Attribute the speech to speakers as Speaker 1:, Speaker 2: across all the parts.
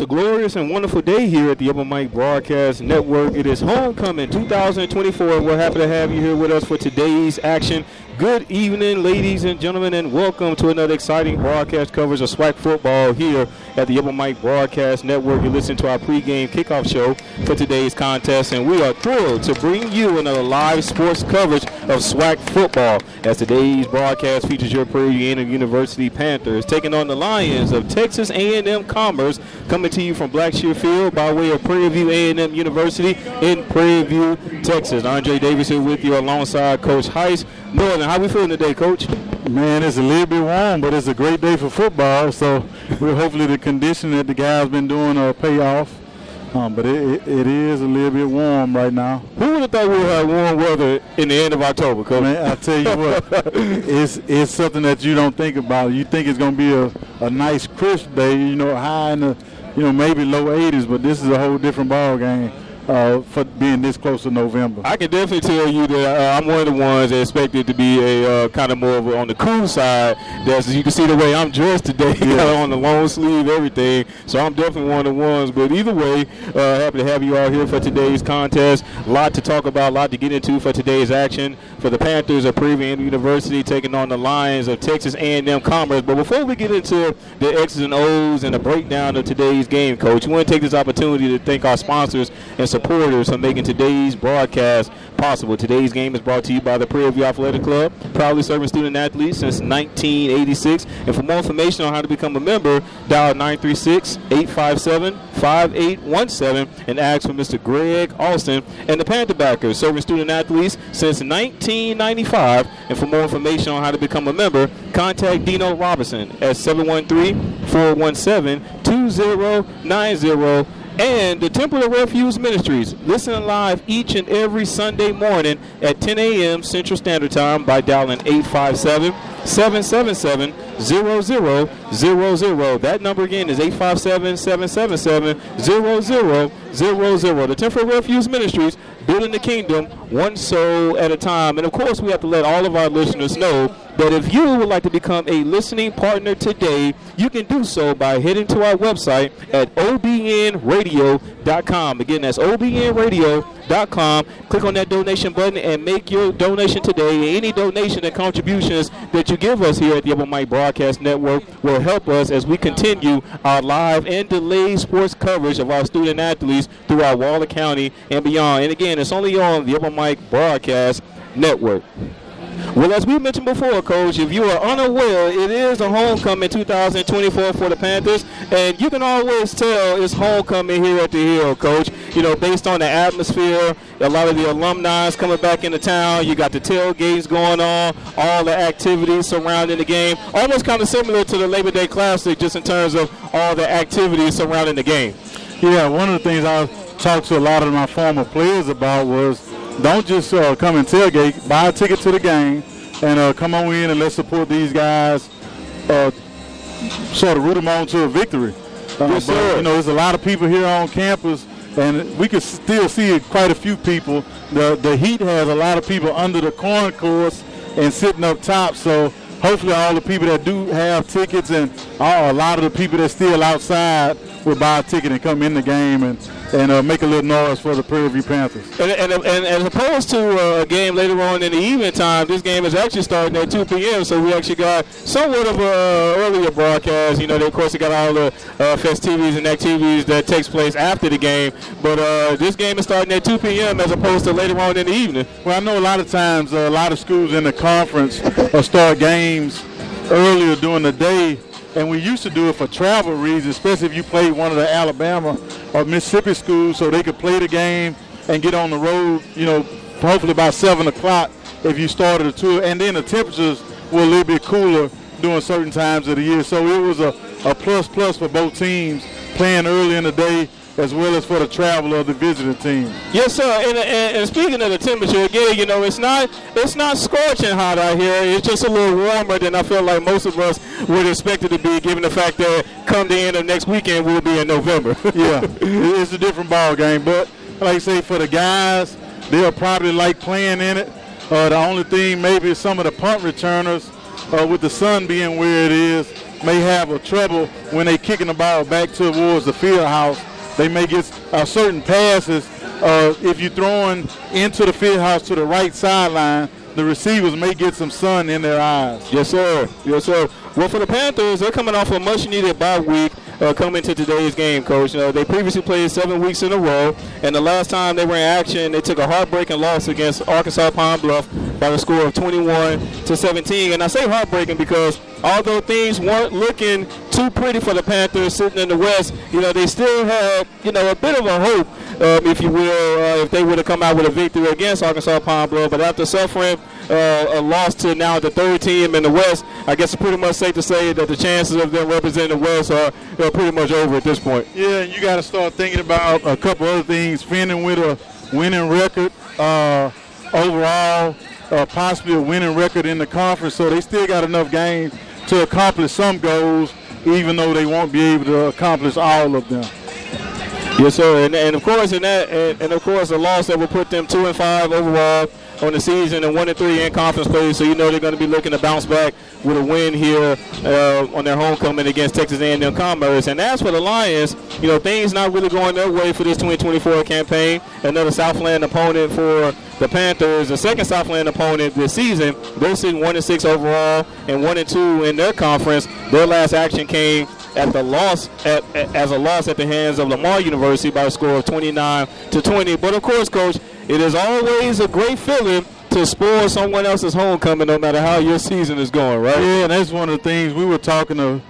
Speaker 1: a glorious and wonderful day here at the Upper Mike Broadcast Network. It is homecoming 2024. We're happy to have you here with us for today's action. Good evening, ladies and gentlemen, and welcome to another exciting broadcast coverage of SWAC football here at the Upper Mike Broadcast Network. You listen to our pregame kickoff show for today's contest, and we are thrilled to bring you another live sports coverage of SWAC football as today's broadcast features your Prairie View University Panthers taking on the Lions of Texas A&M Commerce, coming to you from Blackshear Field by way of Prairie View A&M University in Prairie View, Texas. Andre Davis here with you alongside Coach Heiss. Northern, how we feeling today, Coach?
Speaker 2: Man, it's a little bit warm, but it's a great day for football, so we're hopefully the conditioning that the guys been doing pay off. But it is a little bit warm right now.
Speaker 1: Who would have thought we would have warm weather in the end of October, Coach?
Speaker 2: Man, I tell you what, it's something that you don't think about. You think it's going to be a nice crisp day, high in the, maybe low 80s, but this is a whole different ball game. For being this close to November.
Speaker 1: I can definitely tell you that I'm one of the ones that expect it to be a kind of more of on the cool side. As you can see the way I'm dressed today, on the long sleeve, everything. So I'm definitely one of the ones. But either way, happy to have you all here for today's contest. A lot to talk about, a lot to get into for today's action. For the Panthers of Prairie View University taking on the Lions of Texas A&M Commerce. But before we get into the X's and O's and the breakdown of today's game, Coach, we want to take this opportunity to thank our sponsors and supporters for making today's broadcast possible. Today's game is brought to you by the Prairie View Athletic Club, proudly serving student athletes since 1986. And for more information on how to become a member, dial 936-857-5817 and ask for Mr. Greg Alston. And the Panther Backers, serving student athletes since 1995. And for more information on how to become a member, contact Dino Robinson at 713-417-2090. And the Temple of Refuge Ministries, listening live each and every Sunday morning at 10 a.m. Central Standard Time by dialing 857-777-0000. That number again is 857-777-0000. The Temple of Refuge Ministries, building the kingdom one soul at a time. And of course, we have to let all of our listeners know that if you would like to become a listening partner today, you can do so by heading to our website at obnradio.com. Again, that's obnradio.com. Click on that donation button and make your donation today. Any donation and contributions that you give us here at the Upper Mike Broadcast Network will help us as we continue our live and delayed sports coverage of our student athletes throughout Waller County and beyond. And again, it's only on the Upper Mike Broadcast Network. Well, as we mentioned before, Coach, if you are unaware, it is a homecoming 2024 for the Panthers, and you can always tell it's homecoming here at the Hill, Coach. Based on the atmosphere, a lot of the alumni is coming back into town. You got the tailgates going on, all the activities surrounding the game, almost kind of similar to the Labor Day Classic, just in terms of all the activities surrounding the game.
Speaker 2: Yeah, one of the things I talked to a lot of my former players about was, don't just come and tailgate, buy a ticket to the game, and come on in and let's support these guys, sort of root them on to a victory.
Speaker 1: Yes, sir.
Speaker 2: There's a lot of people here on campus, and we can still see quite a few people. The heat has a lot of people under the concourse and sitting up top, so hopefully all the people that do have tickets and a lot of the people that's still outside will buy a ticket and come in the game and make a little noise for the Prairie View Panthers.
Speaker 1: And as opposed to a game later on in the evening time, this game is actually starting at 2 p.m., so we actually got somewhat of an earlier broadcast. Of course, they got all the festivities and activities that takes place after the game, but this game is starting at 2 p.m. as opposed to later on in the evening.
Speaker 2: Well, I know a lot of times a lot of schools in the conference start games earlier during the day, and we used to do it for travel reasons, especially if you played one of the Alabama or Mississippi schools, so they could play the game and get on the road, hopefully by 7 o'clock if you started a tour. And then the temperatures were a little bit cooler during certain times of the year. So it was a plus for both teams playing early in the day as well as for the travel of the visiting team.
Speaker 1: Yes, sir. And speaking of the temperature, again, it's not scorching hot out here. It's just a little warmer than I feel like most of us would expect it to be, given the fact that come the end of next weekend, we'll be in November.
Speaker 2: Yeah, it's a different ball game. But like I say, for the guys, they'll probably like playing in it. The only thing maybe is some of the punt returners, with the sun being where it is, may have a trouble when they kicking the ball back towards the field house. They may get certain passes. If you're throwing into the field house to the right sideline, the receivers may get some sun in their eyes.
Speaker 1: Yes, sir. Yes, sir. Well, for the Panthers, they're coming off a much-needed bye week coming to today's game, Coach. They previously played 7 weeks in a row, and the last time they were in action, they took a heartbreaking loss against Arkansas Pine Bluff by the score of 21-17. And I say heartbreaking because although things weren't looking too pretty for the Panthers sitting in the West, they still had, a bit of a hope, if you will, if they would have come out with a victory against Arkansas Pine Bluff. But after suffering a loss to now the third team in the West, I guess it's pretty much safe to say that the chances of them representing the West are pretty much over at this point.
Speaker 2: Yeah, you got to start thinking about a couple other things. Fending with a winning record overall, possibly a winning record in the conference. So they still got enough games to accomplish some goals, even though they won't be able to accomplish all of them.
Speaker 1: Yes, sir. And of course, a loss that will put them 2-5 overall on the season and 1-3 in conference play. So they're going to be looking to bounce back with a win here on their homecoming against Texas A&M Commerce. And as for the Lions, things not really going their way for this 2024 campaign. Another Southland opponent for the Panthers, the second Southland opponent this season. They're sitting 1-6 overall and 1-2 in their conference. Their last action came as a loss at the hands of Lamar University by a score of 29-20. But of course, Coach, it is always a great feeling to spoil someone else's homecoming, no matter how your season is going, right?
Speaker 2: Yeah, and that's one of the things we were talking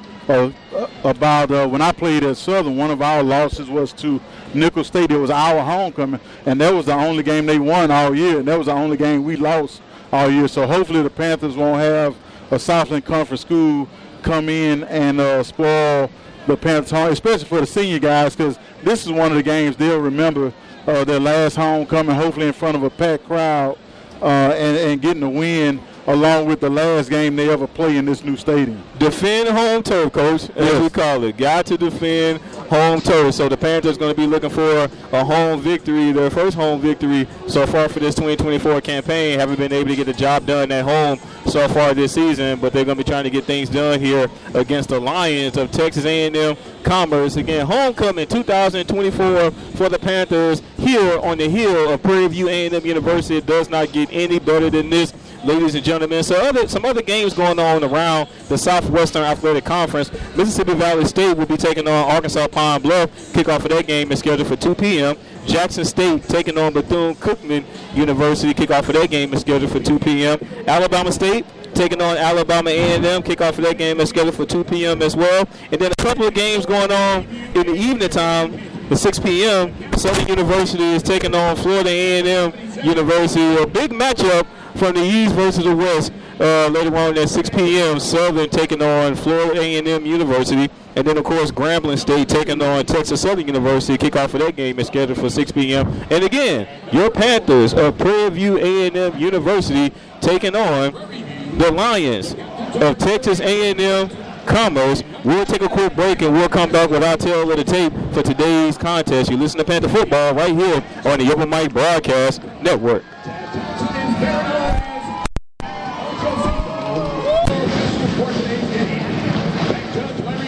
Speaker 2: about when I played at Southern. One of our losses was to Nicholls State. It was our homecoming, and that was the only game they won all year, and that was the only game we lost all year. So hopefully the Panthers won't have a Southland Conference school come in and spoil the Panthers home, especially for the senior guys, because this is one of the games they'll remember their last homecoming, hopefully in front of a packed crowd, and getting a win along with the last game they ever play in this new stadium.
Speaker 1: Defend home turf, Coach, as we call it. Got to defend home turf. So the Panthers going to be looking for a home victory, their first home victory so far for this 2024 campaign. Haven't been able to get the job done at home so far this season, but they're going to be trying to get things done here against the Lions of Texas A&M Commerce. Again, homecoming 2024 for the Panthers here on the hill of Prairie View A&M University. It does not get any better than this, ladies and gentlemen. So some other games going on around the Southwestern Athletic Conference. Mississippi Valley State will be taking on Arkansas Pine Bluff. Kickoff of that game is scheduled for 2 p.m. Jackson State taking on Bethune-Cookman University. Kickoff of that game is scheduled for 2 p.m. Alabama State taking on Alabama A&M. Kickoff of that game is scheduled for 2 p.m. as well. And then a couple of games going on in the evening time at 6 p.m. Southern University is taking on Florida A&M University. A big matchup from the East versus the West later on at 6 p.m. Southern taking on Florida A&M University. And then, of course, Grambling State taking on Texas Southern University. Kickoff for that game is scheduled for 6 p.m. And again, your Panthers of Prairie View A&M University taking on the Lions of Texas A&M Commerce. We'll take a quick break and we'll come back with our tail of the tape for today's contest. You listen to Panther Football right here on the Open Mic Broadcast Network.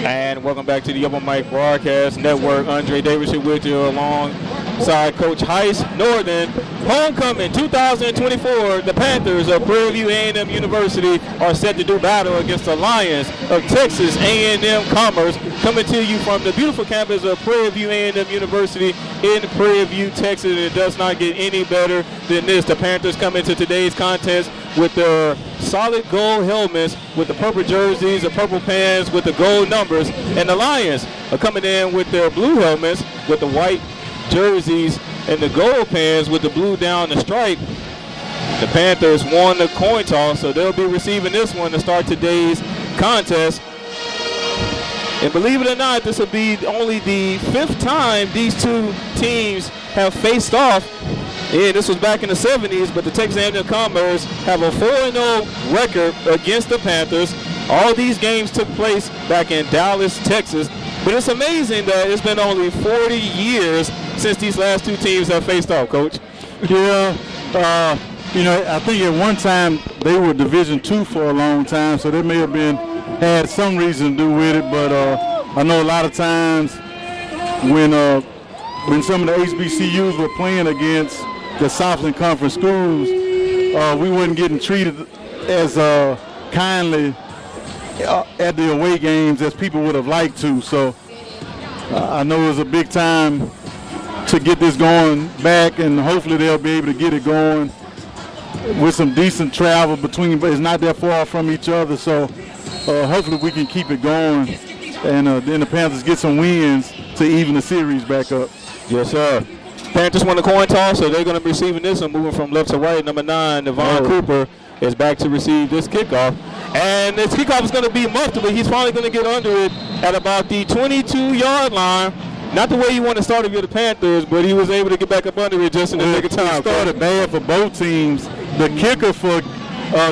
Speaker 1: And welcome back to the Open Mic Broadcast Network. Andre Davis here with you alongside Coach Heiss. Northern homecoming 2024. The Panthers of Prairie View A&M University are set to do battle against the Lions of Texas A&M Commerce. Coming to you from the beautiful campus of Prairie View A&M University in Prairie View, Texas. And it does not get any better than this. The Panthers come into today's contest with their solid gold helmets, with the purple jerseys, the purple pants, with the gold numbers. And the Lions are coming in with their blue helmets, with the white jerseys and the gold pants with the blue down the stripe. The Panthers won the coin toss, so they'll be receiving this one to start today's contest. And believe it or not, this will be only the 5th time these two teams have faced off. Yeah, this was back in the 70s, but the Texas A&M Commerce have a 4-0 record against the Panthers. All these games took place back in Dallas, Texas. But it's amazing that it's been only 40 years since these last two teams have faced off, Coach.
Speaker 2: Yeah, I think at one time they were Division II for a long time, so there may have been had some reason to do with it, but I know a lot of times when some of the HBCUs were playing against the Southland Conference schools, we weren't getting treated as kindly at the away games as people would have liked to. So I know it was a big time to get this going back, and hopefully they'll be able to get it going with some decent travel between, but it's not that far from each other. So hopefully we can keep it going, and then the Panthers get some wins to even the series back up.
Speaker 1: Yes, sir. Panthers won the coin toss, so they're going to be receiving this one, moving from left to right. Number 9, Devon Cooper, is back to receive this kickoff. And this kickoff is going to be muffed, but he's finally going to get under it at about the 22-yard line. Not the way you want to start if you're the Panthers, but he was able to get back up under it just in the nick of time.
Speaker 2: It started bad for both teams. The kicker for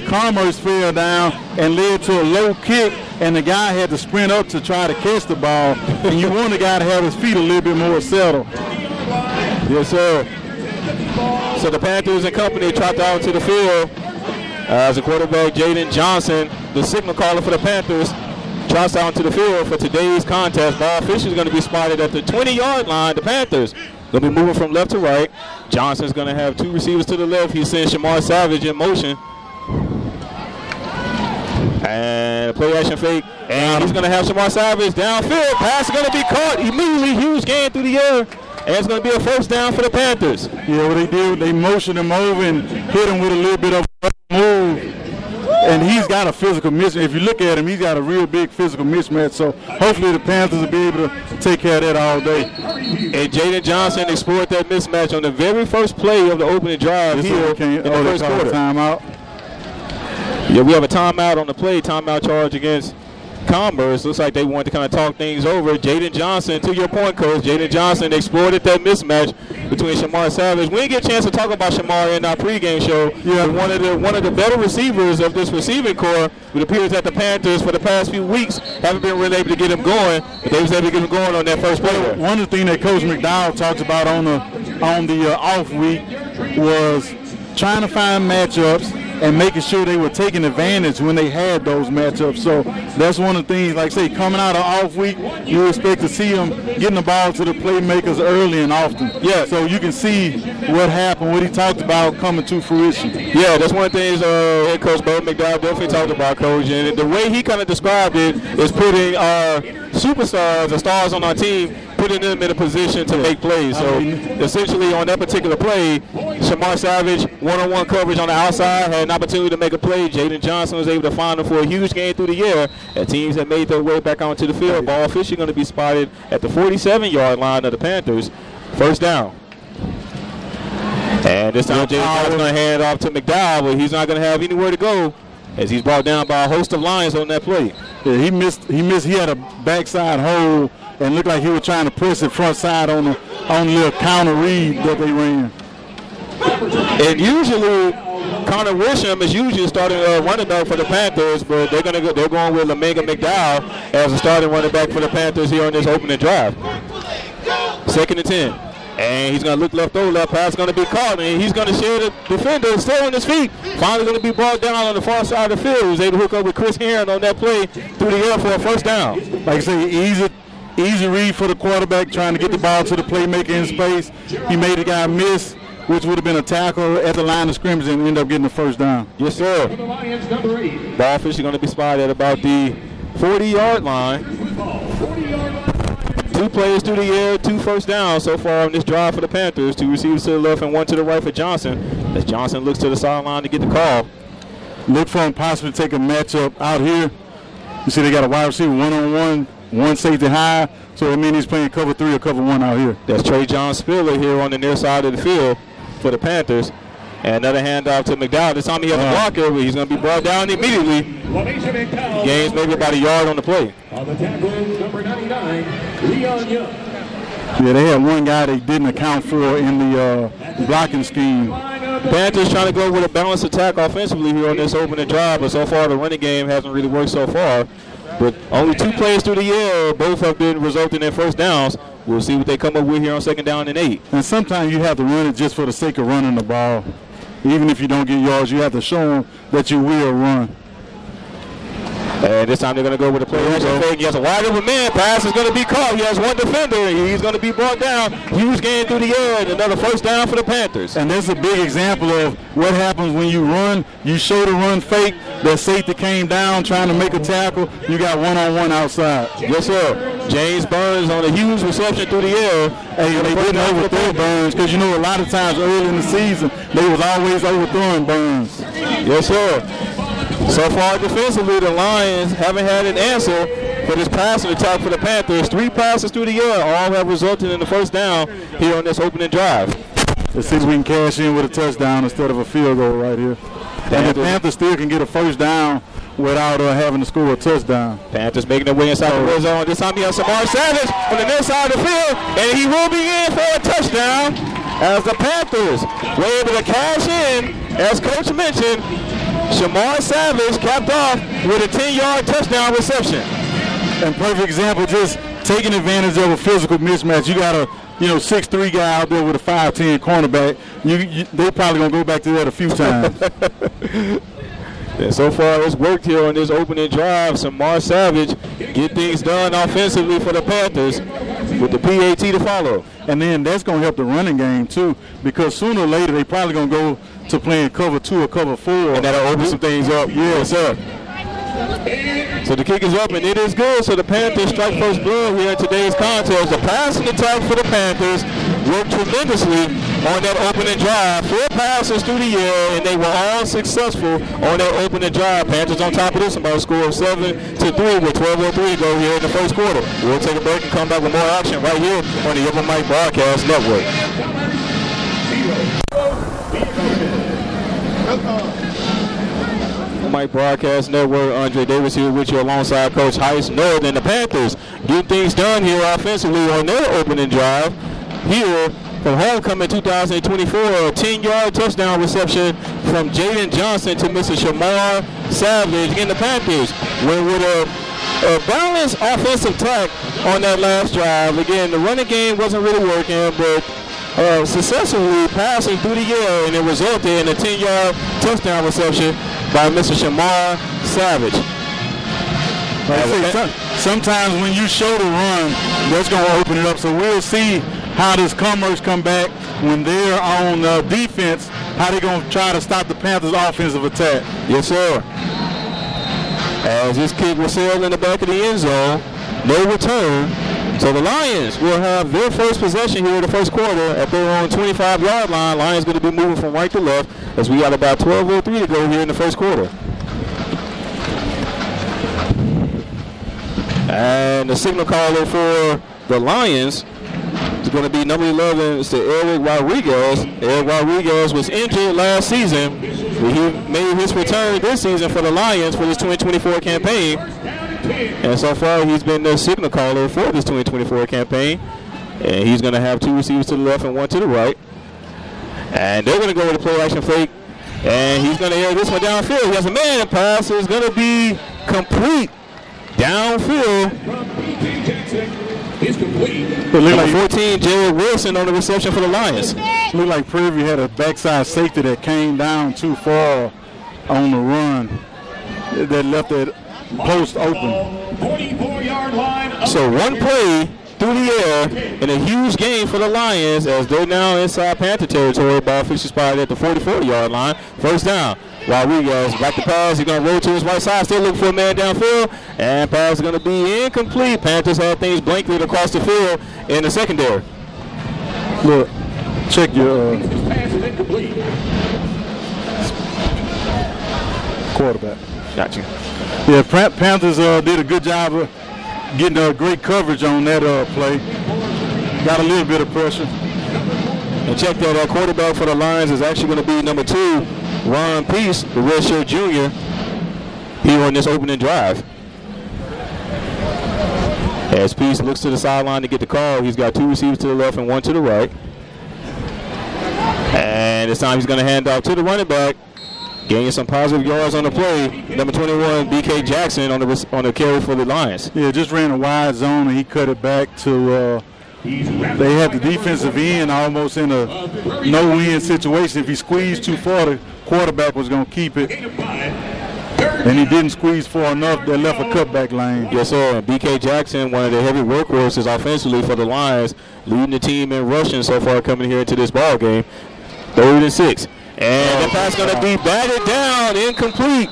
Speaker 2: Commerce fell down and led to a low kick, and the guy had to sprint up to try to catch the ball. And you want the guy to have his feet a little bit more settled.
Speaker 1: Yes, sir. So the Panthers and company tropped out to the field as the quarterback, Jaden Johnson, the signal caller for the Panthers, trots out to the field for today's contest. Ball Fisher is going to be spotted at the 20-yard line. The Panthers going to be moving from left to right. Johnson's going to have 2 receivers to the left. He sends Shamar Savage in motion. And a play action fake. And he's going to have Shamar Savage downfield. Pass is going to be caught immediately. Huge gain through the air. And it's going to be a first down for the Panthers.
Speaker 2: Yeah, what they did, they motioned him over and hit him with a little bit of a move. And he's got a physical mismatch. If you look at him, he's got a real big physical mismatch. So hopefully the Panthers will be able to take care of that all day.
Speaker 1: And Jaden Johnson explored that mismatch on the very first play of the opening drive here in the first quarter.
Speaker 2: Timeout.
Speaker 1: Yeah, we have a timeout on the play, timeout charge against Commerce. Looks like they wanted to kind of talk things over. Jaden Johnson, to your point, Coach, Jaden Johnson exploited that mismatch between Shamar Savage. We didn't get a chance to talk about Shamar in our pregame show. Yeah, one of the better receivers of this receiving core. It appears that the Panthers, for the past few weeks, haven't been really able to get him going, but they was able to get him going on that first play.
Speaker 2: One of the things that Coach McDowell talked about on the off week was trying to find matchups and making sure they were taking advantage when they had those matchups. So that's one of the things, like I say, coming out of off week, you expect to see them getting the ball to the playmakers early and often. Yeah. So you can see what happened, what he talked about coming to fruition.
Speaker 1: Yeah, that's one of the things head coach Bo McDowell definitely talked about, Coach. And the way he kind of described it is putting our superstars, the stars on our team, putting them in a position to make plays. So essentially on that particular play, Shamar Savage, one-on-one coverage on the outside, had an opportunity to make a play. Jaden Johnson was able to find him for a huge gain through the air. And teams that made their way back onto the field, ball officially going to be spotted at the 47-yard line of the Panthers. First down. And this time Jaden Johnson going to hand it off to McDowell, but he's not going to have anywhere to go as he's brought down by a host of Lions on that play.
Speaker 2: Yeah, he missed. He had a backside hole and looked like he was trying to press it front side on the little counter read that they ran.
Speaker 1: And usually, Connor Wisham is usually starting running back for the Panthers, but they're going with Lamega McDowell as a starting running back for the Panthers here on this opening drive. 2nd and 10. And he's going to look left over. That pass is going to be caught, and he's going to share the defender still on his feet. Finally going to be brought down on the far side of the field. He was able to hook up with Chris Heron on that play through the air for a first down.
Speaker 2: Like I say, easy read for the quarterback trying to get the ball to the playmaker in space. He made the guy miss, which would have been a tackle at the line of scrimmage, and end up getting the first down.
Speaker 1: Yes, sir. Ball officially going to be spotted at about the 40-yard line. 2 players through the air, 2 first downs so far on this drive for the Panthers. 2 receivers to the left and 1 to the right for Johnson. As Johnson looks to the sideline to get the call.
Speaker 2: Look for him possibly to take a matchup out here. You see they got a wide receiver one-on-one, 1 safety high. So that means he's playing cover 3 or cover 1 out here.
Speaker 1: That's Trey John Spiller here on the near side of the field for the Panthers. And another handoff to McDowell. This time he has a blocker, but he's going to be brought down immediately. Gains maybe about a yard on the play.
Speaker 3: On the tackle, number 99, Leon Young.
Speaker 2: Yeah, they had one guy they didn't account for in the blocking scheme.
Speaker 1: Panthers trying to go with a balanced attack offensively here on this opening drive, but so far the running game hasn't really worked so far. But only 2 plays through the air, both have been resulting in first downs. We'll see what they come up with here on 2nd down and 8.
Speaker 2: And sometimes you have to run it just for the sake of running the ball. Even if you don't get yards, you have to show them that you will run.
Speaker 1: And this time they're going to go with the play action fake. He has a wide open man. Pass is going to be caught. He has one defender. He's going to be brought down. Huge gain through the air. And another first down for the Panthers.
Speaker 2: And that's a big example of what happens when you run. You show the run fake. That safety came down trying to make a tackle. You got one-on-one outside.
Speaker 1: Yes, sir. James Burns on a huge reception through the air.
Speaker 2: Hey, they didn't overthrow Burns because, you know, a lot of times early in the season, they was always overthrowing Burns.
Speaker 1: Yes, sir. So far defensively, the Lions haven't had an answer for this passing attack for the Panthers. 3 passes through the air, all have resulted in the first down here on this opening drive.
Speaker 2: Let's see if we can cash in with a touchdown instead of a field goal right here. And the Panthers still can get a first down without having to score a touchdown.
Speaker 1: Panthers making their way inside the red zone. This time he has Samar Savage on the near side of the field, and he will be in for a touchdown as the Panthers were able to cash in, as Coach mentioned. Shamar Savage capped off with a 10-yard touchdown reception.
Speaker 2: And perfect example, just taking advantage of a physical mismatch. You got a 6'3" guy out there with a 5'10" cornerback. They probably gonna go back to that a few times.
Speaker 1: And so far it's worked here on this opening drive. Shamar Savage get things done offensively for the Panthers with the PAT to follow.
Speaker 2: And then that's gonna help the running game too, because sooner or later they probably gonna go to playing cover 2 or cover 4.
Speaker 1: And that'll open some things up. Yes, sir. So the kick is up, and it is good. So the Panthers strike first blood here in today's contest. The passing attack for the Panthers worked tremendously on that opening drive. 4 passes through the air, and they were all successful on that opening drive. Panthers on top of this, about a score of 7-3 with 12:03 to go here in the first quarter. We'll take a break and come back with more action right here on the Open Mic Broadcast Network. Mike Broadcast Network, Andre Davis here with you alongside Coach Heiss. Northern, the Panthers get things done here offensively on their opening drive. Here from homecoming 2024, a 10-yard touchdown reception from Jaden Johnson to Mr. Shamar Savage. Again, the Panthers went with a balanced offensive attack on that last drive. Again, the running game wasn't really working, but successfully passing through the air, and it resulted in a 10-yard touchdown reception by Mr. Shamar Savage.
Speaker 2: Sometimes when you show the run, that's going to open it up. So we'll see how does Commerce come back when they're on defense, how they're going to try to stop the Panthers' offensive attack.
Speaker 1: Yes, sir. As this kick was sailed in the back of the end zone, no return. So the Lions will have their first possession here in the first quarter at their own 25-yard line. Lions going to be moving from right to left as we got about 12:03 to go here in the first quarter. And the signal caller for the Lions is going to be number 11. It's Eric Rodriguez. Eric Rodriguez was injured last season, but he made his return this season for the Lions for this 2024 campaign. And so far, he's been the signal caller for this 2024 campaign. And he's going to have 2 receivers to the left and 1 to the right. And they're going to go with a play action fake. And he's going to air this one downfield. He has a man pass. So it's going to be complete downfield.
Speaker 2: It looked like
Speaker 1: 14, Jared Wilson on the reception for the Lions.
Speaker 2: Looked like Prairie had a backside safety that came down too far on the run that left that post open.
Speaker 3: 44-yard line.
Speaker 1: So one play through the air and a huge gain for the Lions as they're now inside Panther territory. Ball fixed spotted at the 44-yard line. First down. Rodriguez back to pass. He's going to roll to his right side. Still looking for a man downfield. And pass is going to be incomplete. Panthers have things blanketed across the field in the secondary.
Speaker 2: Look, check your quarterback.
Speaker 1: Got you.
Speaker 2: Yeah, Panthers did a good job of getting great coverage on that play. Got a little bit of pressure.
Speaker 1: And check that quarterback for the Lions is actually going to be number 2, Ron Peace, the redshirt junior, here on this opening drive. As Peace looks to the sideline to get the call, he's got 2 receivers to the left and 1 to the right. And this time he's going to hand off to the running back, gaining some positive yards on the play. Number 21, B.K. Jackson on the carry for the Lions.
Speaker 2: Yeah, just ran a wide zone and he cut it back to they had the defensive end almost in a no-win situation. If he squeezed too far, the quarterback was going to keep it. And he didn't squeeze far enough that left a cutback lane.
Speaker 1: Yes, sir. And B.K. Jackson, one of the heavy workhorses offensively for the Lions, leading the team in rushing so far coming here into this ball game. 3rd and 6. And the pass going to be batted down, incomplete.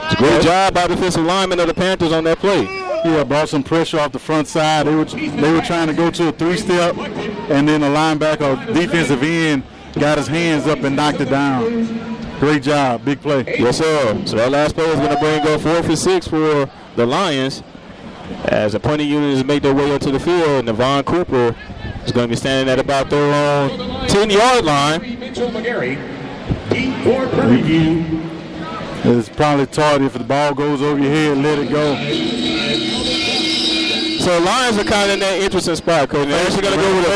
Speaker 1: It's a great job by the defensive lineman of the Panthers on that play.
Speaker 2: Yeah, brought some pressure off the front side. They were trying to go to a 3-step, and then the linebacker, defensive end, got his hands up and knocked it down. Great job, big play.
Speaker 1: Yes, sir. So that last play is going to bring up 4th and 6 for the Lions as the punting units make their way up to the field. Nevon Cooper is going to be standing at about their own 10-yard line.
Speaker 2: It's probably tardy. If the ball goes over your head, let it go.
Speaker 1: So Lions are kind of in that interesting spot, Coach. They're actually going to go with a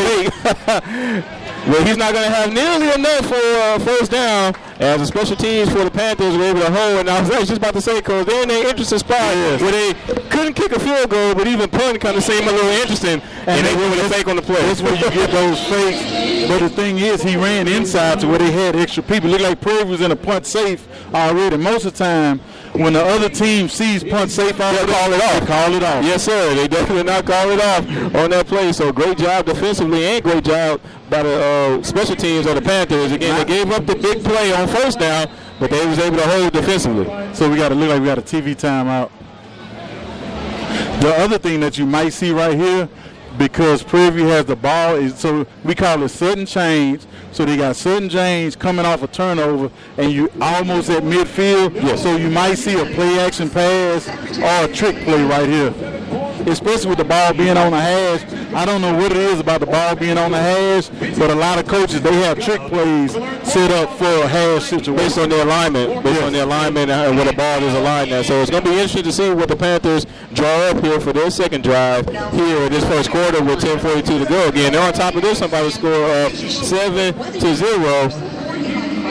Speaker 1: fake. Well, he's not going to have nearly enough for first down as the special teams for the Panthers were able to hold. And I was actually just about to say, Coach, they're in that interesting spot where they couldn't kick a field goal, but even punt kind of seemed a little interesting. And they went with a fake on the play.
Speaker 2: That's where you get those fakes. But the thing is, he ran inside to where they had extra people. Looked like Prairie was in a punt safe already. Most of the time, when the other team sees punt safe out,
Speaker 1: they'll call it off.
Speaker 2: Call it off.
Speaker 1: Yes, sir. They definitely not call it off on that play. So great job defensively and great job by the special teams of the Panthers. Again, they gave up the big play on first down, but they was able to hold defensively.
Speaker 2: So we got to look like we got a TV timeout. The other thing that you might see right here, because Prairie View has the ball, is so we call it sudden change. So they got sudden change coming off a turnover, and you almost at midfield.
Speaker 1: Yes.
Speaker 2: So you might see a play action pass or a trick play right here, especially with the ball being on the hash. I don't know what it is about the ball being on the hash, but a lot of coaches, they have trick plays set up for a hash situation.
Speaker 1: Based on their alignment, and where the ball is aligned at. So it's going to be interesting to see what the Panthers draw up here for their second drive here in this first quarter with 10:42 to go. Again, they're on top of this. Somebody score 7-0.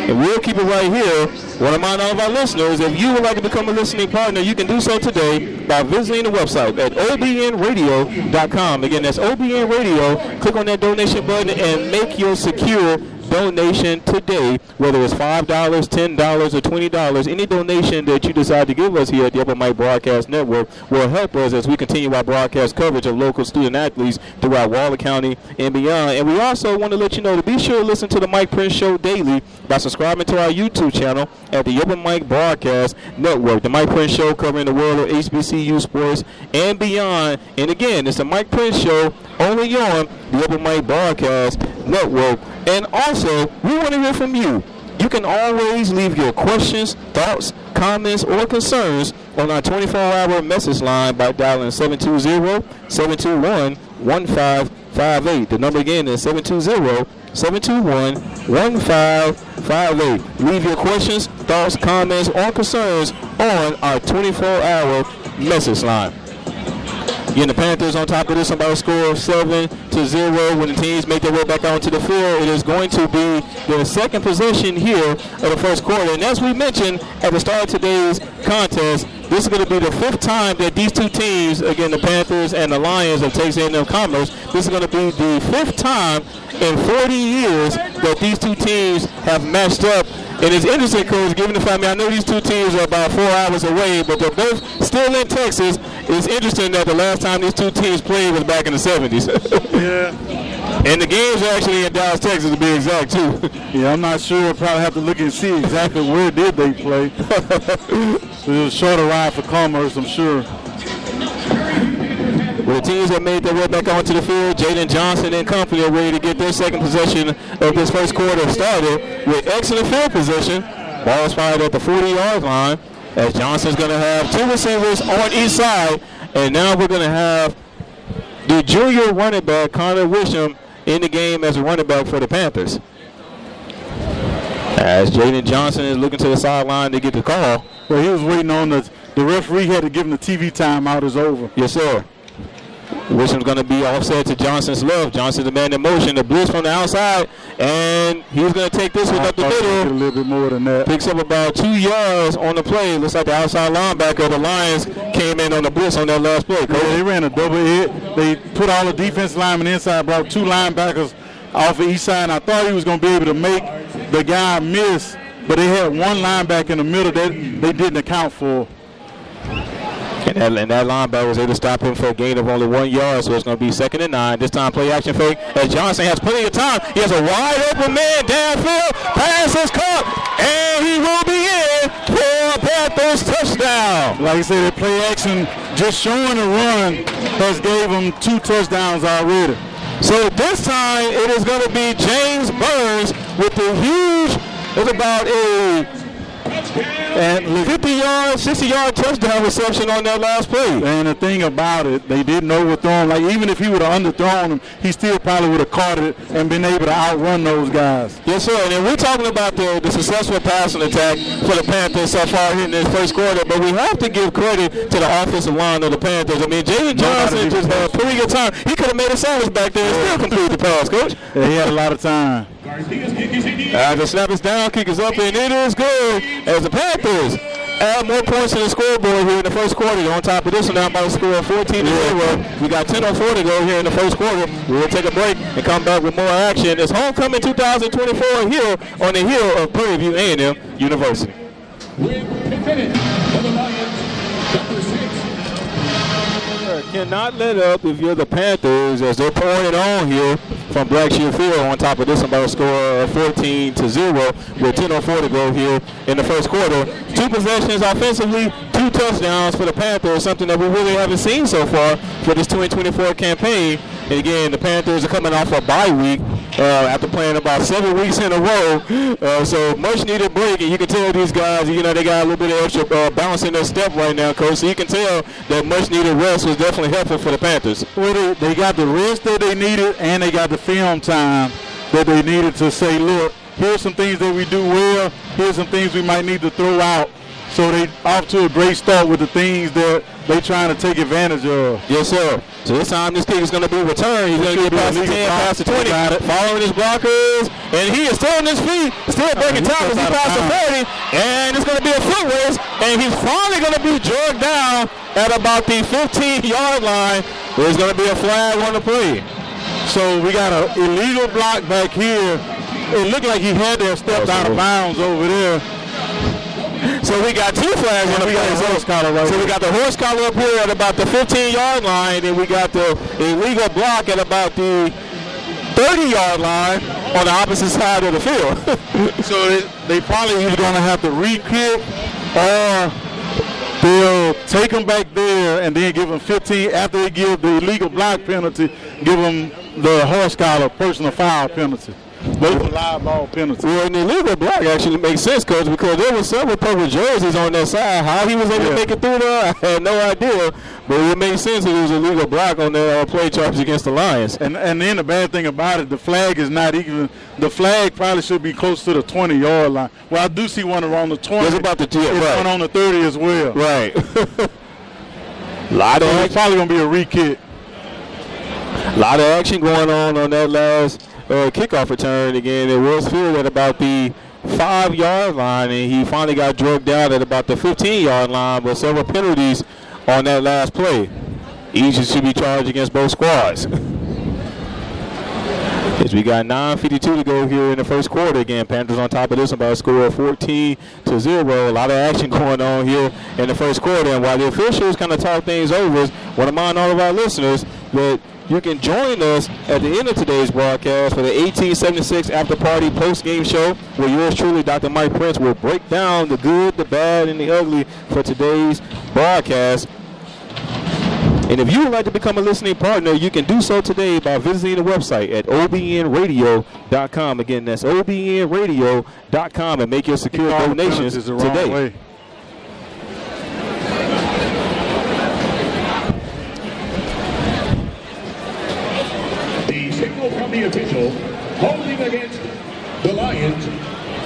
Speaker 1: And we'll keep it right here. Want to remind all of our listeners, if you would like to become a listening partner, you can do so today by visiting the website at obnradio.com. Again, that's OBN Radio. Click on that donation button and make your secure donation today, whether it's $5, $10, or $20. Any donation that you decide to give us here at the Upper Mike Broadcast Network will help us as we continue our broadcast coverage of local student athletes throughout Waller County and beyond. And we also want to let you know to be sure to listen to the Mike Prince Show daily by subscribing to our YouTube channel at the Upper Mike Broadcast Network. The Mike Prince Show covering the world of HBCU sports and beyond. And again, it's the Mike Prince Show only on the Upper Mike Broadcast Network. And also, we want to hear from you. You can always leave your questions, thoughts, comments, or concerns on our 24-hour message line by dialing 720-721-1558. The number again is 720-721-1558. Leave your questions, thoughts, comments, or concerns on our 24-hour message line. Again, the Panthers on top of this, somebody score 7-0 when the teams make their way back onto the field. It is going to be their second possession here of the first quarter. And as we mentioned at the start of today's contest, this is going to be the 5th time that these two teams, again, the Panthers and the Lions of Txa&M Commerce, this is going to be the 5th time in 40 years that these two teams have matched up. And it's interesting, Coach, given the fact, I know these two teams are about 4 hours away, but they're both still in Texas. It's interesting that the last time these two teams played was back in the 70s.
Speaker 2: Yeah.
Speaker 1: And the games are actually in Dallas, Texas, to be exact, too.
Speaker 2: Yeah, I'm not sure. I'll probably have to look and see exactly where did they play. It was a shorter ride for Commerce, I'm sure.
Speaker 1: Well, the teams that made their way back onto the field, Jaden Johnson and company are ready to get their second possession of this first quarter started with excellent field position. Ball is fired at the 40-yard line as Johnson's going to have 2 receivers on each side. And now we're going to have the junior running back, Connor Wisham, in the game as a running back for the Panthers. As Jaden Johnson is looking to the sideline to get the call.
Speaker 2: Well, he was waiting on the referee had to give him the TV timeout is over.
Speaker 1: Yes, sir. Wisham's going to be offset to Johnson's left. Johnson the man in motion. The blitz from the outside. And he's going to take this one up the middle.
Speaker 2: A little bit more than that.
Speaker 1: Picks up about 2 yards on the play. Looks like the outside linebacker of the Lions came in on the blitz on that last play.
Speaker 2: Yeah, they ran a double hit. They put all the defense linemen inside, brought 2 linebackers off of each side. And I thought he was going to be able to make the guy miss but they had one linebacker in the middle that they didn't account for.
Speaker 1: And that linebacker was able to stop him for a gain of only 1 yard, so it's going to be 2nd and 9. This time play action fake as Johnson has plenty of time. He has a wide open man downfield. Pass is caught, and he will be in for a Panthers touchdown.
Speaker 2: Like I said, that play action just showing the run has gave them 2 touchdowns already.
Speaker 1: So this time it is going to be James Burns with the huge, it's about a 50-yard, 60-yard touchdown reception on that last play.
Speaker 2: And the thing about it, they didn't overthrow him. Like, even if he would have underthrown him, he still probably would have caught it and been able to outrun those guys.
Speaker 1: Yes, sir. And we're talking about the successful passing attack for the Panthers so far here in this first quarter, but we have to give credit to the offensive line of the Panthers. I mean, Jaden Johnson just had a pretty good time. He could have made a sandwich back there and still complete the pass, Coach.
Speaker 2: Yeah, he had a lot of time.
Speaker 1: The snap is down, kick is up, and it is good as the Panthers add more points to the scoreboard here in the first quarter. On top of this one, now by the score of 14-0. We got 10:04 to go here in the first quarter. We'll take a break and come back with more action. It's homecoming 2024 here on the hill of Prairie View A&M University. Cannot let up if you're the Panthers as they're pouring it on here from Blackshear Field. On top of this, about a score of 14-0 with 10:04 to go here in the first quarter. 2 possessions offensively, 2 touchdowns for the Panthers, something that we really haven't seen so far for this 2024 campaign. And again, the Panthers are coming off a bye week after playing about 7 weeks in a row. So much needed break, and you can tell these guys, you know, they got a little bit of extra balance in their step right now, Coach. So you can tell that much needed rest was definitely helpful for the Panthers.
Speaker 2: Well, they got the rest that they needed, and they got the film time that they needed to say, look, here's some things that we do well, here's some things we might need to throw out. So they off to a great start with the things that they trying to take advantage of.
Speaker 1: Yes, sir. So this time this kick is going to be returned. He's going to get past the 10, past the 20, following his blockers, and he is still on his feet, still breaking tackles. He passed the 30, and it's going to be a foot race, and he's finally going to be dragged down at about the 15-yard line. There's going to be a flag on the play.
Speaker 2: So we got an illegal block back here. It looked like he had to have stepped out of bounds over there.
Speaker 1: So we got 2 flags on the play. So we got the horse collar up here at about the 15-yard line, and we got the illegal block at about the 30-yard line on the opposite side of the field.
Speaker 2: So they probably either going to have to re-kick, or they'll take them back there and then give them 15 after they give the illegal block penalty, give them the horse collar personal foul penalty. Both live ball penalties.
Speaker 1: Well, and the illegal block actually makes sense, Coach, because there was several purple jerseys on that side. How he was able to make it through there, I had no idea. But it makes sense that it was a illegal block on the play charges against the Lions.
Speaker 2: And then the bad thing about it, the flag is not even. The flag probably should be close to the 20-yard line. Well, I do see one around the 20.
Speaker 1: It's about the 10.
Speaker 2: There's one on the 30 as well.
Speaker 1: Right.
Speaker 2: It's probably going to be a re-kick.
Speaker 1: A lot of action going on that last kickoff return. Again, it was fielded at about the 5-yard line, and he finally got drugged down at about the 15-yard line, but several penalties on that last play. Each should be charged against both squads. As we got 9:52 to go here in the first quarter. Again, Panthers on top of this about a score of 14-0. A lot of action going on here in the first quarter. And while the officials kind of talk things over, I want to remind all of our listeners that you can join us at the end of today's broadcast for the 1876 After Party Post-Game Show, where yours truly, Dr. Mike Prince, will break down the good, the bad, and the ugly for today's broadcast. And if you would like to become a listening partner, you can do so today by visiting the website at obnradio.com. Again, that's obnradio.com, and make your secure donations today.
Speaker 3: The signal from the official holding against the Lions.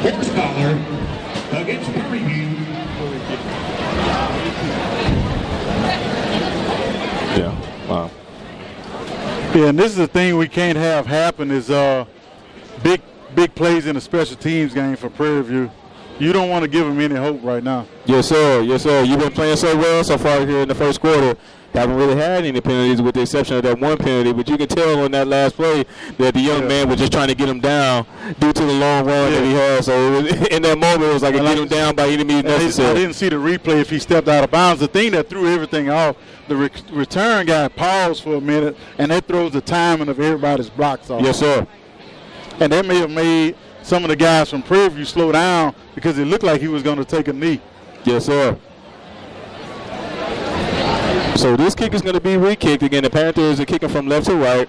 Speaker 3: Horse collar against Prairie View.
Speaker 1: Yeah, wow.
Speaker 2: Yeah, and this is the thing we can't have happen is big plays in a special teams game for Prairie View. You don't want to give them any hope right now.
Speaker 1: Yes, sir. Yes, sir. You've been playing so well so far here in the first quarter. haven't really had any penalties with the exception of that one penalty. But you can tell on that last play that the young man was just trying to get him down due to the long run that he had. So in that moment, it was like get him down by any means necessary.
Speaker 2: I didn't see the replay if he stepped out of bounds. The thing that threw everything off, the return guy paused for a minute, and that throws the timing of everybody's blocks off.
Speaker 1: Yes, sir.
Speaker 2: And that may have made some of the guys from Prairie View slow down because it looked like he was going to take a knee.
Speaker 1: Yes, sir. So this kick is going to be re-kicked. Again, the Panthers are kicking from left to right.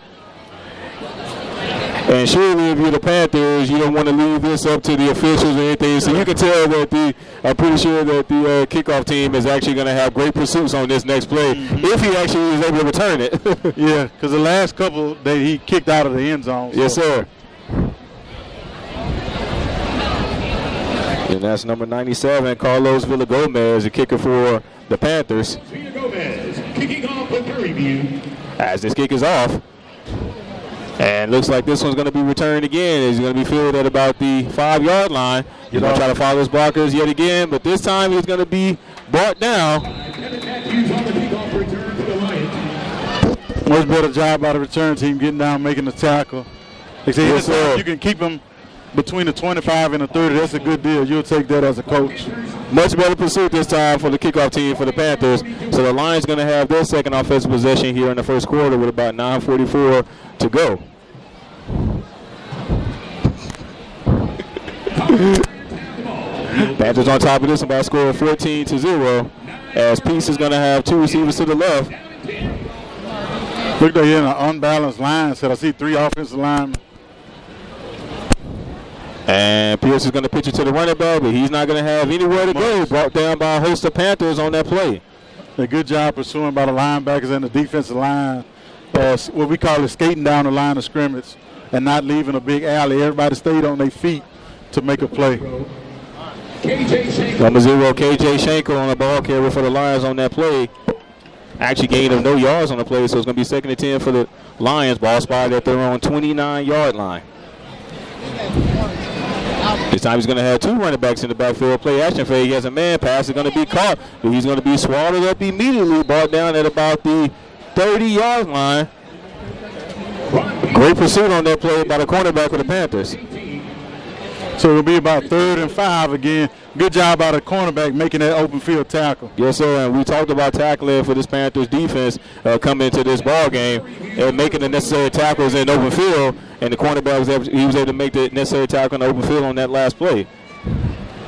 Speaker 1: And surely if you're the Panthers, you don't want to leave this up to the officials or anything. So you can tell that I'm pretty sure that the kickoff team is actually going to have great pursuits on this next play if he actually is able to return it.
Speaker 2: Yeah, because the last couple that he kicked out of the end zone. So.
Speaker 1: Yes, sir. And that's number 97, Carlos Villagomez, the kicker for the Panthers.
Speaker 3: Villagomez kicking off for Prairie View.
Speaker 1: As this kick is off. And looks like this one's going to be returned again. He's going to be fielded at about the 5-yard line. He's going to try to follow his blockers yet again, but this time he's going to be brought down.
Speaker 2: Much better job by the return team getting down, making the tackle. They say yes, you can keep him between the 25 and the 30. That's a good deal. You'll take that as a coach.
Speaker 1: Much better pursuit this time for the kickoff team for the Panthers. So the Lions going to have their second offensive possession here in the first quarter with about 9:44 to go. Panthers on top of this by a score of 14-0. As Peace is going to have two receivers to the left.
Speaker 2: Look, they're in an unbalanced line. So I see 3 offensive linemen.
Speaker 1: And Pierce is going to pitch it to the running back, but he's not going to have anywhere to go. Brought down by a host of Panthers on that play.
Speaker 2: A good job pursuing by the linebackers and the defensive line. What we call it skating down the line of scrimmage and not leaving a big alley. Everybody stayed on their feet to make a play.
Speaker 1: Number 0, KJ Schenkel on the ball carrier for the Lions on that play. Actually gained of no yards on the play, so it's going to be 2nd and 10 for the Lions. Ball spotted at their own 29-yard line. This time he's going to have 2 running backs in the backfield. Play action fake. He has a man pass. It's going to be caught, but he's going to be swallowed up immediately. Brought down at about the 30-yard line. Great pursuit on that play by the cornerback for the Panthers.
Speaker 2: So it'll be about 3rd and 5 again. Good job by the cornerback making that open field tackle.
Speaker 1: Yes, sir. And we talked about tackling for this Panthers defense coming into this ball game and making the necessary tackles in open field. And the cornerback was able to make the necessary tackle in the open field on that last play.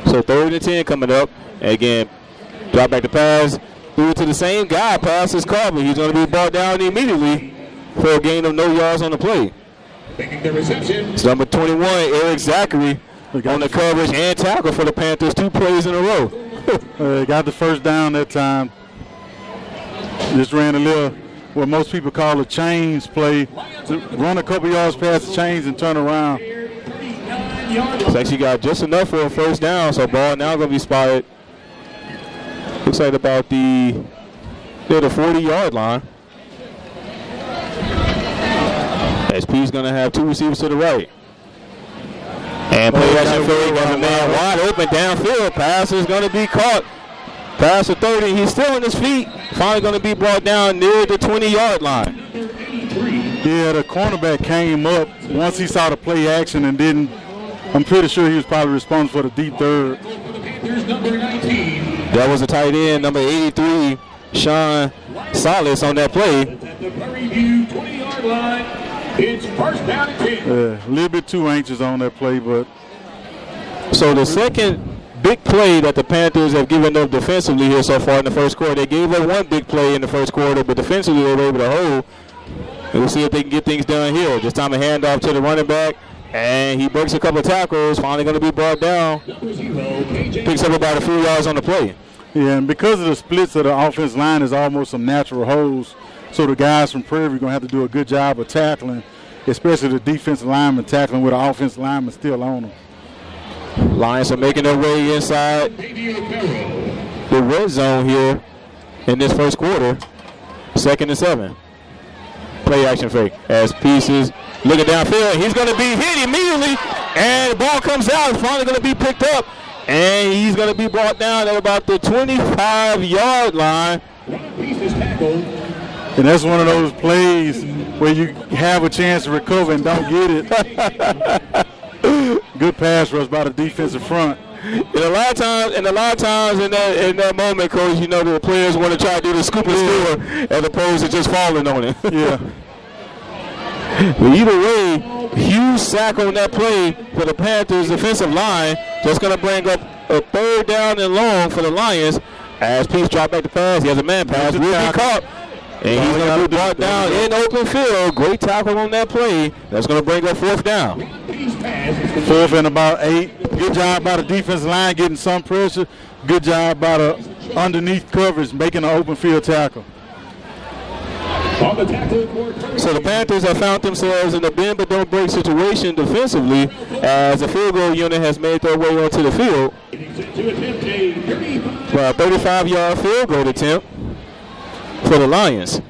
Speaker 1: So 3rd and 10 coming up. And again, drop back the pass. Threw it to the same guy. Pass is caught, but he's going to be brought down immediately for a gain of no yards on the play.
Speaker 3: Making the reception.
Speaker 1: It's number 21, Eric Zachary, on the coverage and tackle for the Panthers, 2 plays in a row.
Speaker 2: Got the first down that time. Just ran a little, what most people call a chains play. To run a couple yards past the chains and turn around.
Speaker 1: It's actually got just enough for a first down, so ball now going to be spotted. Looks like about the 40-yard line. SP's going to have 2 receivers to the right. And play action fake, got a man wide open downfield. Pass is going to be caught. Pass to 30. He's still on his feet. Finally going to be brought down near the 20-yard line.
Speaker 2: Yeah, the cornerback came up once he saw the play action and didn't. I'm pretty sure he was probably responsible for the deep third.
Speaker 1: That was the tight end, number 83, Sean Salas on that play.
Speaker 3: At the Prairie View 20-yard line, it's first down and 10.
Speaker 2: A little bit too anxious on that play, but.
Speaker 1: So the second big play that the Panthers have given up defensively here so far in the first quarter. They gave up 1 big play in the first quarter, but defensively they were able to hold. And we'll see if they can get things done here. This time a handoff to the running back, and he breaks a couple of tackles. Finally going to be brought down. Picks up about a few yards on the play.
Speaker 2: Yeah, and because of the splits of the offensive line is almost some natural holes, so the guys from Prairie are going to have to do a good job of tackling, especially the defensive lineman tackling with the offensive lineman still on them.
Speaker 1: Lions are making their way inside the red zone here in this first quarter. 2nd and 7. Play action fake as Pieces looking downfield. He's going to be hit immediately, and the ball comes out. It's finally going to be picked up, and he's going to be brought down at about the 25-yard line.
Speaker 3: Pieces tackled
Speaker 2: And that's one of those plays where you have a chance to recover and don't get it. Good pass rush by the defensive front.
Speaker 1: And a lot of times in that moment, Coach, you know the players want to try to do the scoop and score as opposed to just falling on it.
Speaker 2: Yeah.
Speaker 1: But either way, huge sack on that play for the Panthers defensive line. Just going to bring up a 3rd down and long for the Lions. As Peace dropped back the pass, he has a man pass. Will be caught. And he's going to be brought down in open field. Great tackle on that play. That's going to bring up 4th down.
Speaker 2: 4th and about 8. Good job by the defensive line getting some pressure. Good job by the underneath coverage making an open field tackle.
Speaker 1: So the Panthers have found themselves in a bend but don't break situation defensively as the field goal unit has made their way onto the field. For a 35-yard field goal attempt for the Lions.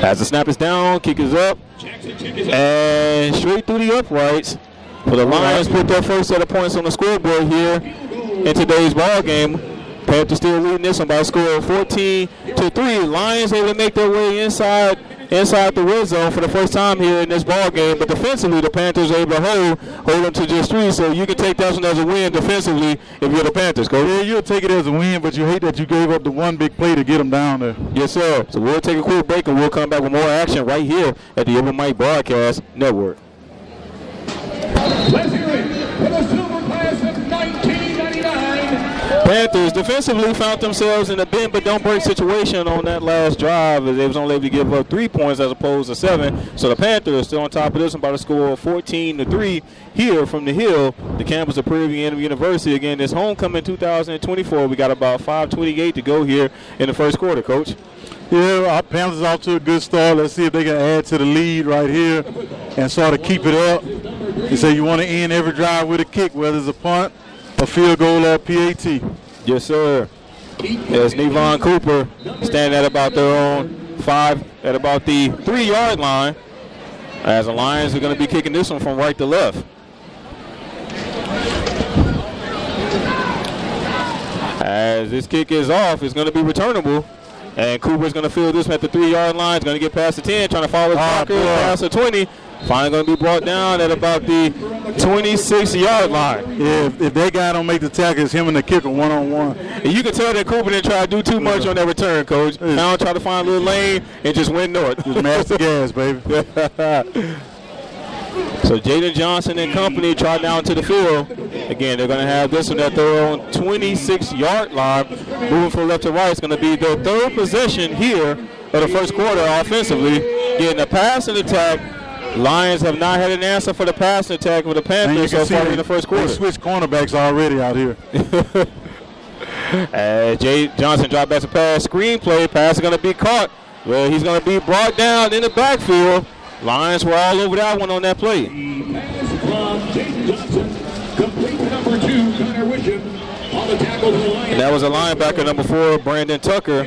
Speaker 1: As the snap is down, kick is up, and straight through the uprights. For the Lions put their first set of points on the scoreboard here in today's ball game. Panthers still leading this one by a score of 14-3. Lions able to make their way inside the red zone for the first time here in this ball game. But defensively, the Panthers are able to hold them to just 3. So you can take that one as a win defensively if you're the Panthers, Coach.
Speaker 2: Yeah, you'll take it as a win, but you hate that you gave up the one big play to get them down there.
Speaker 1: Yes, sir. So we'll take a quick break and we'll come back with more action right here at the Urban Mike Broadcast Network.
Speaker 3: Let's hear it for the silver class of 1999.
Speaker 1: Panthers defensively found themselves in a bend but don't break situation on that last drive as they was only able to give up 3 points as opposed to 7. So the Panthers are still on top of this one by the score of 14-3 here from the Hill, the campus of Prairie View University. Again, this homecoming 2024. We got about 5:28 to go here in the first quarter, Coach.
Speaker 2: Yeah, our Panthers off to a good start. Let's see if they can add to the lead right here and sort of keep it up. They say you want to end every drive with a kick, whether it's a punt, a field goal, or a PAT.
Speaker 1: Yes, sir. As Nevon Cooper standing at about their own 5 at about the 3-yard line. As the Lions are going to be kicking this one from right to left. As this kick is off, it's going to be returnable. And Cooper's going to field this one at the 3-yard line. He's going to get past the 10, trying to follow Parker past the 20. Finally going to be brought down at about the 26-yard line.
Speaker 2: Yeah, if that guy don't make the tackle, it's him and the kicker one-on-one.
Speaker 1: And you can tell that Cooper didn't try to do too much on that return, Coach. Now try to find a little lane and just went north.
Speaker 2: Just match the gas, baby.
Speaker 1: So Jaden Johnson and company try down to the field. Again, they're going to have this one at their own 26-yard line. Moving from left to right, it's going to be their 3rd possession here of the first quarter offensively. Getting a pass and attack. Lions have not had an answer for the pass attack with the Panthers so far in the first quarter.
Speaker 2: They switched cornerbacks already out here.
Speaker 1: Jay Johnson dropped back to pass. Screenplay. Pass is going to be caught. Well, he's going to be brought down in the backfield. Lions were all over that one on that play.
Speaker 3: Pass from Jaden Johnson, complete to number 2, Connor Wisham. On the tackle for the Lions.
Speaker 1: And that was a linebacker, number 4, Brandon Tucker,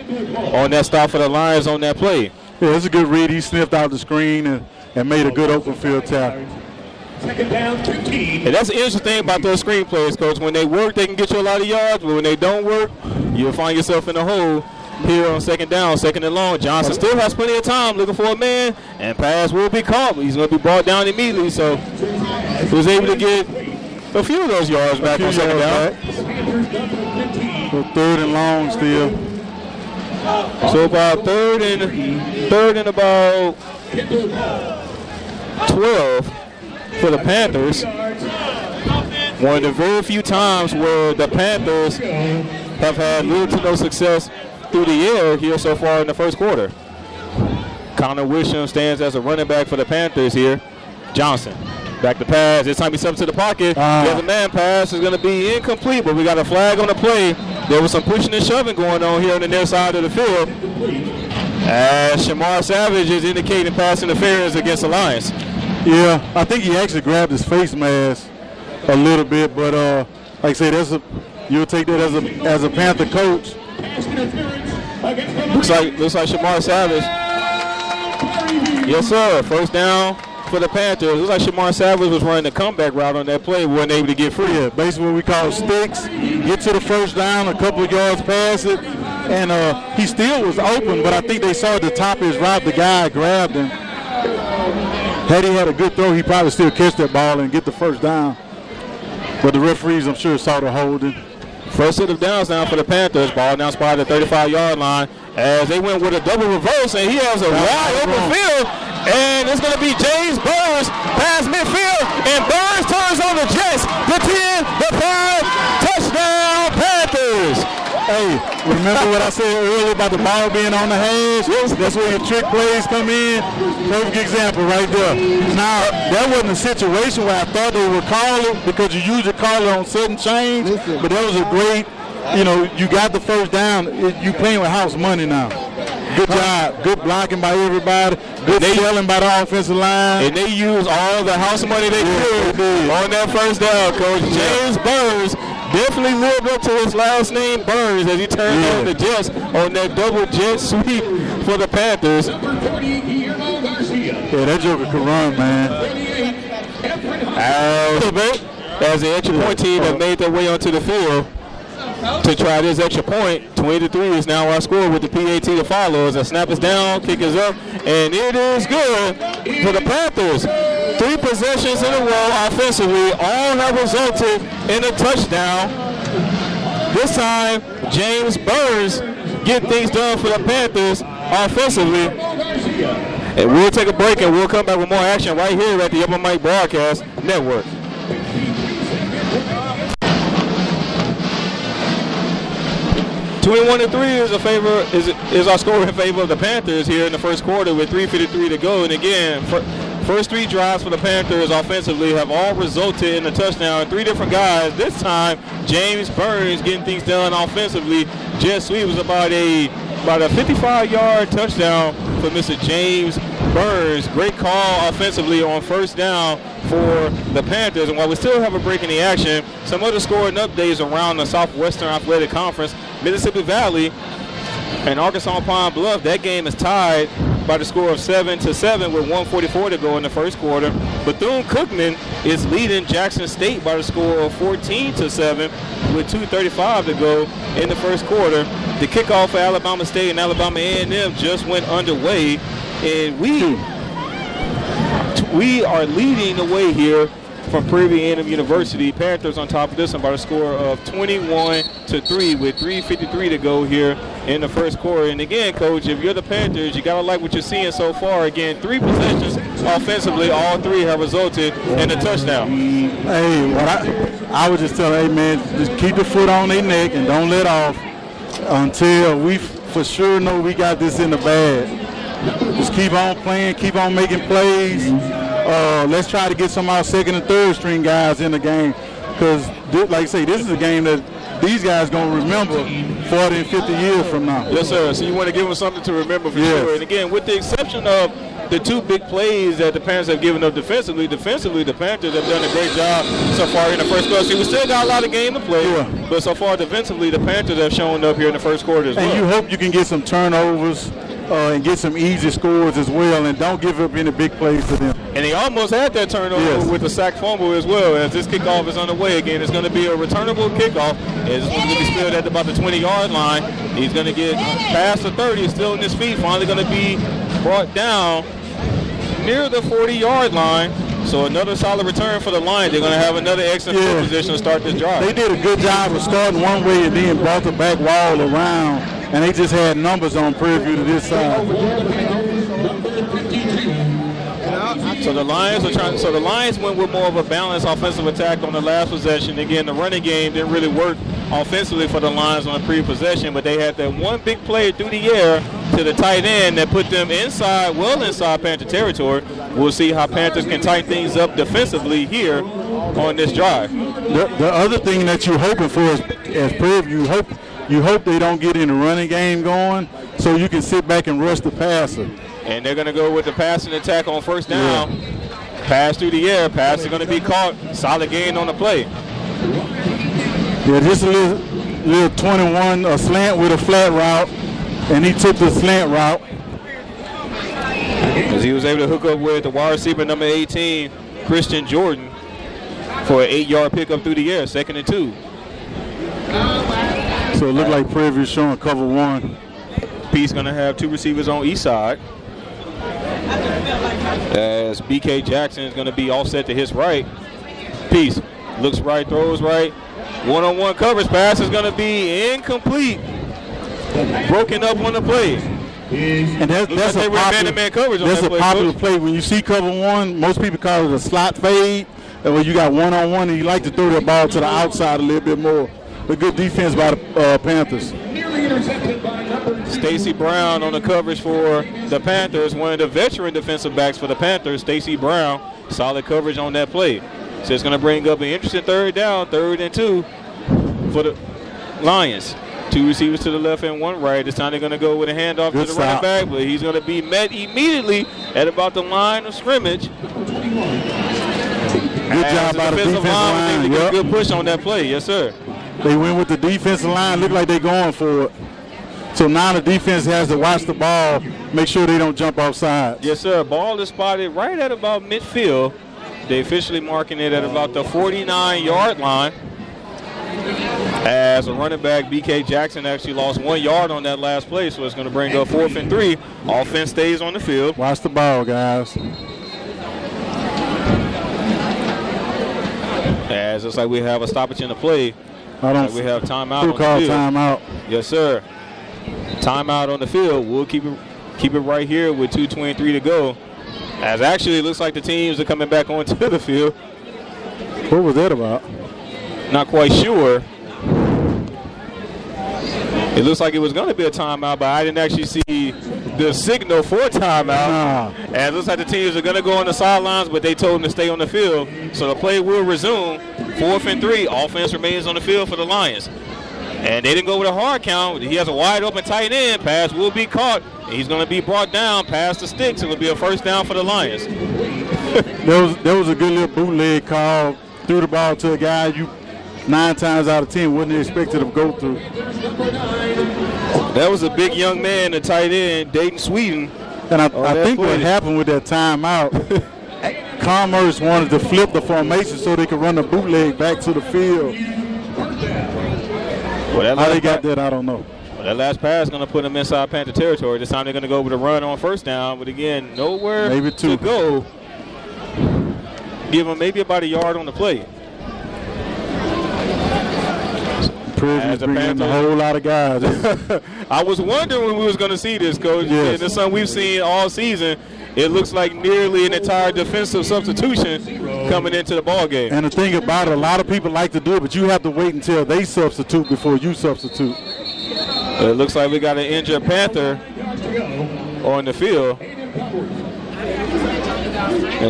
Speaker 1: on that stop for the Lions on that play.
Speaker 2: Yeah, it's a good read. He sniffed out the screen and made a good open field tackle.
Speaker 3: Second down, 15.
Speaker 1: And that's the interesting thing about those screen plays, Coach. When they work, they can get you a lot of yards, but when they don't work, you'll find yourself in a hole. Here on second down, second and long. Johnson still has plenty of time looking for a man, and pass will be caught. He's going to be brought down immediately, so he was able to get a few of those yards back on second down.
Speaker 2: So 3rd and long still.
Speaker 1: So about third and about 12 for the Panthers. One of the very few times where the Panthers have had little to no success through the air here so far in the first quarter. Connor Wisham stands as a running back for the Panthers here. Johnson, back to pass. This time he steps to the pocket. He has a man pass. It's going to be incomplete, but we got a flag on the play. There was some pushing and shoving going on here on the near side of the field. As Shamar Savage is indicating pass interference against the Lions.
Speaker 2: Yeah, I think he actually grabbed his face mask a little bit, but like I say, you'll take that as a Panther coach.
Speaker 1: Looks like Shamar Savage. Yes, sir. First down for the Panthers. Looks like Shamar Savage was running the comeback route on that play. Wasn't able to get free.
Speaker 2: Yeah, basically what we call sticks. Get to the first down, a couple of yards past it, and he still was open, but I think they saw at the top of his route, the guy grabbed him. Had he had a good throw, he probably still catch that ball and get the first down. But the referees, I'm sure, saw the holding.
Speaker 1: First set of downs now for the Panthers. Ball now spotted at the 35-yard line as they went with a double reverse, and he has a wide open field. And it's going to be James Burns past midfield, and Burns turns on the Jets. The 10, the 5, touchdown Panthers.
Speaker 2: Hey, remember what I said earlier about the ball being on the hash? That's where your trick plays come in. Perfect example right there. Now, that wasn't a situation where I thought they would call it because you usually call it on certain chains, but that was a great, you got the first down. You playing with house money now. Good job. Good blocking by everybody. Good selling by the offensive line.
Speaker 1: And they used all the house money they could on that first down, Coach. James Burns definitely lived up to his last name, Burns, as he turned on the Jets on that double jet sweep for the Panthers.
Speaker 2: Yeah, that joker can run, man.
Speaker 1: As the extra point team have made their way onto the field to try this extra point. 20-3 is now our score with the PAT to follow. As the snap is down, kick is up, and it is good for the Panthers. 3 possessions in a row offensively, all have resulted in a touchdown. This time, James Burns get things done for the Panthers offensively. And we'll take a break and we'll come back with more action right here at the Upper Mike Broadcast Network. 21-3 is our score in favor of the Panthers here in the first quarter with 3:53 to go. And again, first 3 drives for the Panthers offensively have all resulted in a touchdown. 3 different guys. This time, James Burns getting things done offensively. Jet sweep was about a 55-yard touchdown for Mr. James Burns. Great call offensively on first down for the Panthers. And while we still have a break in the action, some other scoring updates around the Southwestern Athletic Conference. Mississippi Valley and Arkansas Pine Bluff, that game is tied by the score of 7-7 with 1:44 to go in the first quarter. Bethune-Cookman is leading Jackson State by the score of 14-7 with 2:35 to go in the first quarter. The kickoff for Alabama State and Alabama A&M just went underway, and we are leading the way here from Prairie A&M University. Panthers on top of this one by a score of 21-3 with 3:53 to go here in the first quarter. And again, Coach, if you're the Panthers, you got to like what you're seeing so far. Again, 3 possessions offensively, all 3 have resulted in a touchdown.
Speaker 2: Hey, I would just tell them, hey, man, just keep the foot on their neck and don't let off until we for sure know we got this in the bag. Just keep on playing, keep on making plays. Let's try to get some of our second and third string guys in the game because, like I say, this is a game that these guys going to remember 40 and 50 years from now.
Speaker 1: Yes, sir. So you want to give them something to remember for sure. And again, with the exception of the 2 big plays that the Panthers have given up defensively, the Panthers have done a great job so far in the first quarter. So we still got a lot of game to play, but so far defensively, the Panthers have shown up here in the first quarter as well.
Speaker 2: And you hope you can get some turnovers and get some easy scores as well, and don't give up any big plays to them.
Speaker 1: And he almost had that turnover with a sack fumble as well. As this kickoff is underway again, it's going to be a returnable kickoff. It's going to be spilled at about the 20-yard line. He's going to get past the 30, still in his feet. Finally going to be brought down near the 40-yard line. So another solid return for the Lions. They're going to have another excellent field position to start this drive.
Speaker 2: They did a good job of starting one way and then brought the back wall around, and they just had numbers on preview to this side.
Speaker 1: So the Lions are trying. So the Lions went with more of a balanced offensive attack on the last possession. Again, the running game didn't really work offensively for the Lions on the pre-possession, but they had that one big play through the air to the tight end that put them inside, well inside Panther territory. We'll see how Panthers can tighten things up defensively here on this drive.
Speaker 2: The other thing that you're hoping for is, as preview, you hope they don't get in the running game going, so you can sit back and rush the passer.
Speaker 1: And they're going to go with the passing attack on first down. Pass through the air. Pass is going to be caught. Solid gain on the play.
Speaker 2: Yeah, just a little 21, a slant with a flat route, and he took the slant route.
Speaker 1: As he was able to hook up with the wide receiver number 18, Christian Jordan, for an 8-yard pickup through the air, 2nd and 2.
Speaker 2: So it looked like Prairie showing cover 1.
Speaker 1: Peace going to have 2 receivers on each side. As BK Jackson is going to be offset to his right. Peace looks right, throws right. One-on-one coverage pass is going to be incomplete. Broken up on the play.
Speaker 2: And that's a popular play. When you see cover 1, most people call it a slot fade. And when you got one-on-one and you like to throw that ball to the outside a little bit more. But good defense by the Panthers.
Speaker 1: Stacy Brown on the coverage for the Panthers. One of the veteran defensive backs for the Panthers, Stacy Brown. Solid coverage on that play. So it's going to bring up an interesting 3rd down, 3rd and 2 for the Lions. 2 receivers to the left and 1 right. This time they're going to go with a handoff to the running back, but he's going to be met immediately at about the line of scrimmage.
Speaker 2: Good job by the defensive line.
Speaker 1: Yep. Good push on that play. Yes, sir.
Speaker 2: They went with the defensive line. Look like they're going for it. So now the defense has to watch the ball, make sure they don't jump off sides.
Speaker 1: Yes, sir. Ball is spotted right at about midfield. They officially marking it at about the 49-yard line. As a running back, BK Jackson actually lost 1 yard on that last play, so it's going to bring up 4th and 3. Offense stays on the field.
Speaker 2: Watch the ball, guys.
Speaker 1: As it's like we have a stoppage in the play. We have timeout on the
Speaker 2: call
Speaker 1: field.
Speaker 2: Timeout.
Speaker 1: Yes, sir. Timeout on the field. We'll keep it right here with 2:23 to go. As actually it looks like the teams are coming back onto the field.
Speaker 2: What was that about?
Speaker 1: Not quite sure. It looks like it was going to be a timeout, but I didn't actually see the signal for timeout. And it looks like the teams are going to go on the sidelines, but they told them to stay on the field. So the play will resume. 4th and 3. Offense remains on the field for the Lions. And they didn't go with a hard count. He has a wide open tight end. Pass will be caught. And he's going to be brought down past the sticks. It'll be a 1st down for the Lions.
Speaker 2: There was a good little bootleg call. Threw the ball to a guy you 9 times out of 10 wouldn't expect him to go through.
Speaker 1: That was a big young man, the tight end, Dayton Sweden.
Speaker 2: And I think what happened with that timeout, Commerce wanted to flip the formation so they could run the bootleg back to the field. How they got that, I don't know.
Speaker 1: Well, that last pass is going to put them inside Panther territory. This time they're going to go with a run on 1st down, but again, nowhere to go. Give them maybe about a yard on the play.
Speaker 2: Prison's bringing in a whole lot of guys.
Speaker 1: I was wondering when we was going to see this, Coach.
Speaker 2: Yes.
Speaker 1: And it's something we've seen all season. It looks like nearly an entire defensive substitution coming into the ball game.
Speaker 2: And the thing about it, a lot of people like to do it, but you have to wait until they substitute before you substitute.
Speaker 1: It looks like we got an injured Panther on the field. And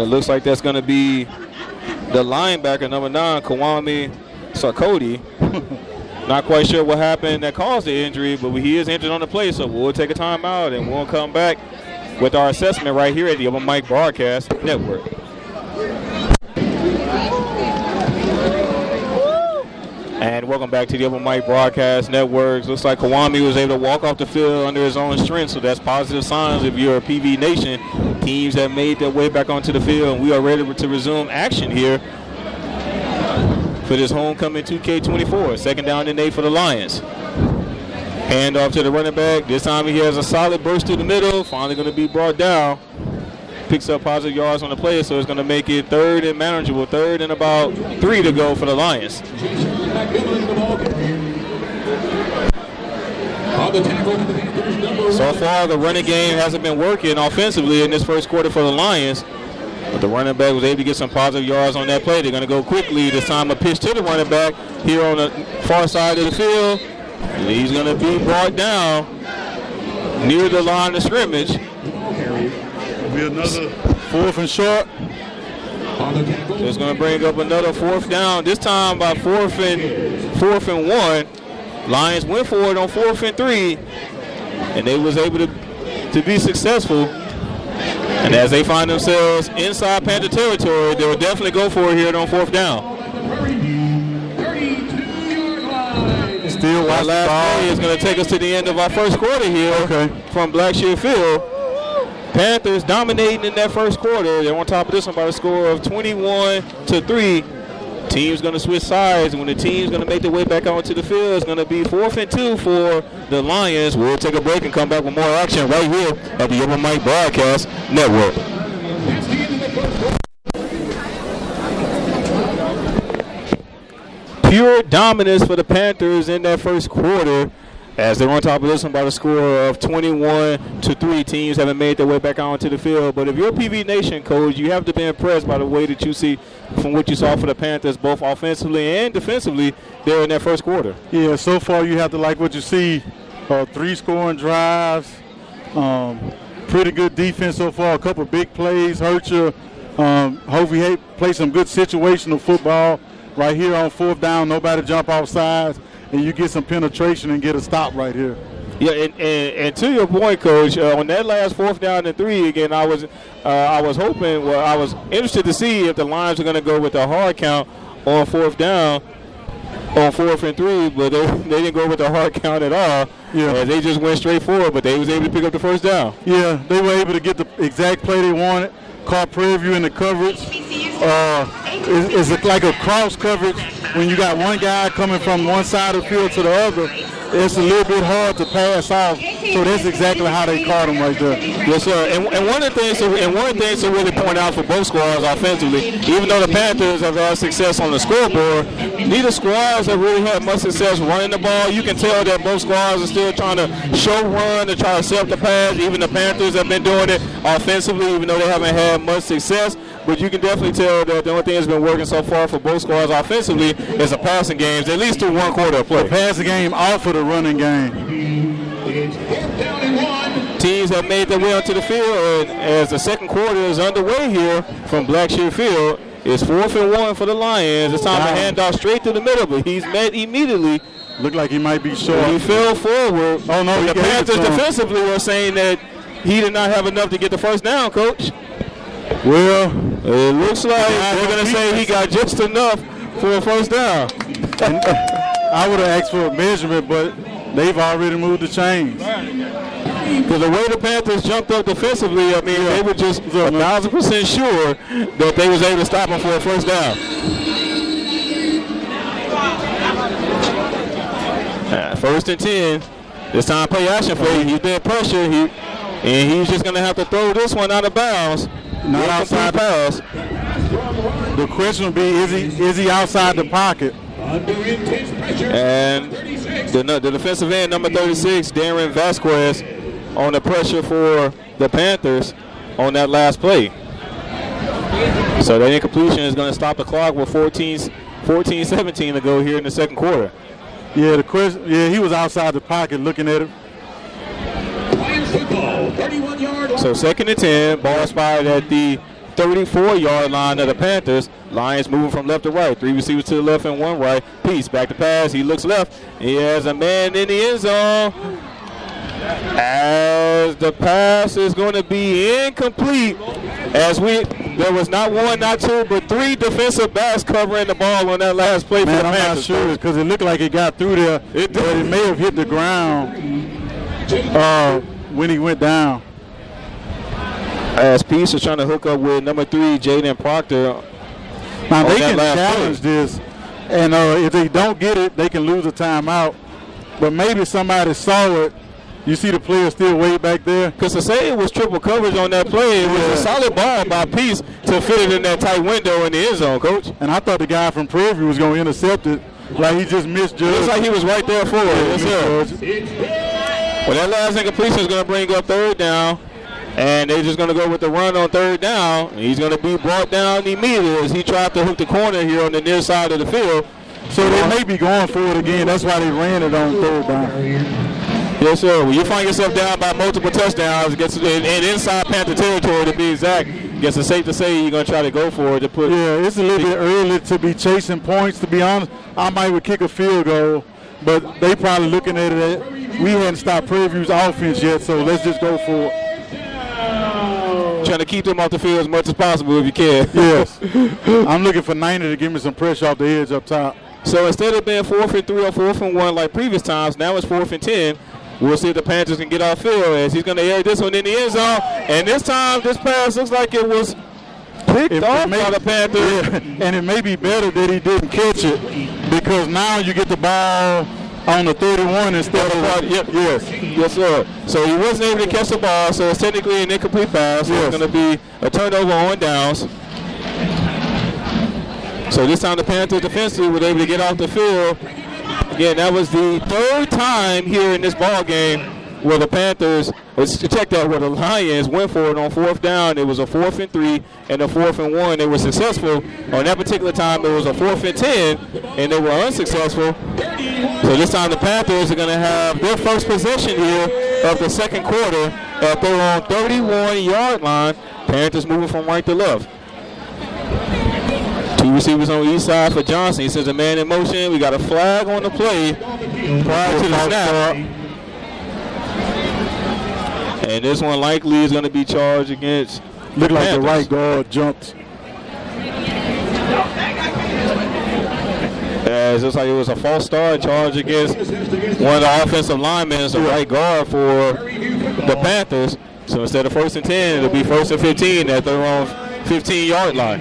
Speaker 1: it looks like that's going to be the linebacker, number 9, Kwame Sarkodie. Not quite sure what happened that caused the injury, but he is injured on the play, so we'll take a timeout and we'll come back with our assessment right here at the Open Mic Broadcast Network. And welcome back to the Open Mic Broadcast Network. Looks like Kwame was able to walk off the field under his own strength, so that's positive signs if you're a PV Nation. Teams that made their way back onto the field, and we are ready to resume action here for this homecoming 2K24. 2nd down and 8 for the Lions. Hand off to the running back. This time he has a solid burst through the middle. Finally going to be brought down. Picks up positive yards on the play, so it's going to make it 3rd and manageable. 3rd and about 3 to go for the Lions. So far, the running game hasn't been working offensively in this 1st quarter for the Lions. But the running back was able to get some positive yards on that play. They're going to go quickly. This time a pitch to the running back here on the far side of the field. And he's going to be brought down near the line of scrimmage.
Speaker 2: It'll be another 4th and short.
Speaker 1: So it's going to bring up another 4th down. This time by 4th and 1. Lions went for it on 4th and 3. And they was able to be successful. And as they find themselves inside Panther territory, they will definitely go for it here on 4th down.
Speaker 2: Still watch the
Speaker 1: last
Speaker 2: ball.
Speaker 1: play is going to take us to the end of our 1st quarter here from Blackshear Field. Panthers dominating in that 1st quarter. They're on top of this one by a score of 21-3 team's going to switch sides. When the team's going to make their way back onto the field, it's going to be 4th and 2 for the Lions. We'll take a break and come back with more action right here at the Upper Mike Broadcast Network. Pure dominance for the Panthers in that first quarter, as they're on top of this one by the score of 21-3. Teams haven't made their way back onto the field. But if you're a PV Nation coach, you have to be impressed by the way that you see from what you saw for the Panthers, both offensively and defensively, there in that first quarter.
Speaker 2: Yeah, so far you have to like what you see. 3 scoring drives, pretty good defense so far, a couple big plays, hurt you. Hovey play some good situational football right here on 4th down, nobody jump off sides, and you get some penetration and get a stop right here.
Speaker 1: Yeah, and to your point, Coach, on that last 4th down and 3, again, I was hoping, I was interested to see if the Lions are going to go with a hard count on 4th down, on 4th and 3, but they didn't go with the hard count at all. Yeah, they just went straight forward, but they was able to pick up the first down.
Speaker 2: Yeah, they were able to get the exact play they wanted. Caught Prairie View in the coverage. It's like a cross coverage when you got one guy coming from one side of the field to the other. It's a little bit hard to pass off, so that's exactly how they caught him right there.
Speaker 1: Yes, sir. And one of the things to really point out for both squads offensively, even though the Panthers have had success on the scoreboard, neither squads have really had much success running the ball. You can tell that both squads are still trying to show run and try to set up the pass. Even the Panthers have been doing it offensively, even though they haven't had much success. But you can definitely tell that the only thing that's been working so far for both squads offensively is the passing games, at least through one quarter of play.
Speaker 2: The passing game off of the running game.
Speaker 1: Teams have made their way onto the field, and as the second quarter is underway here from Blackshear Field, it's 4th and 1 for the Lions. It's time to hand off straight to the middle, but he's met immediately.
Speaker 2: Looked like he might be short.
Speaker 1: He fell forward.
Speaker 2: Oh, no,
Speaker 1: the Panthers defensively were saying that he did not have enough to get the first down, Coach.
Speaker 2: Well,
Speaker 1: it looks like they're going to say he got just enough for a first down.
Speaker 2: I would have asked for a measurement, but they've already moved the chains.
Speaker 1: Because the way the Panthers jumped up defensively, I mean, they were just 1,000% sure that they was able to stop him for a first down. 1st and 10. This time play action for you. He's been pressured, and he's just going to have to throw this one out of bounds.
Speaker 2: Not outside pass. The question will be, is he outside the pocket?
Speaker 1: And the defensive end, number 36, Darren Vasquez, on the pressure for the Panthers on that last play. So that incompletion is going to stop the clock with 14-17 to go here in the second quarter.
Speaker 2: Yeah, the question. Yeah, he was outside the pocket looking at him.
Speaker 1: So 2nd and 10, ball spotted at the 34-yard line of the Panthers. Lions moving from left to right. 3 receivers to the left and 1 right. Peace back to pass. He looks left. He has a man in the end zone. As the pass is going to be incomplete. There was not 1, not 2, but 3 defensive backs covering the ball on that last play.
Speaker 2: Man,
Speaker 1: for the
Speaker 2: I'm
Speaker 1: Panthers.
Speaker 2: not sure because it looked like it got through there, but it may have hit the ground when he went down.
Speaker 1: As Peace is trying to hook up with number 3, Jaden Proctor.
Speaker 2: Now they can challenge this, and if they don't get it, they can lose a timeout. But maybe somebody saw it. You see the player still way back there?
Speaker 1: Because to say it was triple coverage on that play, it was a solid ball by Peace to fit it in that tight window in the end zone, Coach.
Speaker 2: And I thought the guy from Prairie View was going to intercept it, like he just misjudged.
Speaker 1: It looks like he was right there for it. Yes, sir. Well, that last incompletion is going to bring up 3rd down. And they're just going to go with the run on 3rd down. He's going to be brought down immediately as he tried to hook the corner here on the near side of the field.
Speaker 2: So they may be going for it again. That's why they ran it on 3rd down.
Speaker 1: Yes, sir. When you find yourself down by multiple touchdowns, and inside Panther territory to be exact, I guess it's safe to say you're going to try to go for it to put.
Speaker 2: Yeah, it's a little bit early to be chasing points, to be honest. I might would kick a field goal, but they probably looking at it. We hadn't stopped Prairie View's offense yet, so let's just go for it.
Speaker 1: Trying to keep them off the field as much as possible if you can.
Speaker 2: Yes. I'm looking for 90 to give me some pressure off the edge up top.
Speaker 1: So instead of being 4th and 3 or 4th and 1 like previous times, now it's 4th and 10. We'll see if the Panthers can get off field as he's going to air this one in the end zone. And this time, this pass looks like it was picked off by the Panthers.
Speaker 2: Yeah, and it may be better that he didn't catch it because now you get the ball on the 31 instead of
Speaker 1: Yes, sir. So he wasn't able to catch the ball, so it's technically an incomplete pass. So it's going to be a turnover on downs. So this time the Panthers defensively were able to get off the field. Again, that was the third time here in this ball game where the Panthers, check that, where the Lions went for it on fourth down. It was a 4th and 3 and a 4th and 1. They were successful. On that particular time, it was a 4th and 10, and they were unsuccessful. So this time the Panthers are going to have their first possession here of the second quarter at their own 31-yard line. Panthers moving from right to left. Two receivers on the east side for Johnson. He sends a man in motion. We got a flag on the play prior to the snap. And this one likely is going to be charged against.
Speaker 2: Look like the right guard jumped.
Speaker 1: It looks like it was a false start charge against one of the offensive linemen, the right guard for the Panthers. So instead of 1st and 10, it'll be 1st and 15 at their own 15-yard line.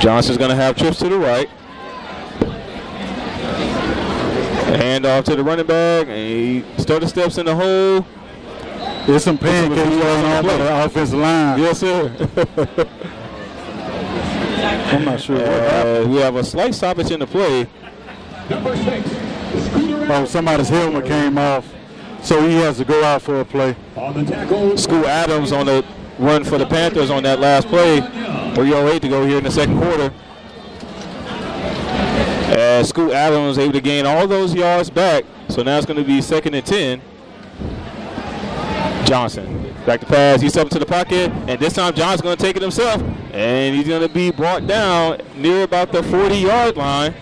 Speaker 1: Johnson's going to have trips to the right. Hand off to the running back, and he stutter steps in the hole.
Speaker 2: There's some pancakes going on by the offensive line.
Speaker 1: Yes, sir.
Speaker 2: I'm not sure what happened.
Speaker 1: We have a slight stoppage in the play.
Speaker 3: Number 6.
Speaker 2: Oh, somebody's helmet came off, so he has to go out for a play.
Speaker 3: On the tackle,
Speaker 1: Txa&M on the run for the Panthers on that last play. 3:08 to go here in the second quarter. As Txa&M was able to gain all those yards back, so now it's going to be 2nd and 10. Johnson, back to pass, he's up into the pocket, and this time Johnson's going to take it himself, and he's going to be brought down near about the 40-yard line.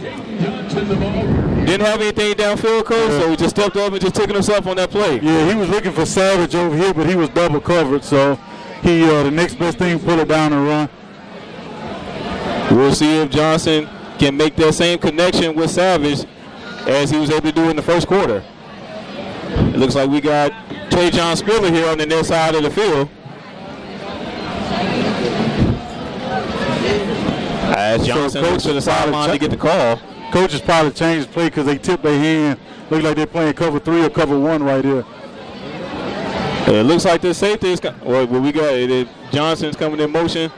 Speaker 1: Didn't have anything downfield, Coach, so he just stepped up and just took it himself on that play.
Speaker 2: Yeah, he was looking for Savage over here, but he was double covered, so he the next best thing, pull it down and run.
Speaker 1: We'll see if Johnson can make that same connection with Savage as he was able to do in the first quarter. It looks like we got Txa&M here on the near side of the field. As Johnson looks to the sideline to get the call.
Speaker 2: Coaches probably changed the play because they tipped their hand. Look like they're playing cover 3 or cover 1 right here.
Speaker 1: It looks like the safety is, we got it. Johnson's coming in motion.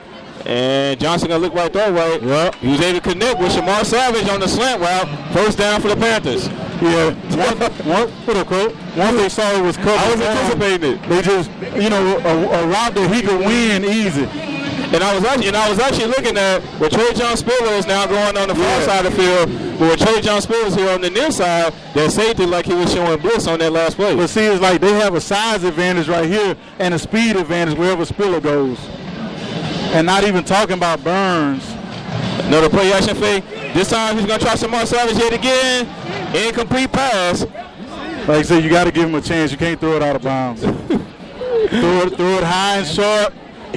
Speaker 1: And Johnson going to look right there, right?
Speaker 2: Yep.
Speaker 1: He was able to connect with Shamar Savage on the slant route. First down for the Panthers.
Speaker 2: Yeah. Once they saw it was covered,
Speaker 1: I was anticipating it.
Speaker 2: They just, a route that he could win easy.
Speaker 1: And I was actually looking at where Txa&M is now going on the far side of the field, but where Txa&M is here on the near side, that safety like he was showing blitz on that last play.
Speaker 2: But see, it's like they have a size advantage right here and a speed advantage wherever Spiller goes. And not even talking about Burns.
Speaker 1: Another play action fake. This time he's going to try some more Savage yet again. Incomplete pass.
Speaker 2: Like I said, you got to give him a chance. You can't throw it out of bounds. throw it high and short,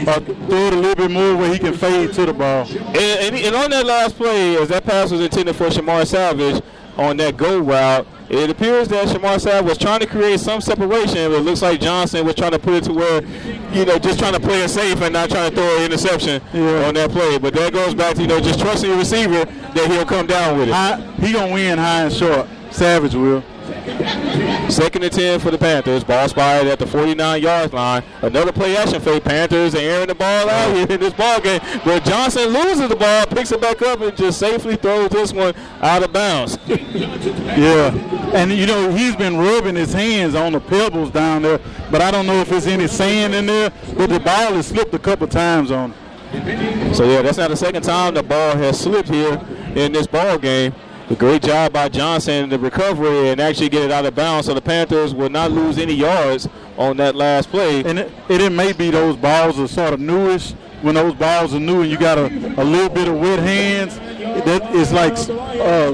Speaker 2: or throw it a little bit more where he can fade to the ball.
Speaker 1: And on that last play, as that pass was intended for Shamar Savage on that go route, it appears that Shamar Savage was trying to create some separation, but it looks like Johnson was trying to put it to where, just trying to play it safe and not trying to throw an interception on that play. But that goes back to, just trusting your receiver that he'll come down with it.
Speaker 2: He going to win high and short. Savage will.
Speaker 1: 2nd and 10 for the Panthers. Ball spotted at the 49-yard line. Another play action fake. Panthers are airing the ball out here in this ball game. But Johnson loses the ball, picks it back up, and just safely throws this one out of bounds.
Speaker 2: Yeah. And, he's been rubbing his hands on the pebbles down there, but I don't know if there's any sand in there, but the ball has slipped a couple times on him.
Speaker 1: So, yeah, that's not the second time the ball has slipped here in this ball game. A great job by Johnson in the recovery and actually get it out of bounds, so the Panthers will not lose any yards on that last play.
Speaker 2: And it may be those balls are sort of newish. When those balls are new and you got a little bit of wet hands, that is like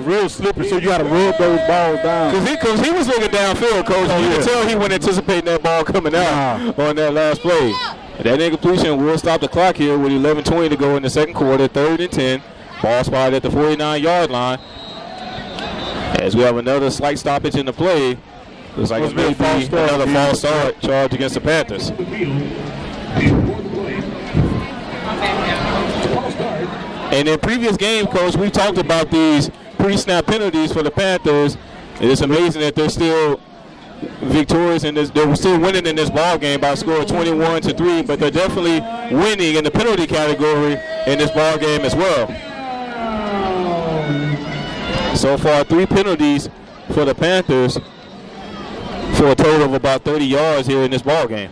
Speaker 2: real slippery, so you got to rub those balls down.
Speaker 1: Because he was looking downfield, Coach. You can tell he wasn't anticipating that ball coming out on that last play. That incompletion will stop the clock here with 11:20 to go in the second quarter, 3rd and 10. Ball spotted at the 49-yard line. As we have another slight stoppage in the play. Looks like it may be another false start charge against the Panthers. And in previous games, Coach, we've talked about these pre-snap penalties for the Panthers. And it's amazing that they're still victorious in this. They're still winning in this ball game by a score of 21-3, but they're definitely winning in the penalty category in this ball game as well. So far, 3 penalties for the Panthers for a total of about 30 yards here in this ball game.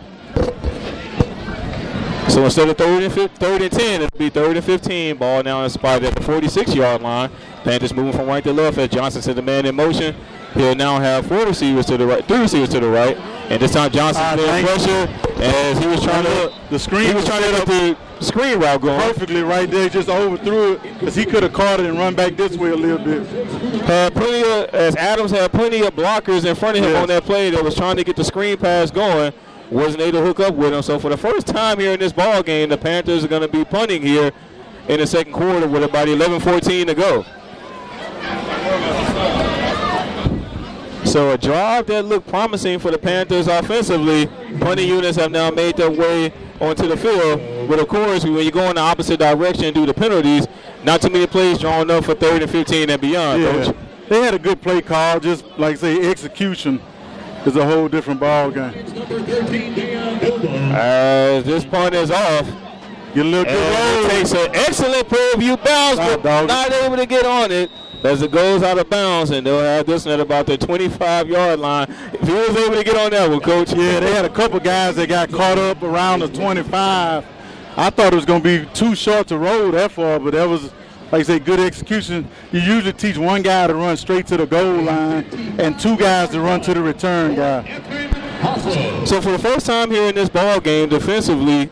Speaker 1: So instead of 3rd and 10, it'll be 3rd and 15. Ball now is spotted at the 46-yard line. Panthers moving from right to left as Johnson sends the man in motion. He'll now have 3 receivers to the right, and this time Johnson playing pressure as he was trying to get the screen route going.
Speaker 2: Perfectly right there, just overthrew it because he could have caught it and run back this way a little bit.
Speaker 1: As Adams had plenty of blockers in front of him on that play that was trying to get the screen pass going. Wasn't able to hook up with him. So for the first time here in this ball game, the Panthers are going to be punting here in the second quarter with about 11:14 to go. So a drive that looked promising for the Panthers offensively. Punting units have now made their way onto the field. But of course, when you go in the opposite direction due to penalties, not too many plays drawn up for 3rd and 15 and beyond, Coach.
Speaker 2: They had a good play call, just like say execution is a whole different ball game.
Speaker 1: As this punt is off.
Speaker 2: Get a little good.
Speaker 1: It takes an excellent preview bounce, but not able to get on it as it goes out of bounds, and they'll have this one at about the 25-yard line. If he was able to get on that one, Coach.
Speaker 2: Yeah, they had a couple guys that got caught up around the 25. I thought it was going to be too short to roll that far, but that was, like I say, good execution. You usually teach one guy to run straight to the goal line and 2 guys to run to the return guy.
Speaker 1: So for the first time here in this ball game, defensively,